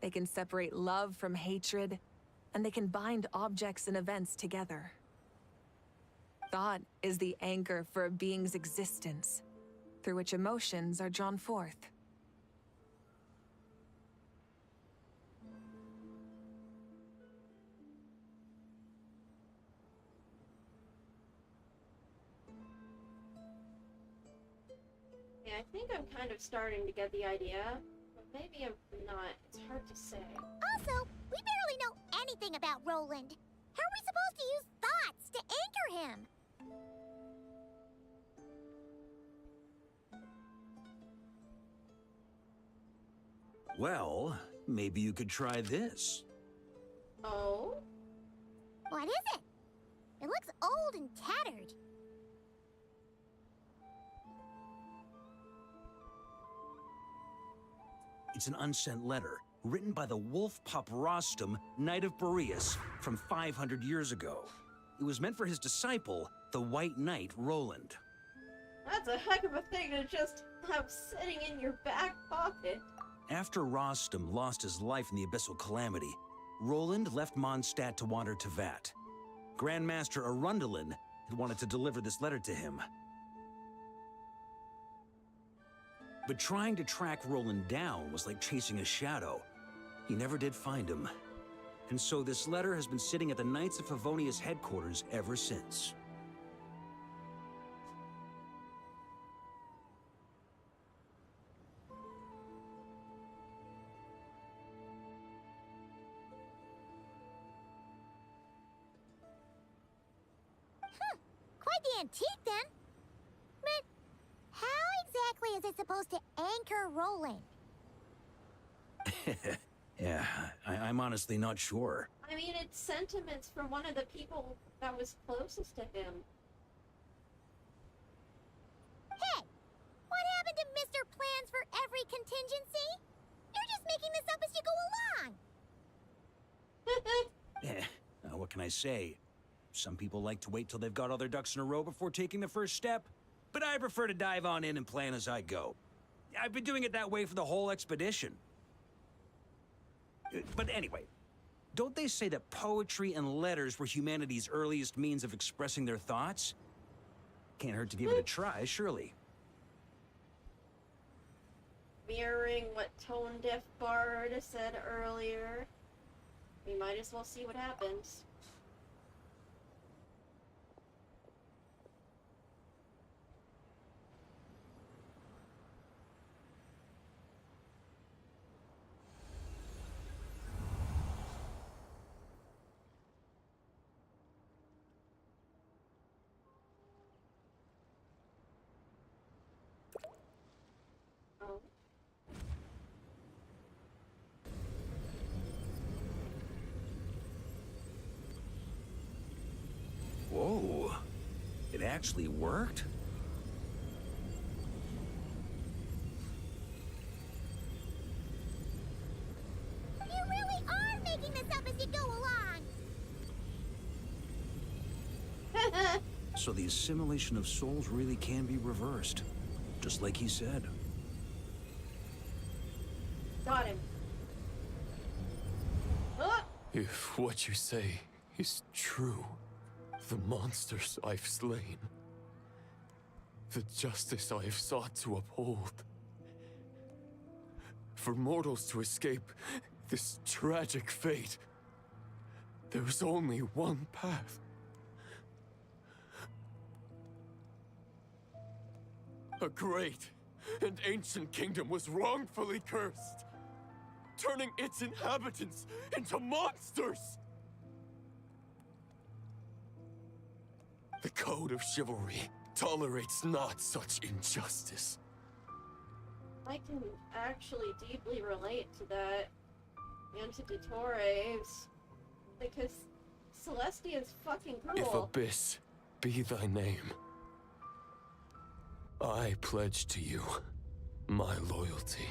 They can separate love from hatred, and they can bind objects and events together. Thought is the anchor for a being's existence, through which emotions are drawn forth. Yeah, I think I'm kind of starting to get the idea, but maybe I'm not. It's hard to say. Also, we barely know anything about Roland. How are we supposed to use thoughts to anchor him? Well, maybe you could try this. Oh? What is it? It looks old and tattered. It's an unsent letter, written by the wolf pup Rostam, Knight of Boreas, from 500 years ago. It was meant for his disciple, the White Knight Roland. That's a heck of a thing to just have sitting in your back pocket. After Rostam lost his life in the Abyssal Calamity, Roland left Mondstadt to wander to Vat. Grandmaster Arundelen had wanted to deliver this letter to him. But trying to track Roland down was like chasing a shadow. He never did find him. And so this letter has been sitting at the Knights of Favonius headquarters ever since. Quite the antique, then. But how exactly is it supposed to anchor Roland? Yeah, I'm honestly not sure. I mean, it's sentiments from one of the people that was closest to him. Hey! What happened to Mr. Plans for every contingency? You're just making this up as you go along! What can I say? Some people like to wait till they've got all their ducks in a row before taking the first step, but I prefer to dive on in and plan as I go. I've been doing it that way for the whole expedition. But anyway, don't they say that poetry and letters were humanity's earliest means of expressing their thoughts? Can't hurt to give it a try, surely. Mirroring what Tone Deaf Bard said earlier. We might as well see what happens. Oh. Whoa. It actually worked? You really are making this up as you go along! So the assimilation of souls really can be reversed, just like he said. Got him. If what you say is true, the monsters I've slain, the justice I have sought to uphold, for mortals to escape this tragic fate, there is only one path. A great and ancient kingdom was wrongfully cursed. turning its inhabitants into monsters! The code of chivalry tolerates not such injustice. I can actually deeply relate to that. And to Dottores. Because Celestia's fucking If cruel. Abyss be thy name, I pledge to you my loyalty.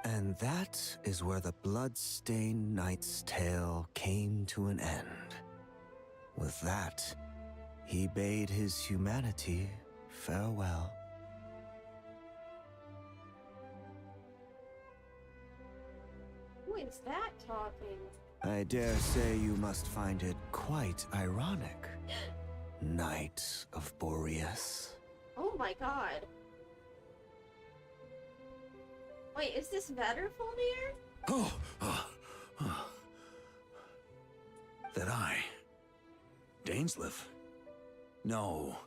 And that is where the blood-stained knight's tale came to an end. With that, he bade his humanity farewell. Who is that talking? I dare say you must find it quite ironic, Knight of Boreas. Oh my god. Wait, is this Vetterfulnir? That I... Dainsleif? No.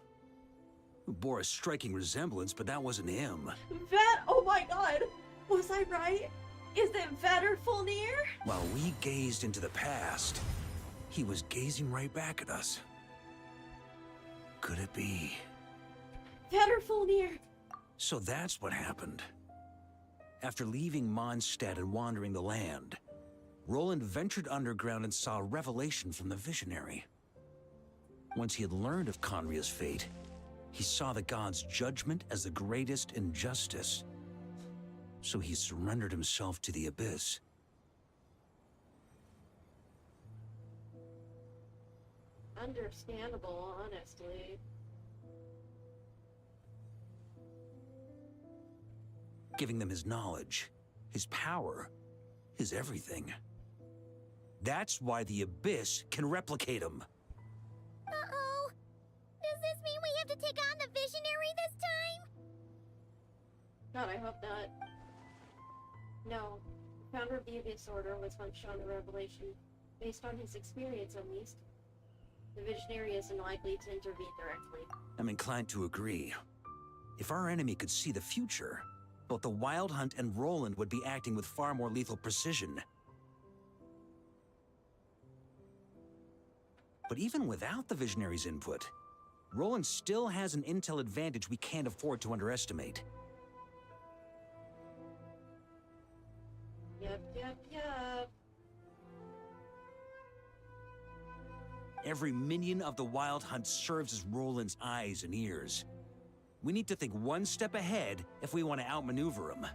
Bore a striking resemblance, but that wasn't him. Oh my god! Was I right? Is it Vetterfulnir? While we gazed into the past, he was gazing right back at us. Could it be? Vetterfulnir! So that's what happened. After leaving Mondstadt and wandering the land, Roland ventured underground and saw a revelation from the Visionary. Once he had learned of Conria's fate, he saw the gods' judgment as the greatest injustice. So he surrendered himself to the Abyss. Understandable, honestly. Giving them his knowledge, his power, his everything. That's why the Abyss can replicate him. Uh-oh. Does this mean we have to take on the Visionary this time? God, I hope not. No. The founder of the Abyss Order was once shown a revelation. Based on his experience, at least. The Visionary isn't likely to intervene directly. I'm inclined to agree. If our enemy could see the future, both the Wild Hunt and Roland would be acting with far more lethal precision. But even without the Visionary's input, Roland still has an intel advantage we can't afford to underestimate. Yep. Every minion of the Wild Hunt serves as Roland's eyes and ears. We need to think one step ahead if we want to outmaneuver him.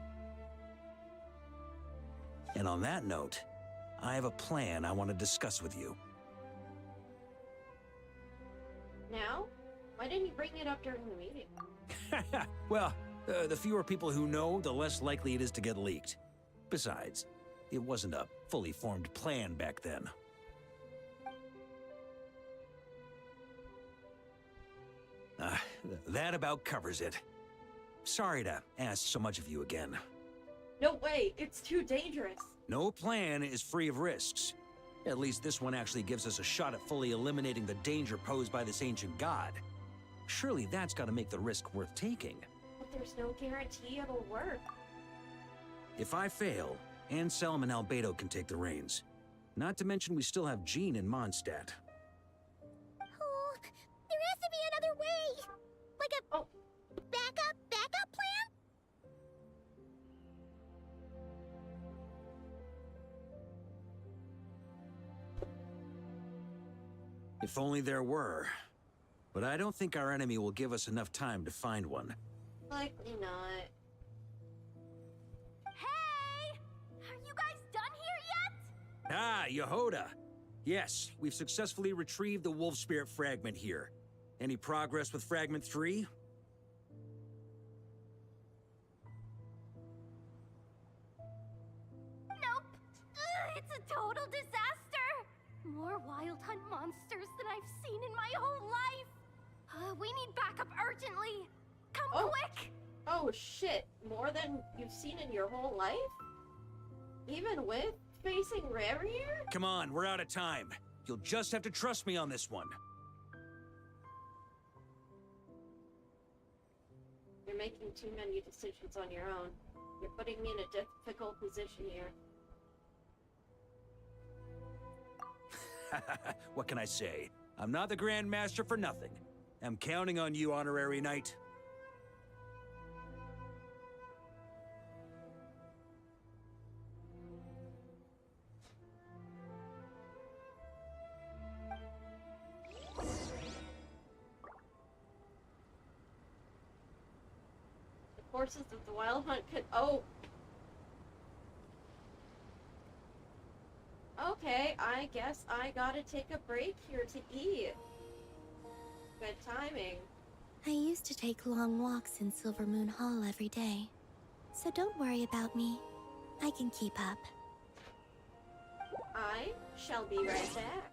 And on that note, I have a plan I want to discuss with you. Now? Why didn't you bring it up during the meeting? Well, the fewer people who know, the less likely it is to get leaked. Besides, it wasn't a fully formed plan back then. That about covers it. Sorry to ask so much of you again. No way! It's too dangerous! No plan is free of risks. At least this one actually gives us a shot at fully eliminating the danger posed by this ancient god. Surely that's got to make the risk worth taking. But there's no guarantee it'll work. If I fail, Anselm and Albedo can take the reins. Not to mention we still have Jean in Mondstadt. Oh, there has to be another way! Like a backup plan? If only there were. But I don't think our enemy will give us enough time to find one. Likely not. Hey! Are you guys done here yet? Ah, Yehoda! Yes, we've successfully retrieved the Wolf Spirit fragment here. Any progress with Fragment 3? Nope. It's a total disaster! More Wild Hunt monsters than I've seen in my whole life! We need backup urgently! Come quick! Oh shit, more than you've seen in your whole life? Even with facing Rarier? Come on, we're out of time. You'll just have to trust me on this one. You're making too many decisions on your own. You're putting me in a difficult position here. What can I say? I'm not the Grand Master for nothing. I'm counting on you, Honorary Knight. The forces of the Wild Hunt could— oh! Okay, I guess I gotta take a break here to eat. Good timing. I used to take long walks in Silvermoon Hall every day. So don't worry about me. I can keep up. I shall be right back.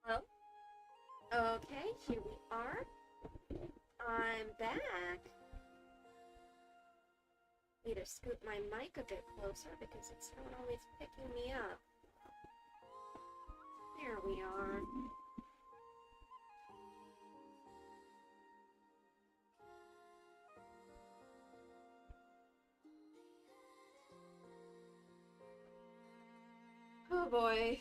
Hello? Okay, here we are. I'm back. Need to scoot my mic a bit closer because it's not always picking me up. There we are. Oh boy.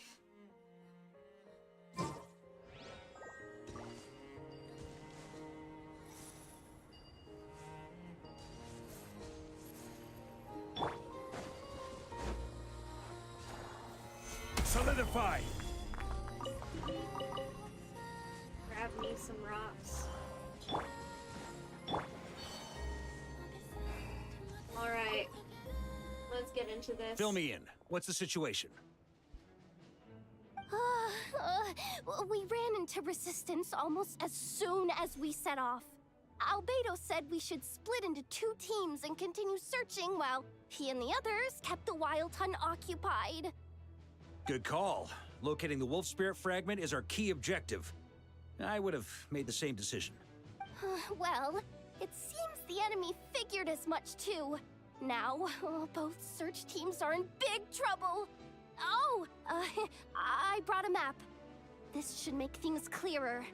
Solidify! Grab me some rocks. Alright. Let's get into this. Fill me in. What's the situation? We ran into resistance almost as soon as we set off. Albedo said we should split into 2 teams and continue searching while he and the others kept the Wild Hunt occupied. Good call. Locating the wolf spirit fragment is our key objective. I would have made the same decision. Well, it seems the enemy figured as much too. Now, both search teams are in big trouble. Oh, I brought a map. This should make things clearer.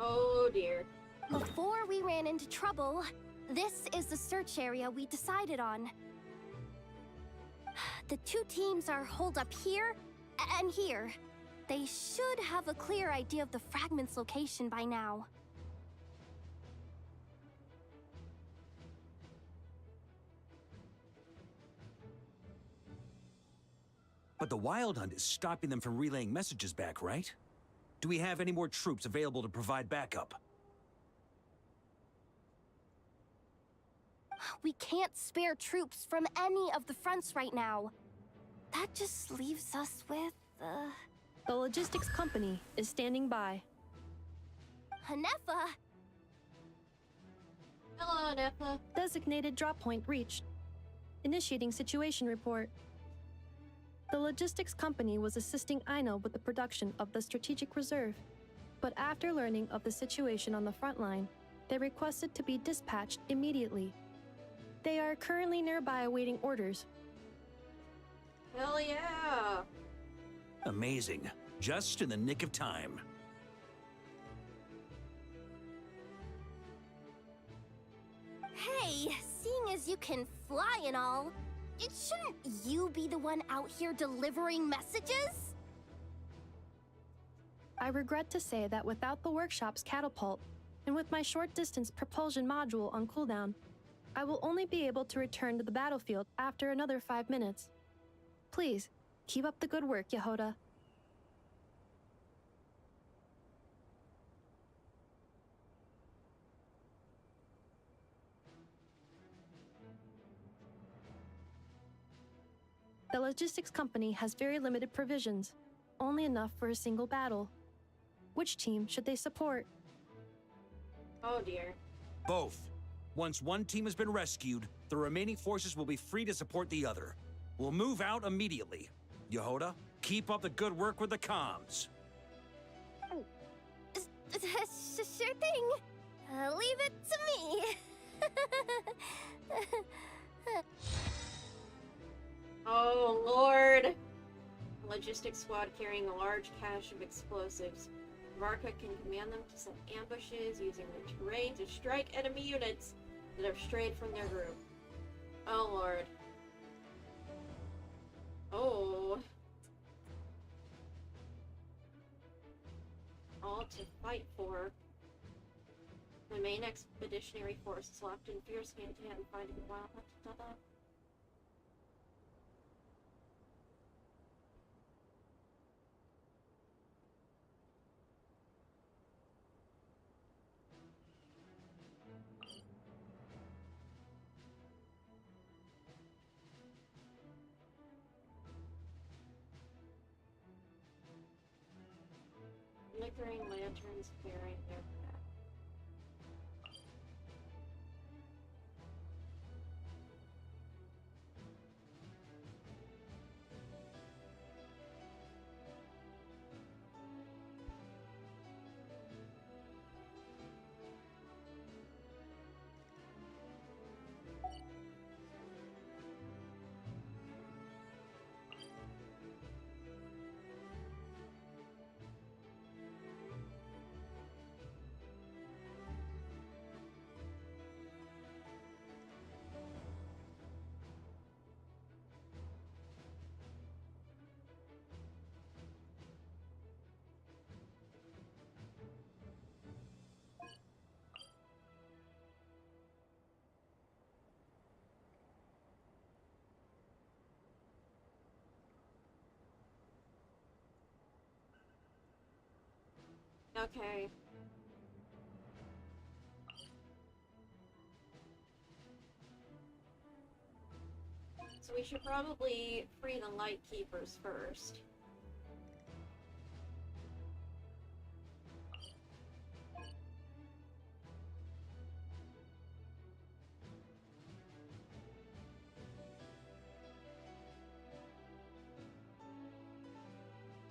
Oh dear. Before we ran into trouble, this is the search area we decided on. The 2 teams are holed up here and here. They should have a clear idea of the fragment's location by now. But the Wild Hunt is stopping them from relaying messages back, right? Do we have any more troops available to provide backup? We can't spare troops from any of the fronts right now. That just leaves us with, The logistics company is standing by. Hanefa! Hello, Nefa. Designated drop point reached. Initiating situation report. The logistics company was assisting Aino with the production of the strategic reserve. But after learning of the situation on the front line, they requested to be dispatched immediately. They are currently nearby awaiting orders. Hell yeah! Amazing. Just in the nick of time. Hey, seeing as you can fly and all, shouldn't you be the one out here delivering messages? I regret to say that without the workshop's catapult, and with my short-distance propulsion module on cooldown, I will only be able to return to the battlefield after another 5 minutes. Please, keep up the good work, Yehoda. The logistics company has very limited provisions, only enough for a single battle. Which team should they support? Oh dear. Both. Once one team has been rescued, the remaining forces will be free to support the other. We'll move out immediately. Yehoda, keep up the good work with the comms. Sure thing. Leave it to me. Oh lord. Logistics squad carrying a large cache of explosives. VARKA can command them to set ambushes using the terrain to strike enemy units that have strayed from their group. Oh lord. Oh. All to fight for. The main expeditionary force is locked in fierce hand-to-hand fighting the Wild Hunt. Flickering lanterns bearing their path. Okay. So we should probably free the Light Keepers first.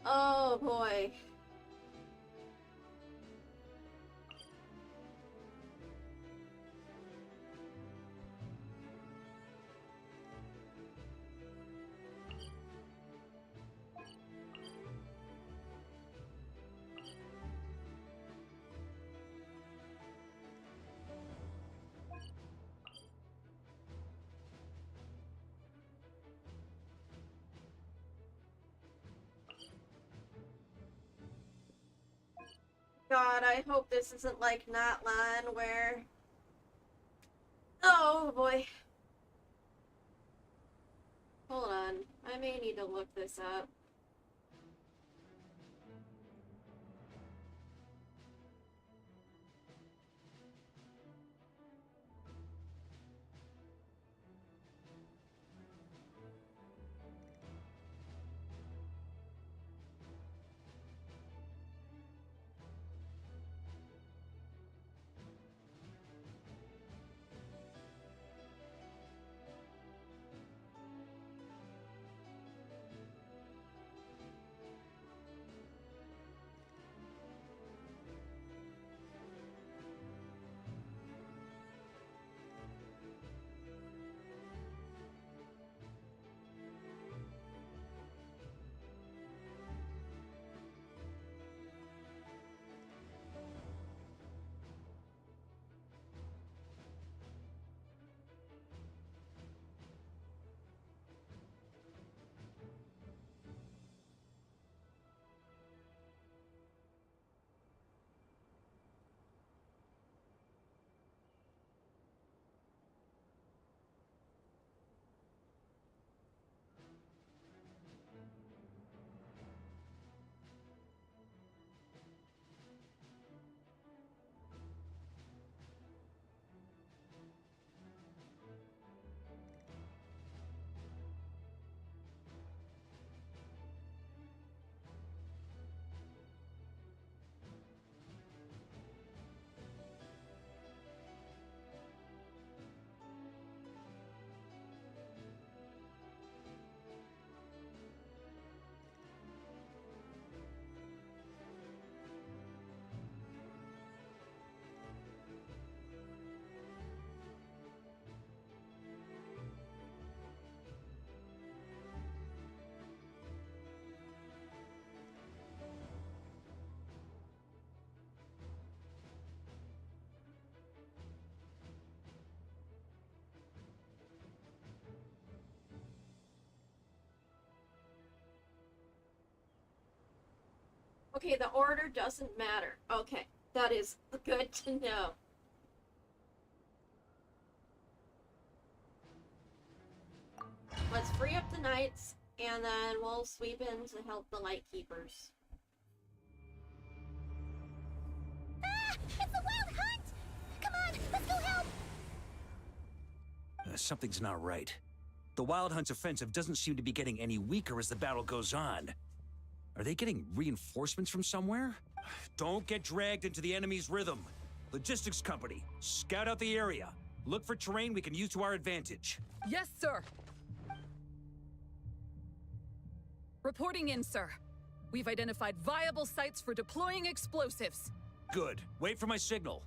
Oh boy. God, I hope this isn't like Natlan where... Oh boy. Hold on. I may need to look this up. Okay, the order doesn't matter. Okay, that is good to know. Let's free up the knights, and then we'll sweep in to help the Light Keepers. Ah! It's the Wild Hunt! Come on, let's go help! Something's not right. The Wild Hunt's offensive doesn't seem to be getting any weaker as the battle goes on. Are they getting reinforcements from somewhere? Don't get dragged into the enemy's rhythm. Logistics company, scout out the area. Look for terrain we can use to our advantage. Yes, sir. Reporting in, sir. We've identified viable sites for deploying explosives. Good. Wait for my signal.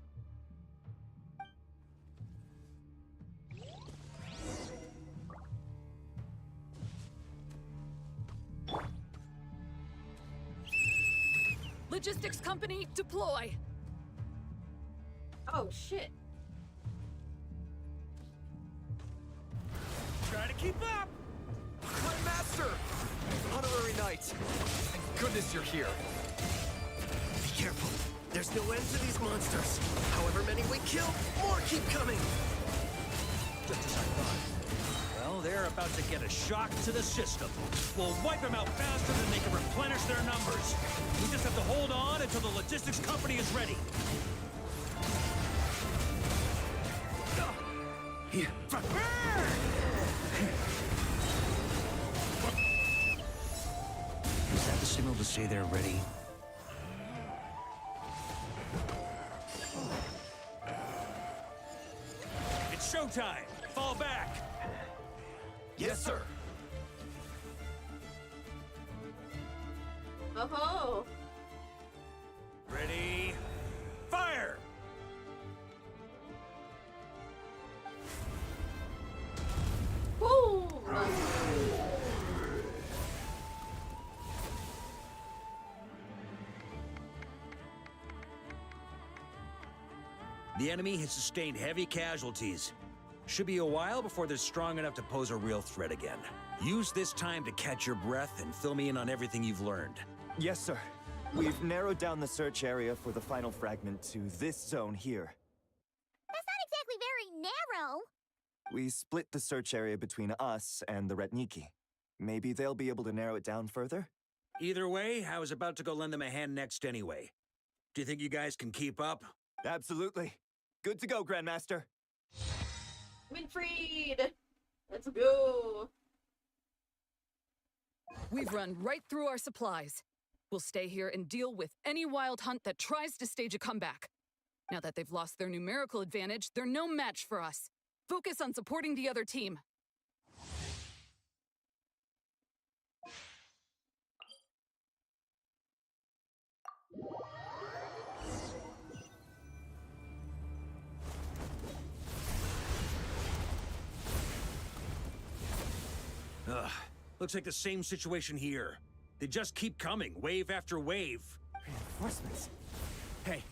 Logistics company, deploy! Oh, shit. Try to keep up! My master! Honorary knight! Thank goodness you're here. Be careful. There's no end to these monsters. However many we kill, more keep coming. Just as I thought. Well, they're about to get a shock to the system. We'll wipe them out faster than they can replenish their numbers. We just have to hold on until the logistics company is ready. Here. Is that the signal to say they're ready? It's showtime! Fall back! Yes, sir. Oh-ho! Ready? Fire! Boom! The enemy has sustained heavy casualties. Should be a while before they're strong enough to pose a real threat again. Use this time to catch your breath and fill me in on everything you've learned. Yes, sir. We've narrowed down the search area for the final fragment to this zone here. That's not exactly very narrow. We split the search area between us and the Retniki. Maybe they'll be able to narrow it down further? Either way, I was about to go lend them a hand next anyway. Do you think you guys can keep up? Absolutely. Good to go, Grandmaster. Winfried! Let's go! We've run right through our supplies. We'll stay here and deal with any wild hunt that tries to stage a comeback. Now that they've lost their numerical advantage, they're no match for us. Focus on supporting the other team. Ugh. Looks like the same situation here. They just keep coming, wave after wave. Reinforcements. Hey,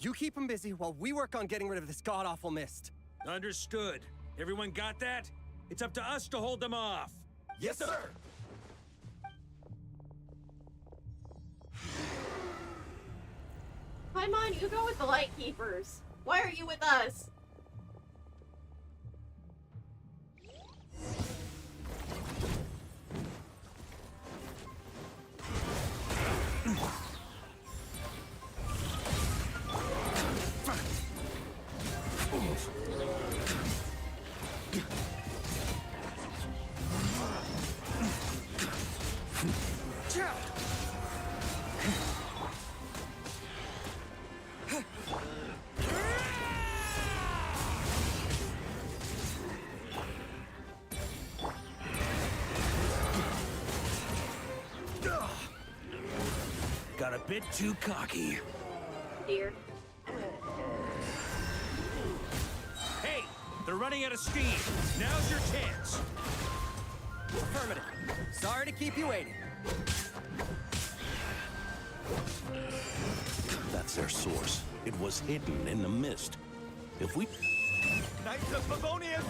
you keep them busy while we work on getting rid of this god-awful mist. Understood. Everyone got that? It's up to us to hold them off. Yes, sir. Paimon, you go with the Lightkeepers. Why are you with us? Got a bit too cocky. Dear. Hey, they're running out of steam. Now's your chance. Affirmative. Sorry to keep you waiting. That's their source. It was hidden in the mist. If we... Knights of Favonius,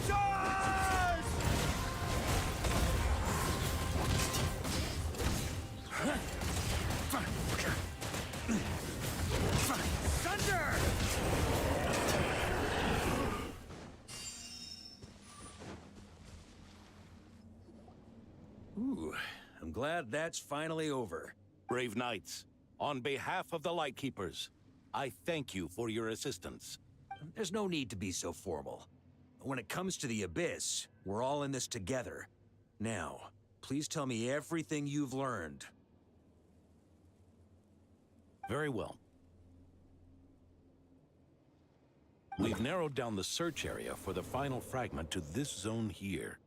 charge! Thunder! Ooh, I'm glad that's finally over. Brave knights, on behalf of the Lightkeepers, I thank you for your assistance. There's no need to be so formal. When it comes to the Abyss, we're all in this together. Now, please tell me everything you've learned. Very well. We've narrowed down the search area for the final fragment to this zone here.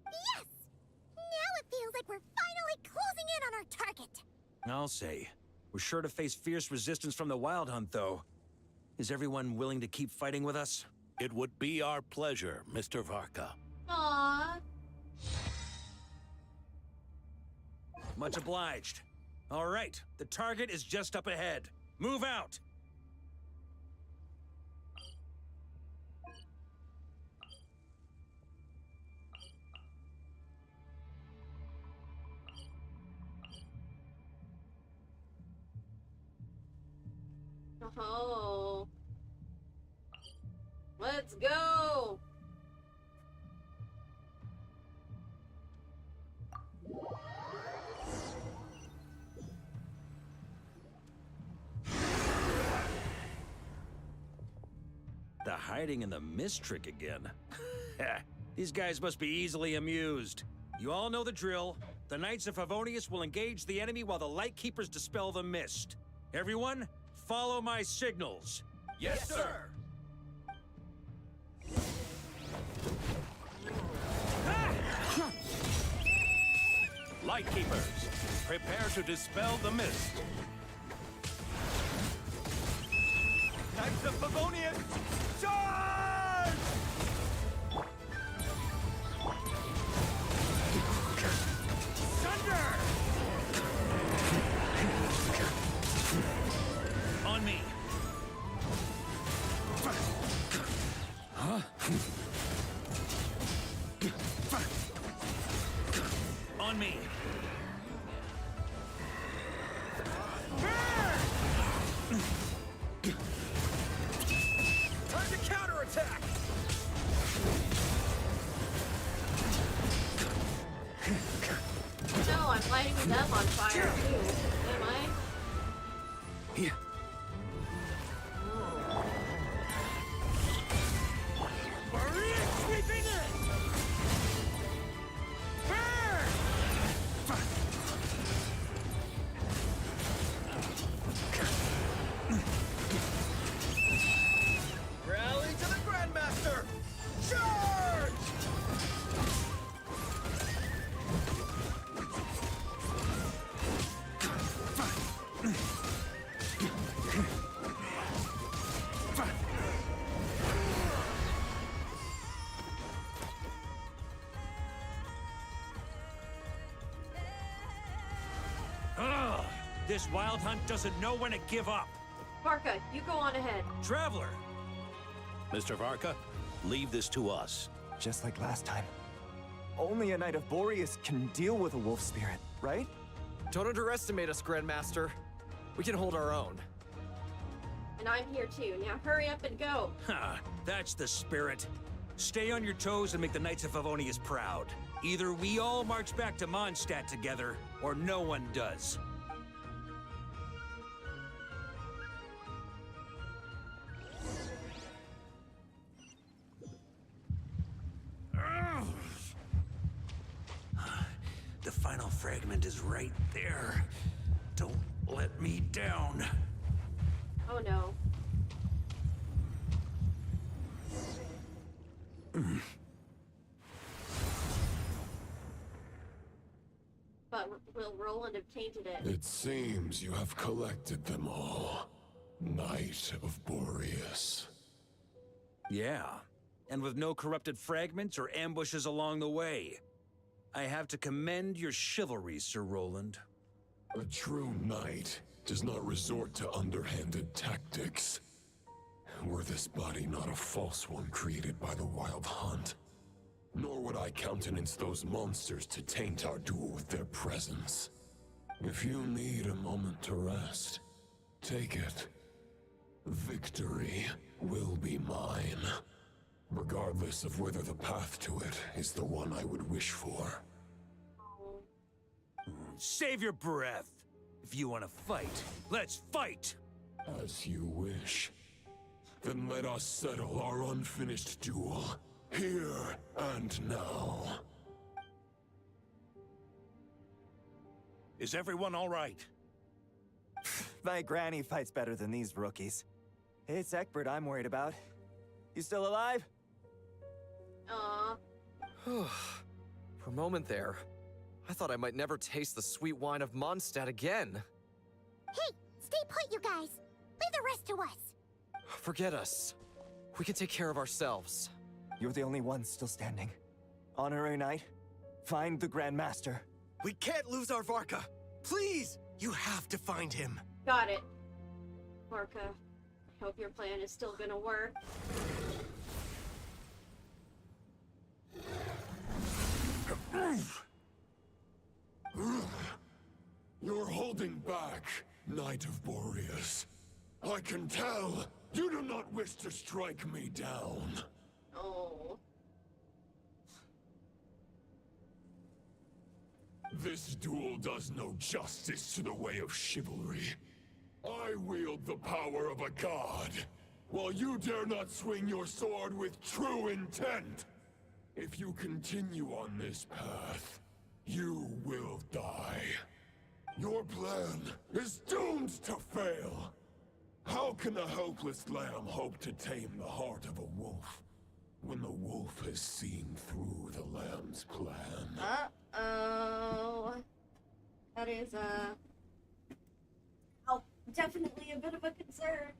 Yes! Now it feels like we're finally closing in on our target. I'll say. We're sure to face fierce resistance from the Wild Hunt, though. Is everyone willing to keep fighting with us? It would be our pleasure, Mr. Varka. Aww. Much obliged. All right, the target is just up ahead. Move out! Oh. Let's go! hiding in the mist trick again. These guys must be easily amused. You all know the drill. The Knights of Favonius will engage the enemy while the Lightkeepers dispel the mist. Everyone, follow my signals. Yes, sir! Lightkeepers, prepare to dispel the mist. Knights of Favonius, charge! Thunder! On me. Huh? On me. Time to counterattack! No, I'm lighting them on fire too. Am I? Yeah. Maria sweeping in! Burn! Rally to the Grandmaster! Charge! Ugh! This wild hunt doesn't know when to give up. Varka, you go on ahead. Traveler! Mr. Varka, leave this to us. Just like last time. Only a Knight of Boreas can deal with a wolf spirit, right? Don't underestimate us, Grandmaster. We can hold our own. And I'm here too. Now hurry up and go. Ha! That's the spirit. Stay on your toes and make the Knights of Favonius proud. Either we all march back to Mondstadt together, or no one does. The final fragment is right there. Don't let me down. Oh no. But will Roland have tainted it? It seems you have collected them all. Knight of Boreas. Yeah, and with no corrupted fragments or ambushes along the way. I have to commend your chivalry, Sir Roland. A true knight does not resort to underhanded tactics. Were this body not a false one created by the Wild Hunt, nor would I countenance those monsters to taint our duel with their presence. If you need a moment to rest, take it. Victory will be mine, regardless of whether the path to it is the one I would wish for. Save your breath. If you want to fight, let's fight! As you wish. Then let us settle our unfinished duel, here and now. Is everyone all right? My granny fights better than these rookies. It's Egbert I'm worried about. You still alive? Aww. For a moment there, I thought I might never taste the sweet wine of Mondstadt again. Hey, stay put, you guys. Leave the rest to us. Forget us. We can take care of ourselves. You're the only one still standing. Honorary Knight, find the Grand Master. We can't lose our Varka. Please, you have to find him. Got it. Varka, I hope your plan is still gonna work. You're holding back, Knight of Boreas. I can tell you do not wish to strike me down. Oh. This duel does no justice to the way of chivalry. I wield the power of a god, while you dare not swing your sword with true intent. If you continue on this path, you will die. Your plan is doomed to fail. How can a helpless lamb hope to tame the heart of a wolf when the wolf has seen through the lamb's plan? Uh-oh. That is, definitely a bit of a concern.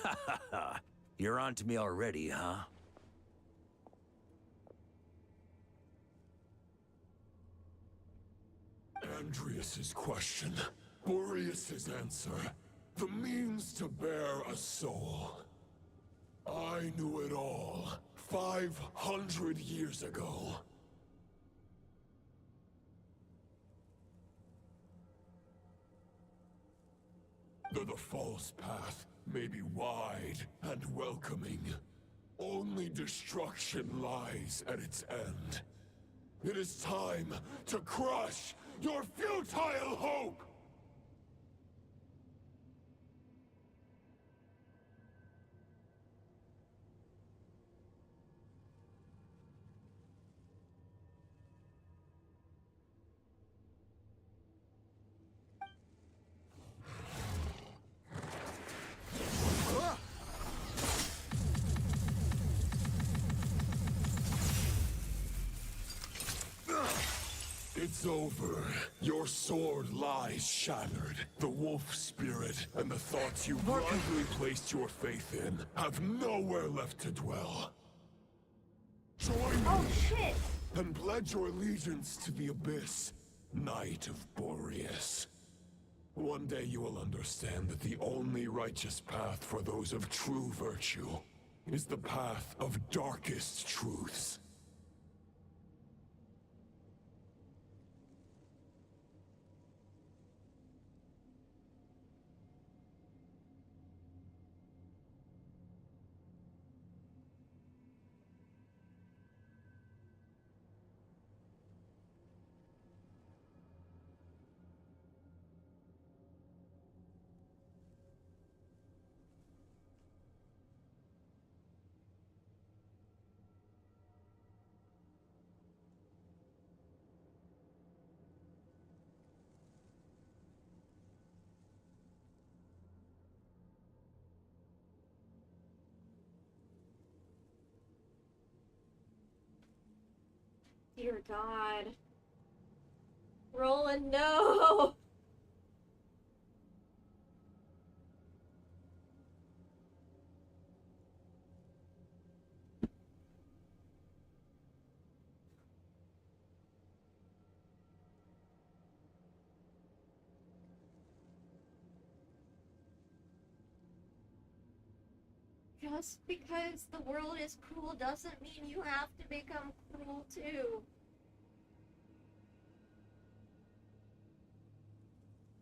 Ha ha ha. You're on to me already, huh? Andreas's question, Boreas's answer, the means to bear a soul. I knew it all 500 years ago. Though the false path may be wide and welcoming, only destruction lies at its end. It is time to crush your futile hope! It's over. Your sword lies shattered. The wolf spirit and the thoughts you blindly placed your faith in have nowhere left to dwell. Join me and pledge your allegiance to the abyss, Knight of Boreas. One day you will understand that the only righteous path for those of true virtue is the path of darkest truths. Dear God. Roland, no! Just because the world is cruel doesn't mean you have to become cruel too.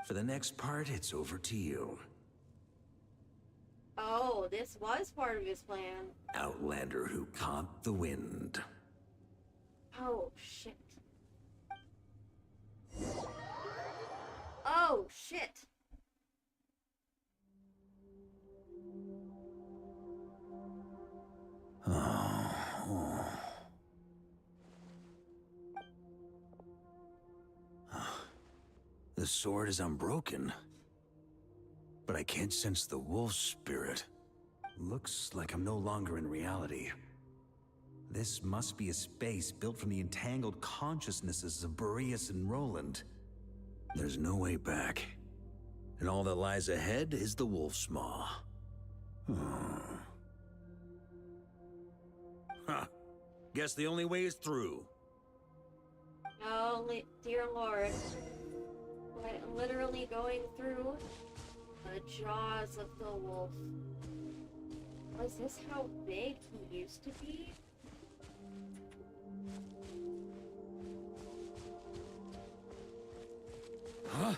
For the next part, it's over to you. Oh, this was part of his plan. Outlander who caught the wind. Oh, shit. Oh, shit. The sword is unbroken, but I can't sense the wolf spirit. Looks like I'm no longer in reality. This must be a space built from the entangled consciousnesses of Boreas and Roland. There's no way back, and all that lies ahead is the wolf's maw. Huh. Guess the only way is through. Oh, dear Lord. Literally going through the jaws of the wolf. Was this how big he used to be? Huh?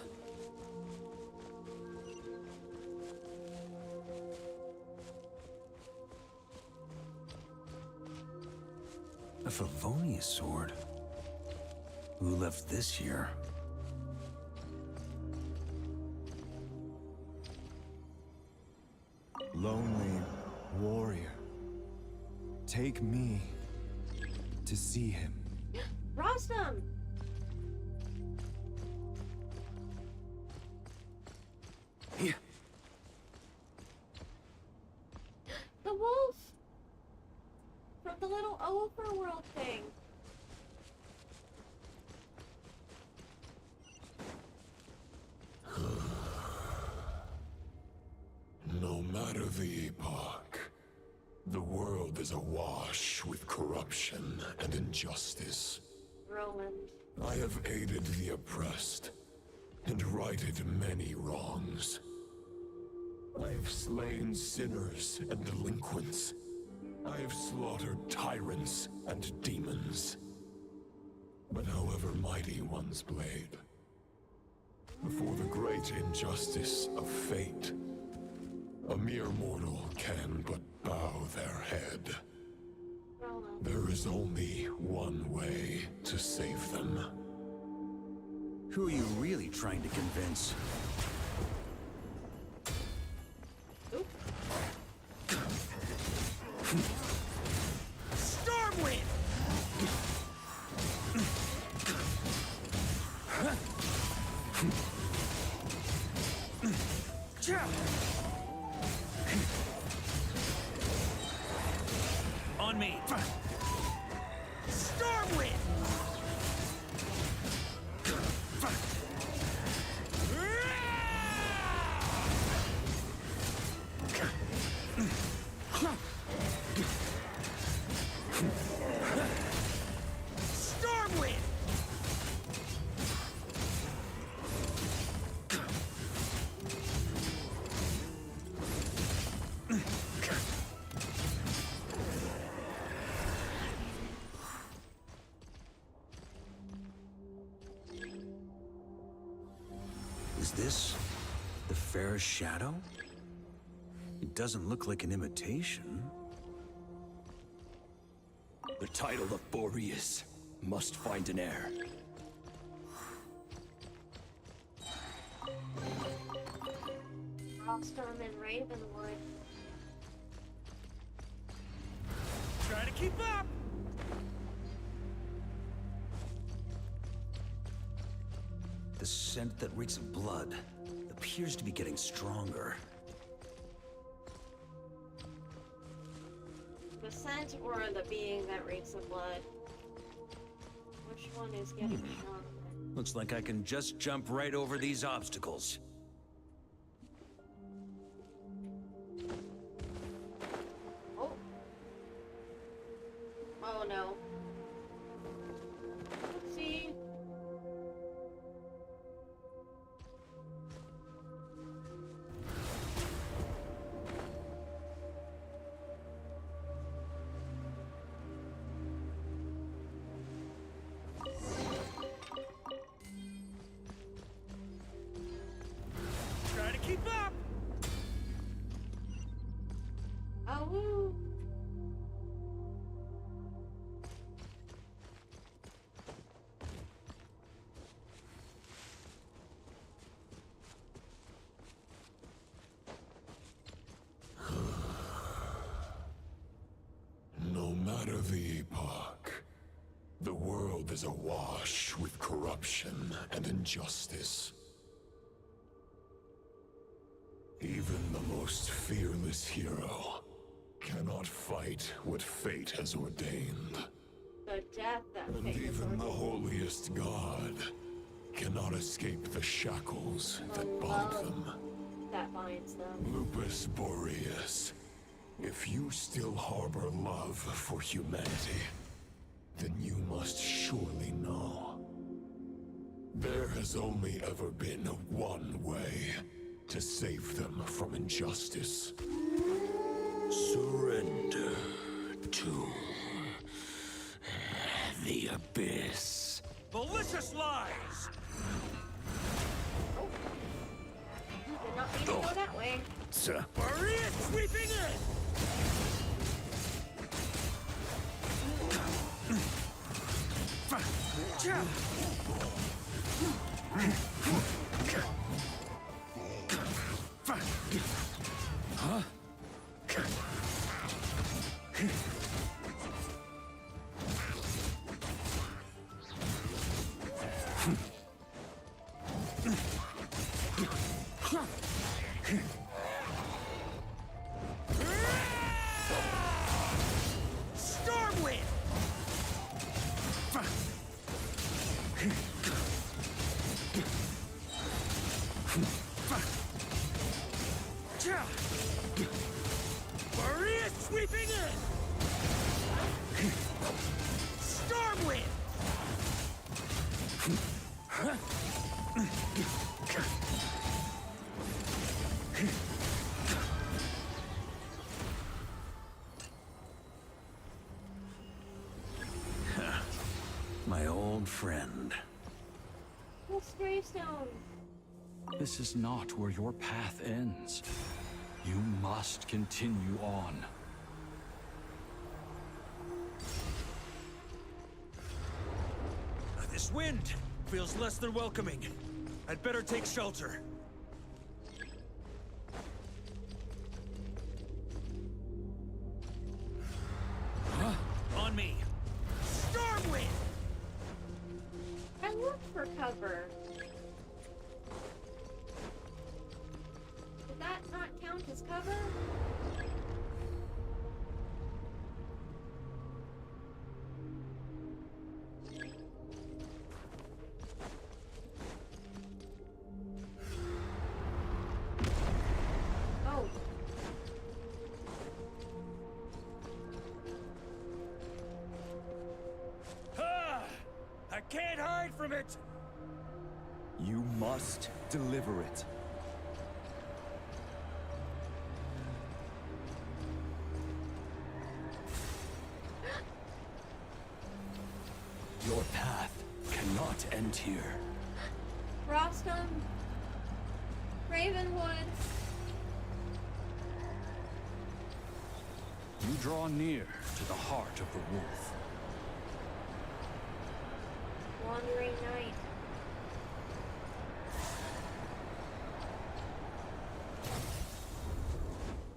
A Favonius sword? Who left this here? Lonely warrior, take me to see him. Rostam! The wolf! From the little overworld thing. No matter the epoch, the world is awash with corruption and injustice. Roland. I have aided the oppressed and righted many wrongs. I have slain sinners and delinquents. I have slaughtered tyrants and demons. But however mighty one's blade, before the great injustice of fate, a mere mortal can but bow their head. There is only one way to save them. Who are you really trying to convince? Stormwind! On me! Stormwind! Stormwind! Is this the fairest shadow? It doesn't look like an imitation. The title of Boreas must find an heir. Rostam and Ravenwood. Try to keep up! The scent that reeks of blood appears to be getting stronger. The scent or the being that reeks of blood? Which one is getting stronger? Looks like I can just jump right over these obstacles. Oh. Oh no. See? Try to keep up! Oh, woo. No matter the epoch, the world is awash with corruption and injustice. Even the most fearless hero cannot fight what fate has ordained. The death that And fate has even the ordained. holiest god cannot escape the shackles that bind them. That binds them. Lupus Boreas, if you still harbor love for humanity, then you must surely know. There has only ever been one way to save them from injustice. Surrender to the abyss. Malicious lies! Did not mean to go that way. Boreas sweeping in! gravestone. This is not where your path ends. You must continue on. This wind feels less than welcoming. I'd better take shelter. Huh? On me. Stormwind! I looked for cover. Did that not count as cover? Oh. Ah! I can't hide from it! You must deliver it. Your path cannot end here. Rostam. Ravenwood. You draw near to the heart of the wolf. Wandering Knight.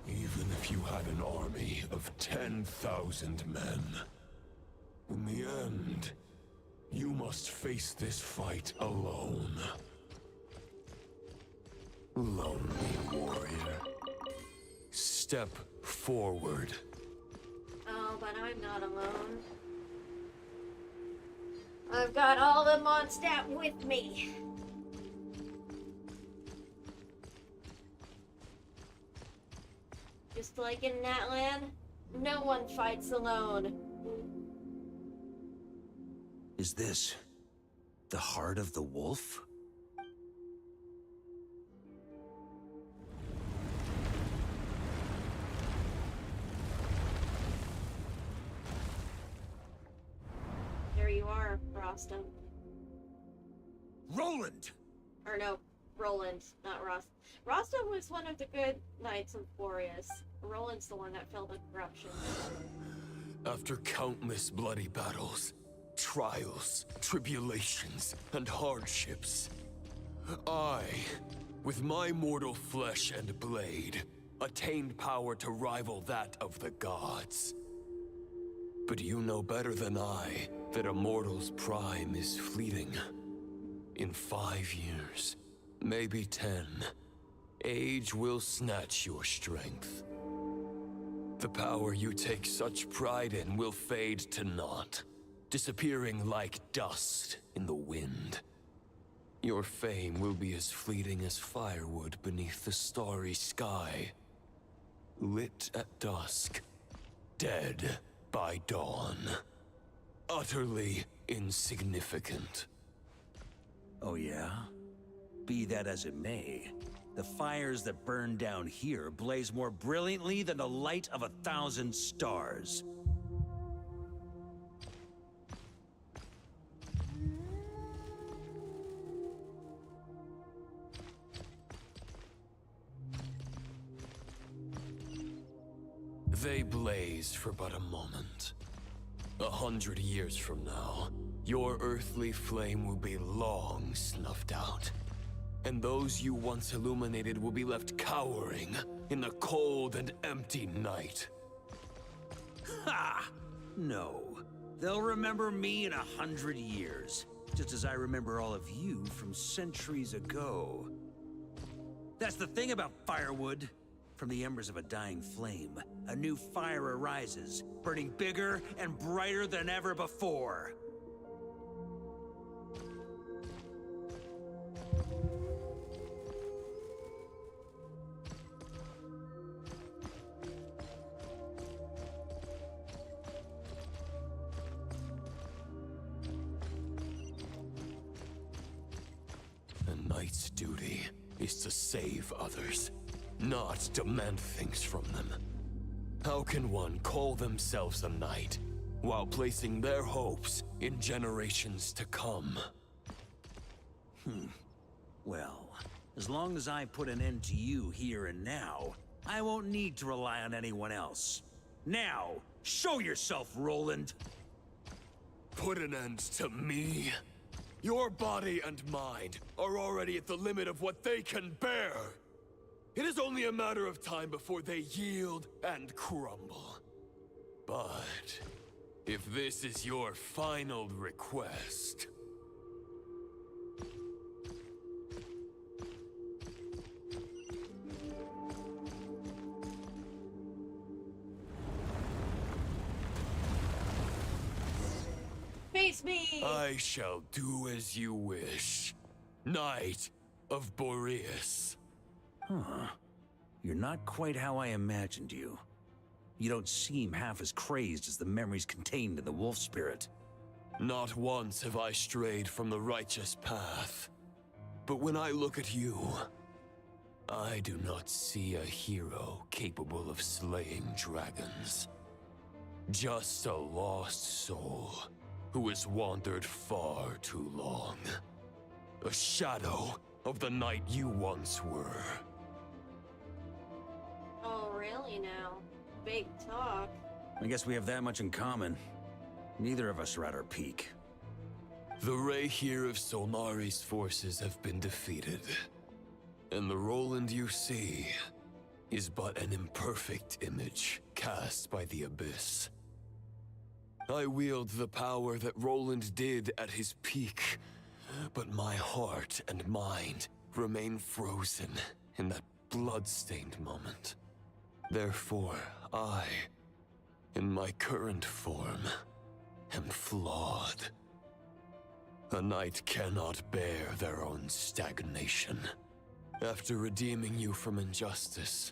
Even if you had an army of 10,000 men, in the end, you must face this fight alone. Lonely warrior. Step forward. Oh, but I'm not alone. I've got all the Mondstadt with me. Just like in Natlan, no one fights alone. Is this the heart of the wolf? There you are, Rostam. Roland! Or no, Roland, not Rost. Rostam was one of the good knights of Boreas. Roland's the one that fell to corruption. After countless bloody battles, trials, tribulations, and hardships, I, with my mortal flesh and blade, attained power to rival that of the gods. But you know better than I that a mortal's prime is fleeting. In 5 years, maybe 10, age will snatch your strength. The power you take such pride in will fade to naught, disappearing like dust in the wind. Your fame will be as fleeting as firewood beneath the starry sky, lit at dusk, dead by dawn. Utterly insignificant. Oh yeah? Be that as it may, the fires that burn down here blaze more brilliantly than the light of 1,000 stars. They blaze for but a moment. 100 years from now, your earthly flame will be long snuffed out. And those you once illuminated will be left cowering in the cold and empty night. Ha! No. They'll remember me in 100 years, just as I remember all of you from centuries ago. That's the thing about firewood. From the embers of a dying flame, a new fire arises, burning bigger and brighter than ever before. A knight's duty is to save others, not demand things from them. How can one call themselves a knight while placing their hopes in generations to come? Well, as long as I put an end to you here and now, I won't need to rely on anyone else. Now, show yourself, Roland! Put an end to me? Your body and mind are already at the limit of what they can bear. It is only a matter of time before they yield and crumble. But if this is your final request... Face me! I shall do as you wish. Knight of Boreas. Huh. You're not quite how I imagined you. You don't seem half as crazed as the memories contained in the wolf spirit. Not once have I strayed from the righteous path. But when I look at you, I do not see a hero capable of slaying dragons. Just a lost soul who has wandered far too long. A shadow of the knight you once were. Oh, really now? Big talk. I guess we have that much in common. Neither of us are at our peak. The ray here of Solnari's forces have been defeated. And the Roland you see is but an imperfect image cast by the Abyss. I wield the power that Roland did at his peak, but my heart and mind remain frozen in that blood-stained moment. Therefore, I, in my current form, am flawed. A knight cannot bear their own stagnation. After redeeming you from injustice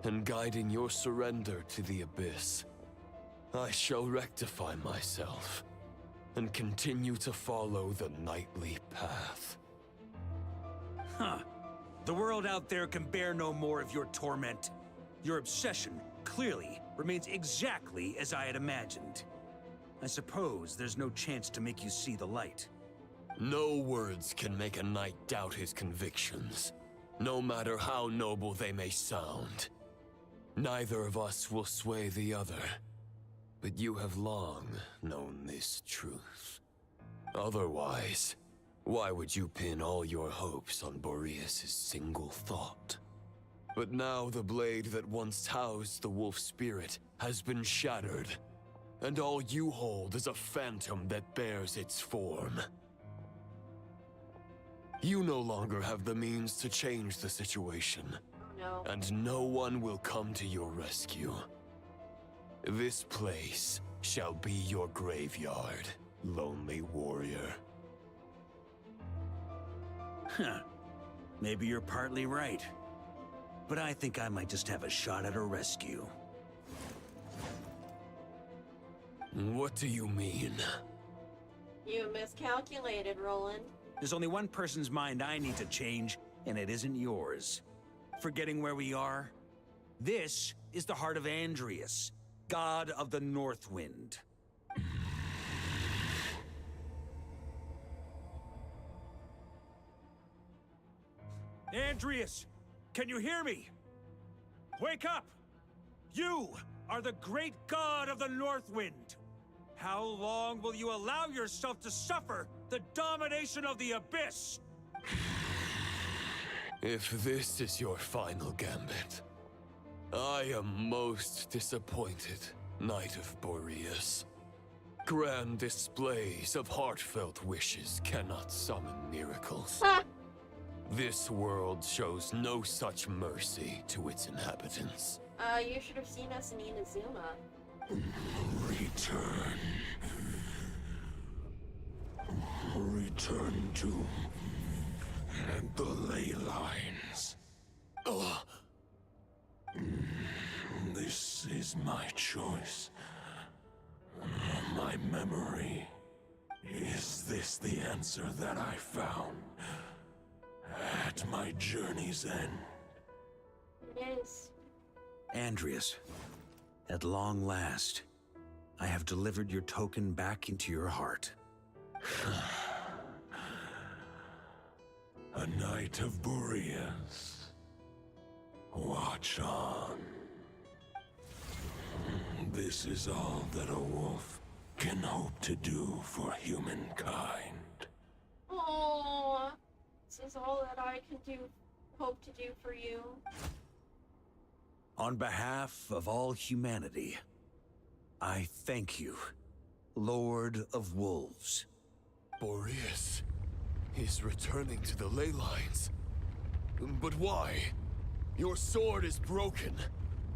and guiding your surrender to the Abyss, I shall rectify myself and continue to follow the knightly path. Huh. The world out there can bear no more of your torment. Your obsession, clearly, remains exactly as I had imagined. I suppose there's no chance to make you see the light. No words can make a knight doubt his convictions, no matter how noble they may sound. Neither of us will sway the other, but you have long known this truth. Otherwise, why would you pin all your hopes on Boreas' single thought? But now the blade that once housed the wolf spirit has been shattered, and all you hold is a phantom that bears its form. You no longer have the means to change the situation, and no one will come to your rescue. This place shall be your graveyard, lonely warrior. Huh. Maybe you're partly right. But I think I might just have a shot at a rescue. What do you mean? You miscalculated, Roland. There's only one person's mind I need to change, and it isn't yours. Forgetting where we are? This is the heart of Andrias, god of the North Wind. Andrias! Can you hear me? Wake up! You are the great god of the North Wind! How long will you allow yourself to suffer the domination of the Abyss? If this is your final gambit, I am most disappointed, Knight of Boreas. Grand displays of heartfelt wishes cannot summon miracles. This world shows no such mercy to its inhabitants. You should have seen us in Inazuma. Return. Return to the ley lines. This is my choice. My memory. Is this the answer that I found at my journey's end? It is. Andrias, at long last, I have delivered your token back into your heart. A knight of Boreas. Watch on. This is all that a wolf can hope to do for humankind. Oh, this is all that I can do, hope to do for you. On behalf of all humanity, I thank you, Lord of Wolves. Boreas is returning to the ley lines. But why? Your sword is broken.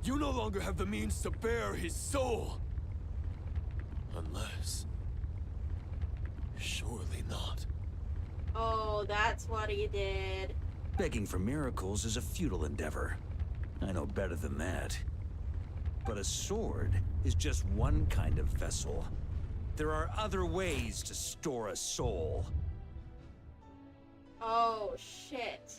You no longer have the means to bear his soul. Unless... surely not. Oh, that's what he did. Begging for miracles is a futile endeavor. I know better than that. But a sword is just one kind of vessel. There are other ways to store a soul. Oh, shit.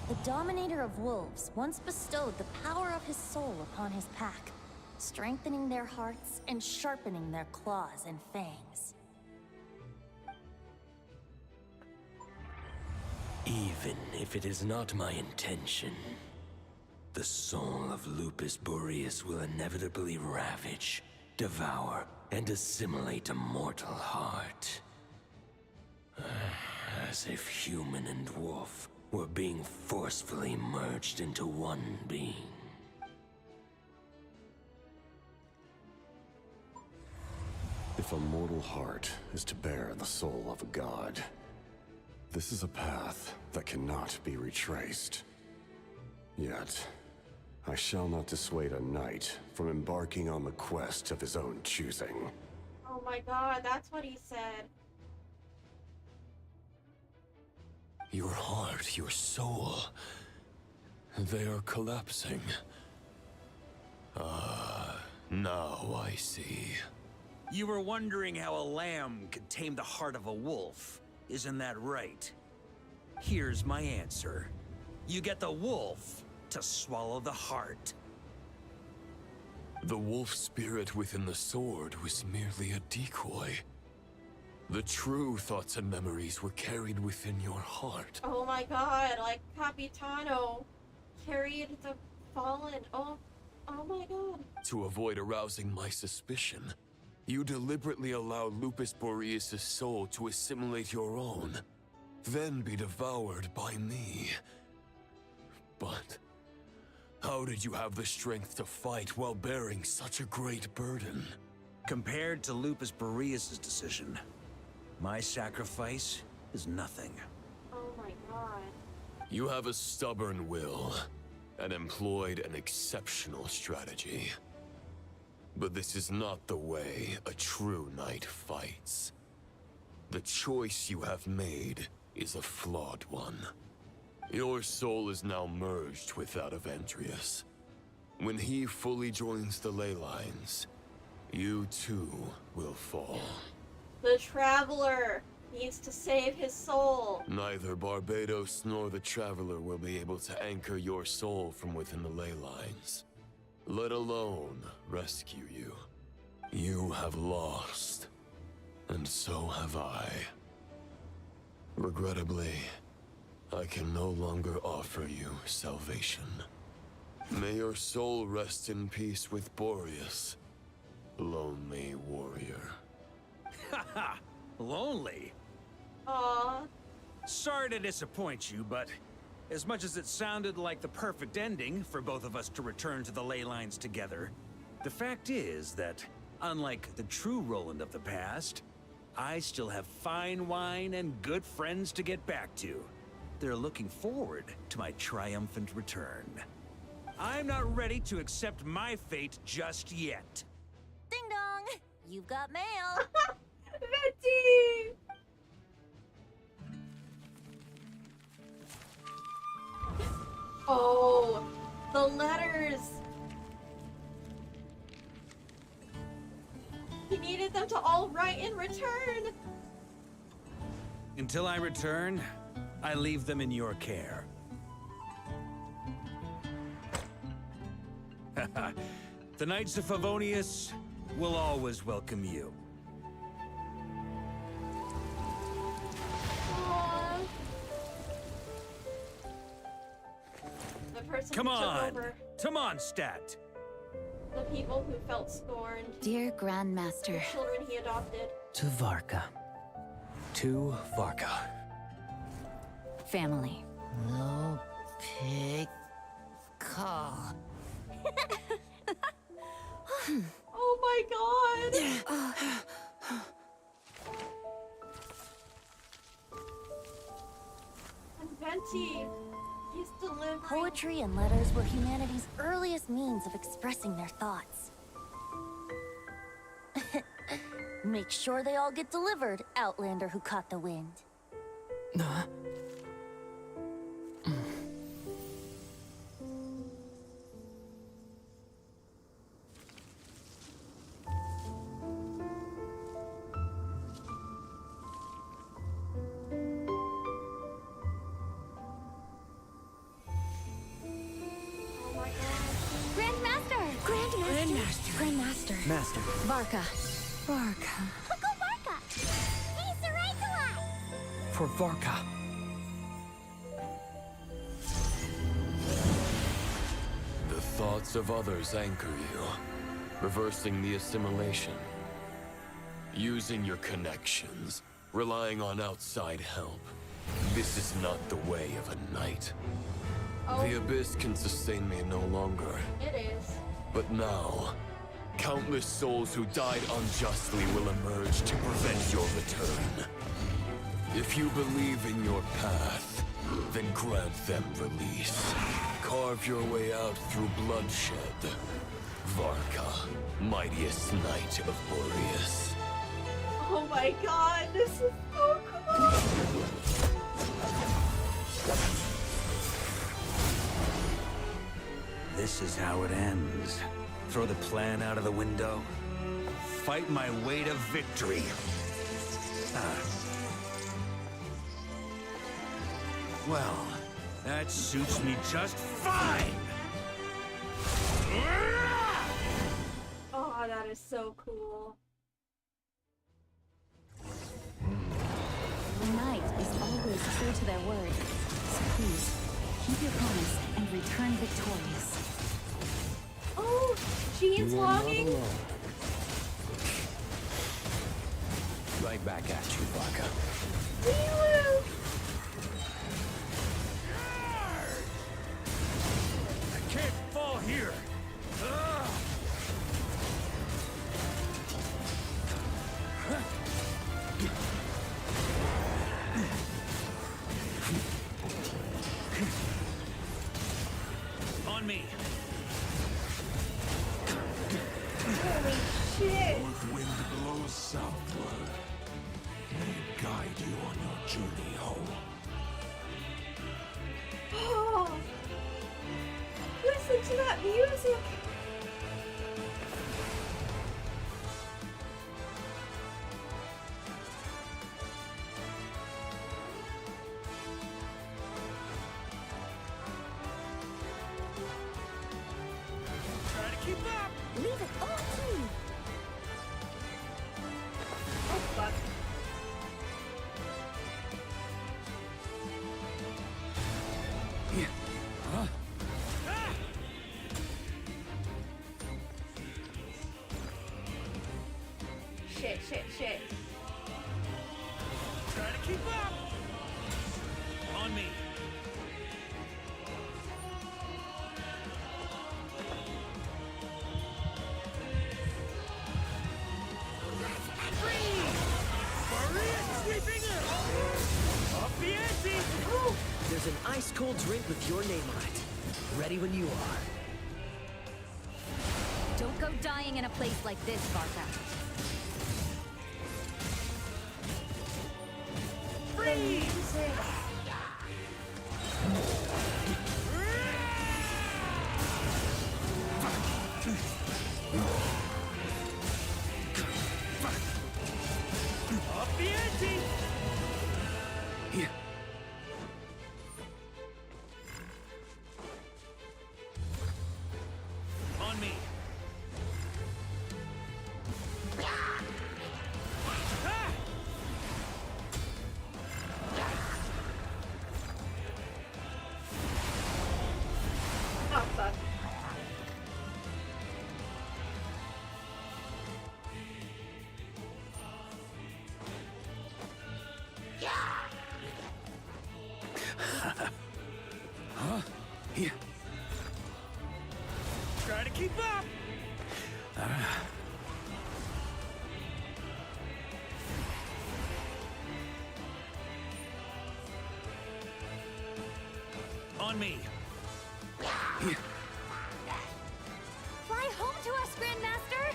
The Dominator of Wolves once bestowed the power of his soul upon his pack, strengthening their hearts and sharpening their claws and fangs. Even if it is not my intention, the soul of Lupus Boreas will inevitably ravage, devour, and assimilate a mortal heart. As if human and wolf were being forcefully merged into one being. If a mortal heart is to bear the soul of a god, this is a path that cannot be retraced. Yet, I shall not dissuade a knight from embarking on the quest of his own choosing. Oh my god, that's what he said. Your heart, your soul... they are collapsing. Now I see. You were wondering how a lamb could tame the heart of a wolf. Isn't that right? Here's my answer. You get the wolf to swallow the heart. The wolf spirit within the sword was merely a decoy. The true thoughts and memories were carried within your heart. Oh my god, like Capitano carried the fallen. Oh my god. To avoid arousing my suspicion, you deliberately allow Lupus Boreas' soul to assimilate your own, then be devoured by me. But how did you have the strength to fight while bearing such a great burden? Compared to Lupus Boreas' decision, my sacrifice is nothing. Oh my god. You have a stubborn will and employed an exceptional strategy. But this is not the way a true knight fights. The choice you have made is a flawed one. Your soul is now merged with that of Andreas. When he fully joins the ley lines, you too will fall. The Traveler needs to save his soul. Neither Barbados nor the Traveler will be able to anchor your soul from within the ley lines, let alone rescue you. You have lost, and so have I. Regrettably, I can no longer offer you salvation. May your soul rest in peace with Boreas, lonely warrior. Haha, lonely? Aww. Sorry to disappoint you, but as much as it sounded like the perfect ending for both of us to return to the ley lines together, the fact is that, unlike the true Roland of the past, I still have fine wine and good friends to get back to. They're looking forward to my triumphant return. I'm not ready to accept my fate just yet. Ding dong! You've got mail! Venti! Oh, the letters! He needed them to all write in return! Until I return, I leave them in your care. The Knights of Favonius will always welcome you. person Come who took on! over. Come on, Stat! The people who felt scorned. Dear Grandmaster. The children he adopted. To VARKA. To VARKA. Family. Little pig call. Oh my god! And Venti, he's delivering. Poetry and letters were humanity's earliest means of expressing their thoughts. Make sure they all get delivered, Outlander who caught the wind. Grandmaster. Master. VARKA. VARKA. Go VARKA! He's the right to us! For VARKA. The thoughts of others anchor you, reversing the assimilation. Using your connections, relying on outside help. This is not the way of a knight. Oh. The Abyss can sustain me no longer. It is. But now, countless souls who died unjustly will emerge to prevent your return. If you believe in your path, then grant them release. Carve your way out through bloodshed. VARKA, mightiest knight of Boreas. Oh my god, this is so cool! This is how it ends. Throw the plan out of the window. Fight my way to victory. Well, that suits me just fine! Oh, that is so cool. The knight is always true to their word. So please, keep your promise and return victorious. Oh, Jean's longing. Right back at you, VARKA. Wee-woo. I can't fall here! On me! Holy shit! North wind blows southward. May it guide you on your journey home. Oh, listen to that music! Try to keep up! Leave it all to me. Oh fuck. Shit, shit, shit. Try to keep up! On me! There's an ice-cold drink with your name on it. Ready when you are. Don't go dying in a place like this, VARKA. Up the ante! Here. On me! Ah! Huh? Yeah. Try to keep up! On me. Fly home to us, Grandmaster!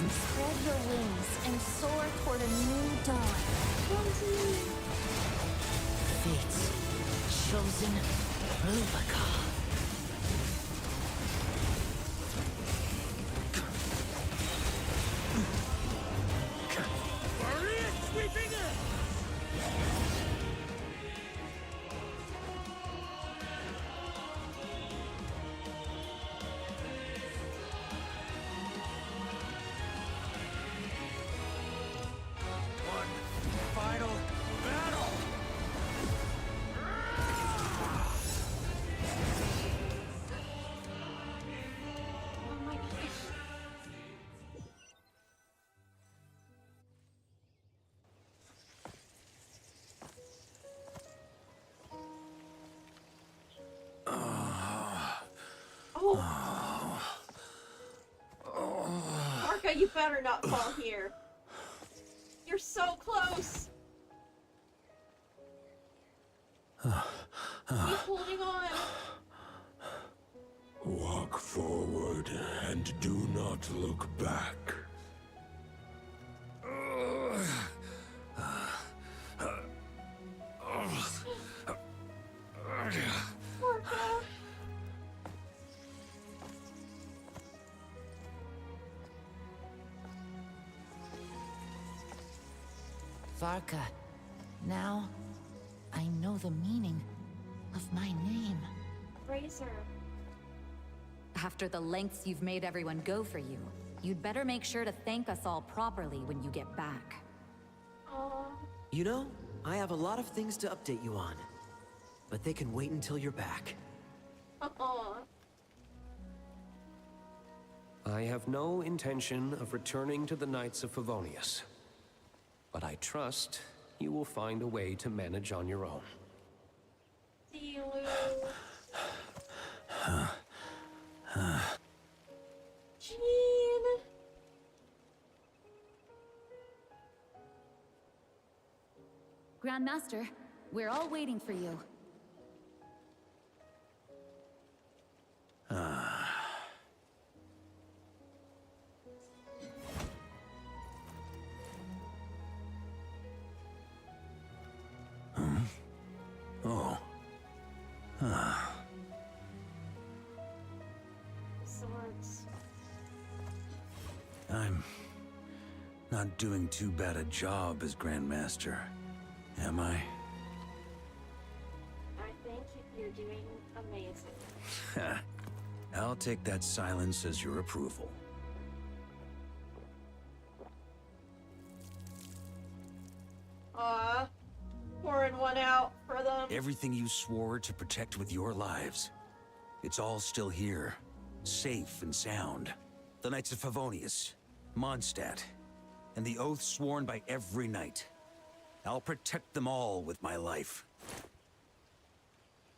Spread your wings and soar toward a new dawn. Fate's chosen replica. Sweeping it! One final battle! Oh my gosh. Varka, you better not fall here. You're so close. Keep holding on. Walk forward and do not look back. Varka. Varka, now I know the meaning of my name. Razor. After the lengths you've made everyone go for you, you'd better make sure to thank us all properly when you get back. Aww. You know, I have a lot of things to update you on. But they can wait until you're back. Aww. I have no intention of returning to the Knights of Favonius. But I trust you will find a way to manage on your own. See you, Lou. Jean. Grandmaster, we're all waiting for you. Oh. Swords. I'm not doing too bad a job as Grandmaster, am I? I think you're doing amazing. I'll take that silence as your approval. Pouring one out for them. Everything you swore to protect with your lives, it's all still here, safe and sound. The Knights of Favonius, Mondstadt, and the oath sworn by every knight. I'll protect them all with my life.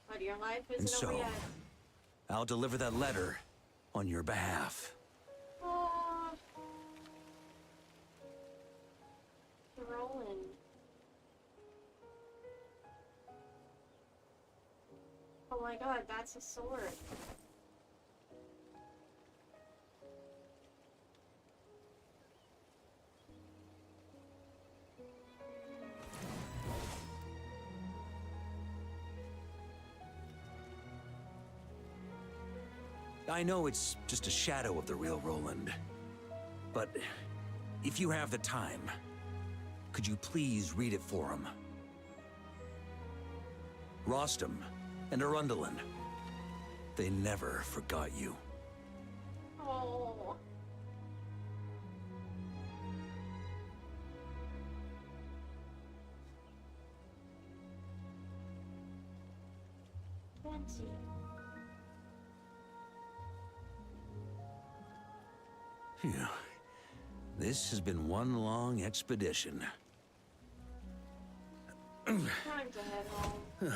But your life And isn't over so, yet. I'll deliver that letter on your behalf. Aww. Roland. Oh my god, that's a sword. I know it's just a shadow of the real Roland, but if you have the time, could you please read it for him? Rostam and Arundelen, they never forgot you. Oh. Phew. This has been one long expedition. Time to head home.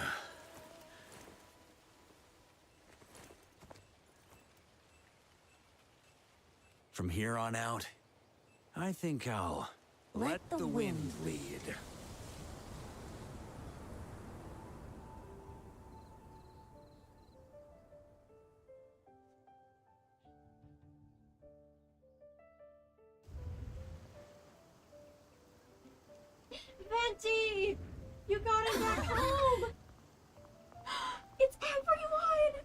From here on out, I think I'll let the wind lead. Venti! You got him back home! It's everyone!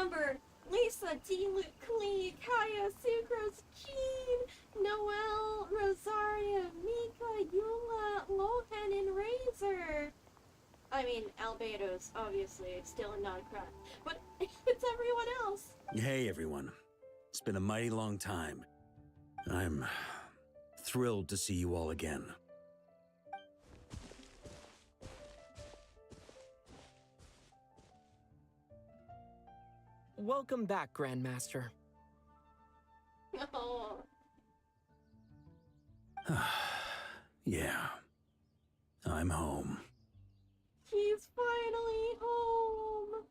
Amber, Lisa, D-Luke, Klee, Kaya, Sucrose, Jean, Noelle, Rosaria, Mika, Eula, Lohan, and Razor. I mean, Albedo's obviously still a non-crack, but it's everyone else. Hey, everyone. It's been a mighty long time. I'm thrilled to see you all again. Welcome back, Grandmaster. Oh. Yeah. I'm home. He's finally home.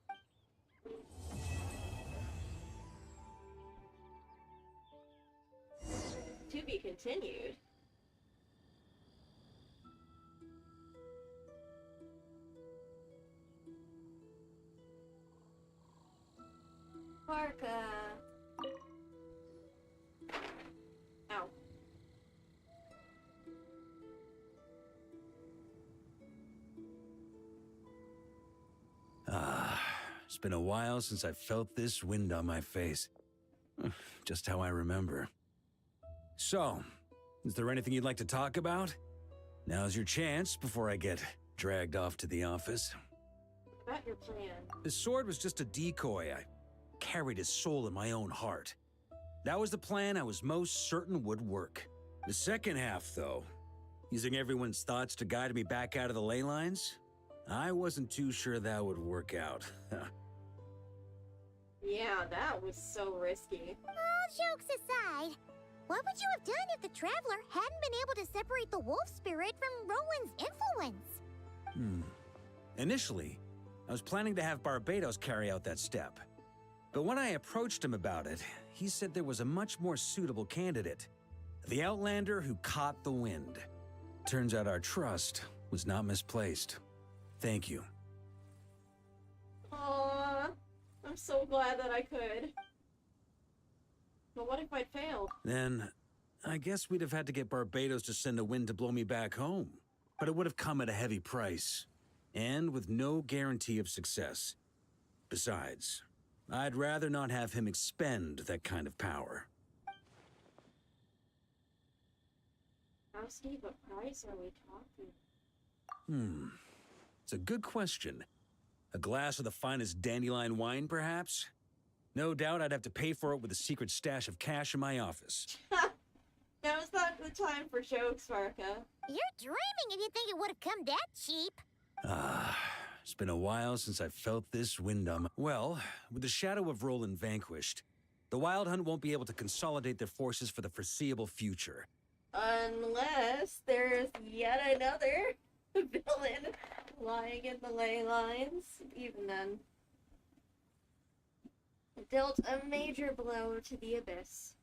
To be continued. VARKA. Ow. It's been a while since I felt this wind on my face. Just how I remember. So, is there anything you'd like to talk about? Now's your chance before I get dragged off to the office. About your plan. His sword was just a decoy. I carried his soul in my own heart. That was the plan I was most certain would work. The second half, though, using everyone's thoughts to guide me back out of the ley lines, I wasn't too sure that would work out. Yeah, that was so risky. All jokes aside, what would you have done if the Traveler hadn't been able to separate the wolf spirit from Roland's influence? Initially, I was planning to have Barbados carry out that step. But when I approached him about it, he said there was a much more suitable candidate. The Outlander who caught the wind. Turns out our trust was not misplaced. Thank you. Aww, I'm so glad that I could. But what if I'd failed? Then, I guess we'd have had to get Barbados to send a wind to blow me back home. But it would have come at a heavy price. And with no guarantee of success. Besides, I'd rather not have him expend that kind of power. How steep a price are we talking? It's a good question. A glass of the finest dandelion wine, perhaps? No doubt I'd have to pay for it with a secret stash of cash in my office. Now's not the time for jokes, VARKA. You're dreaming if you think it would have come that cheap. It's been a while since I felt this wind on my... Well, with the shadow of Roland vanquished, the Wild Hunt won't be able to consolidate their forces for the foreseeable future. Unless there's yet another villain lying in the ley lines. Even then. It dealt a major blow to the Abyss.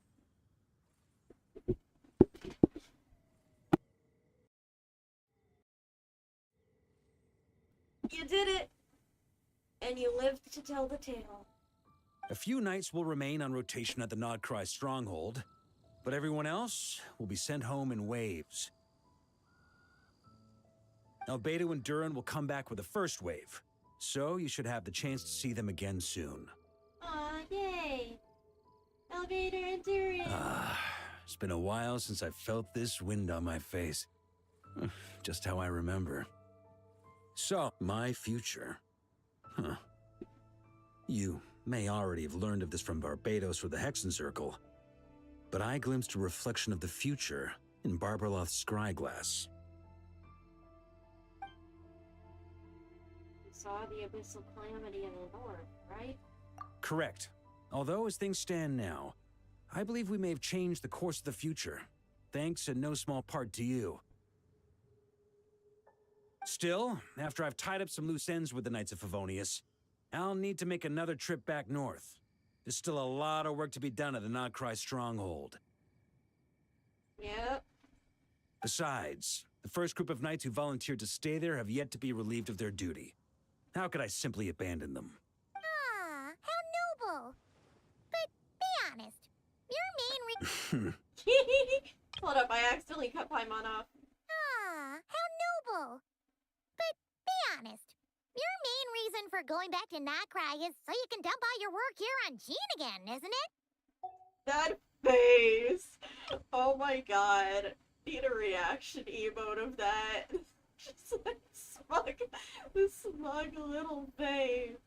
You did it! And you lived to tell the tale. A few knights will remain on rotation at the Nodcry stronghold, but everyone else will be sent home in waves. Albedo and Duran will come back with the first wave, so you should have the chance to see them again soon. Aw, yay! Albedo and Duran! It's been a while since I felt this wind on my face. Just how I remember. So, my future. You may already have learned of this from Barbados or the Hexen Circle, but I glimpsed a reflection of the future in Barbarloth's scryglass. You saw the abyssal calamity in the north, right? Correct. Although, as things stand now, I believe we may have changed the course of the future, thanks in no small part to you. Still, after I've tied up some loose ends with the Knights of Favonius, I'll need to make another trip back north. There's still a lot of work to be done at the Notcry stronghold. Yep. Besides, the first group of knights who volunteered to stay there have yet to be relieved of their duty. How could I simply abandon them? Ah, how noble. But be honest, your main Hold up, I accidentally cut Paimon off. Ah, how noble. But be honest, your main reason for going back to Notcry is so you can dump all your work here on Jean again, isn't it? That face! Oh my god. Need a reaction emote of that. Just like smug, this smug little face.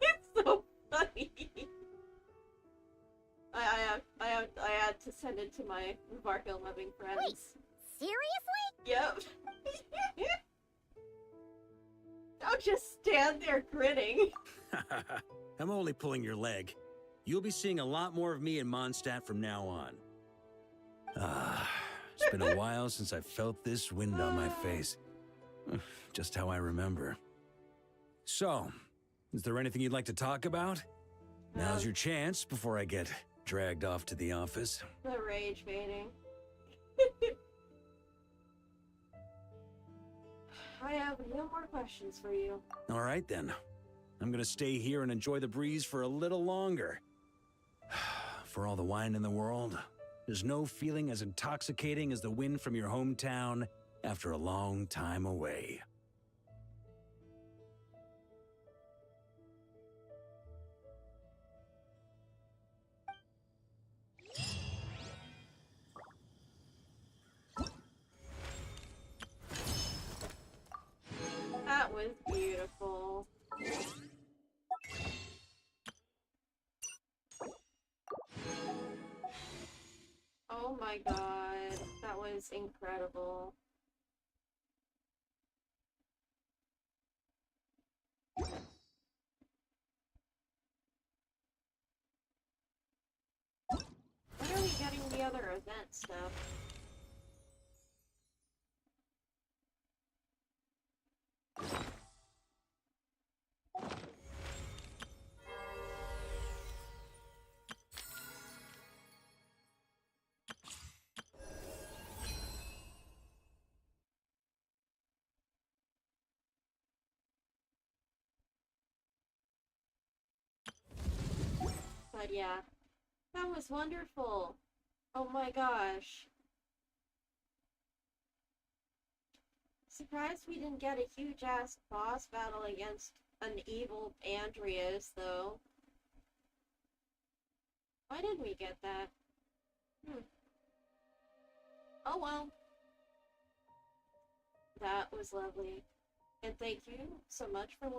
It's so funny. I had to send it to my VARKA loving friends. Wait, seriously? Yep. Don't just stand there grinning. I'm only pulling your leg. You'll be seeing a lot more of me in Mondstadt from now on. It's been a while since I felt this wind on my face. Just how I remember. So, is there anything you'd like to talk about? Now's your chance before I get dragged off to the office. The rage baiting. I have no more questions for you. All right then. I'm gonna stay here and enjoy the breeze for a little longer. For all the wine in the world, there's no feeling as intoxicating as the wind from your hometown after a long time away. That was beautiful. Oh my god, that was incredible. When are we getting the other event stuff? But yeah, that was wonderful. Oh my gosh. Surprised we didn't get a huge-ass boss battle against an evil Andreas, though. Why didn't we get that? Oh well. That was lovely. And thank you so much for watching.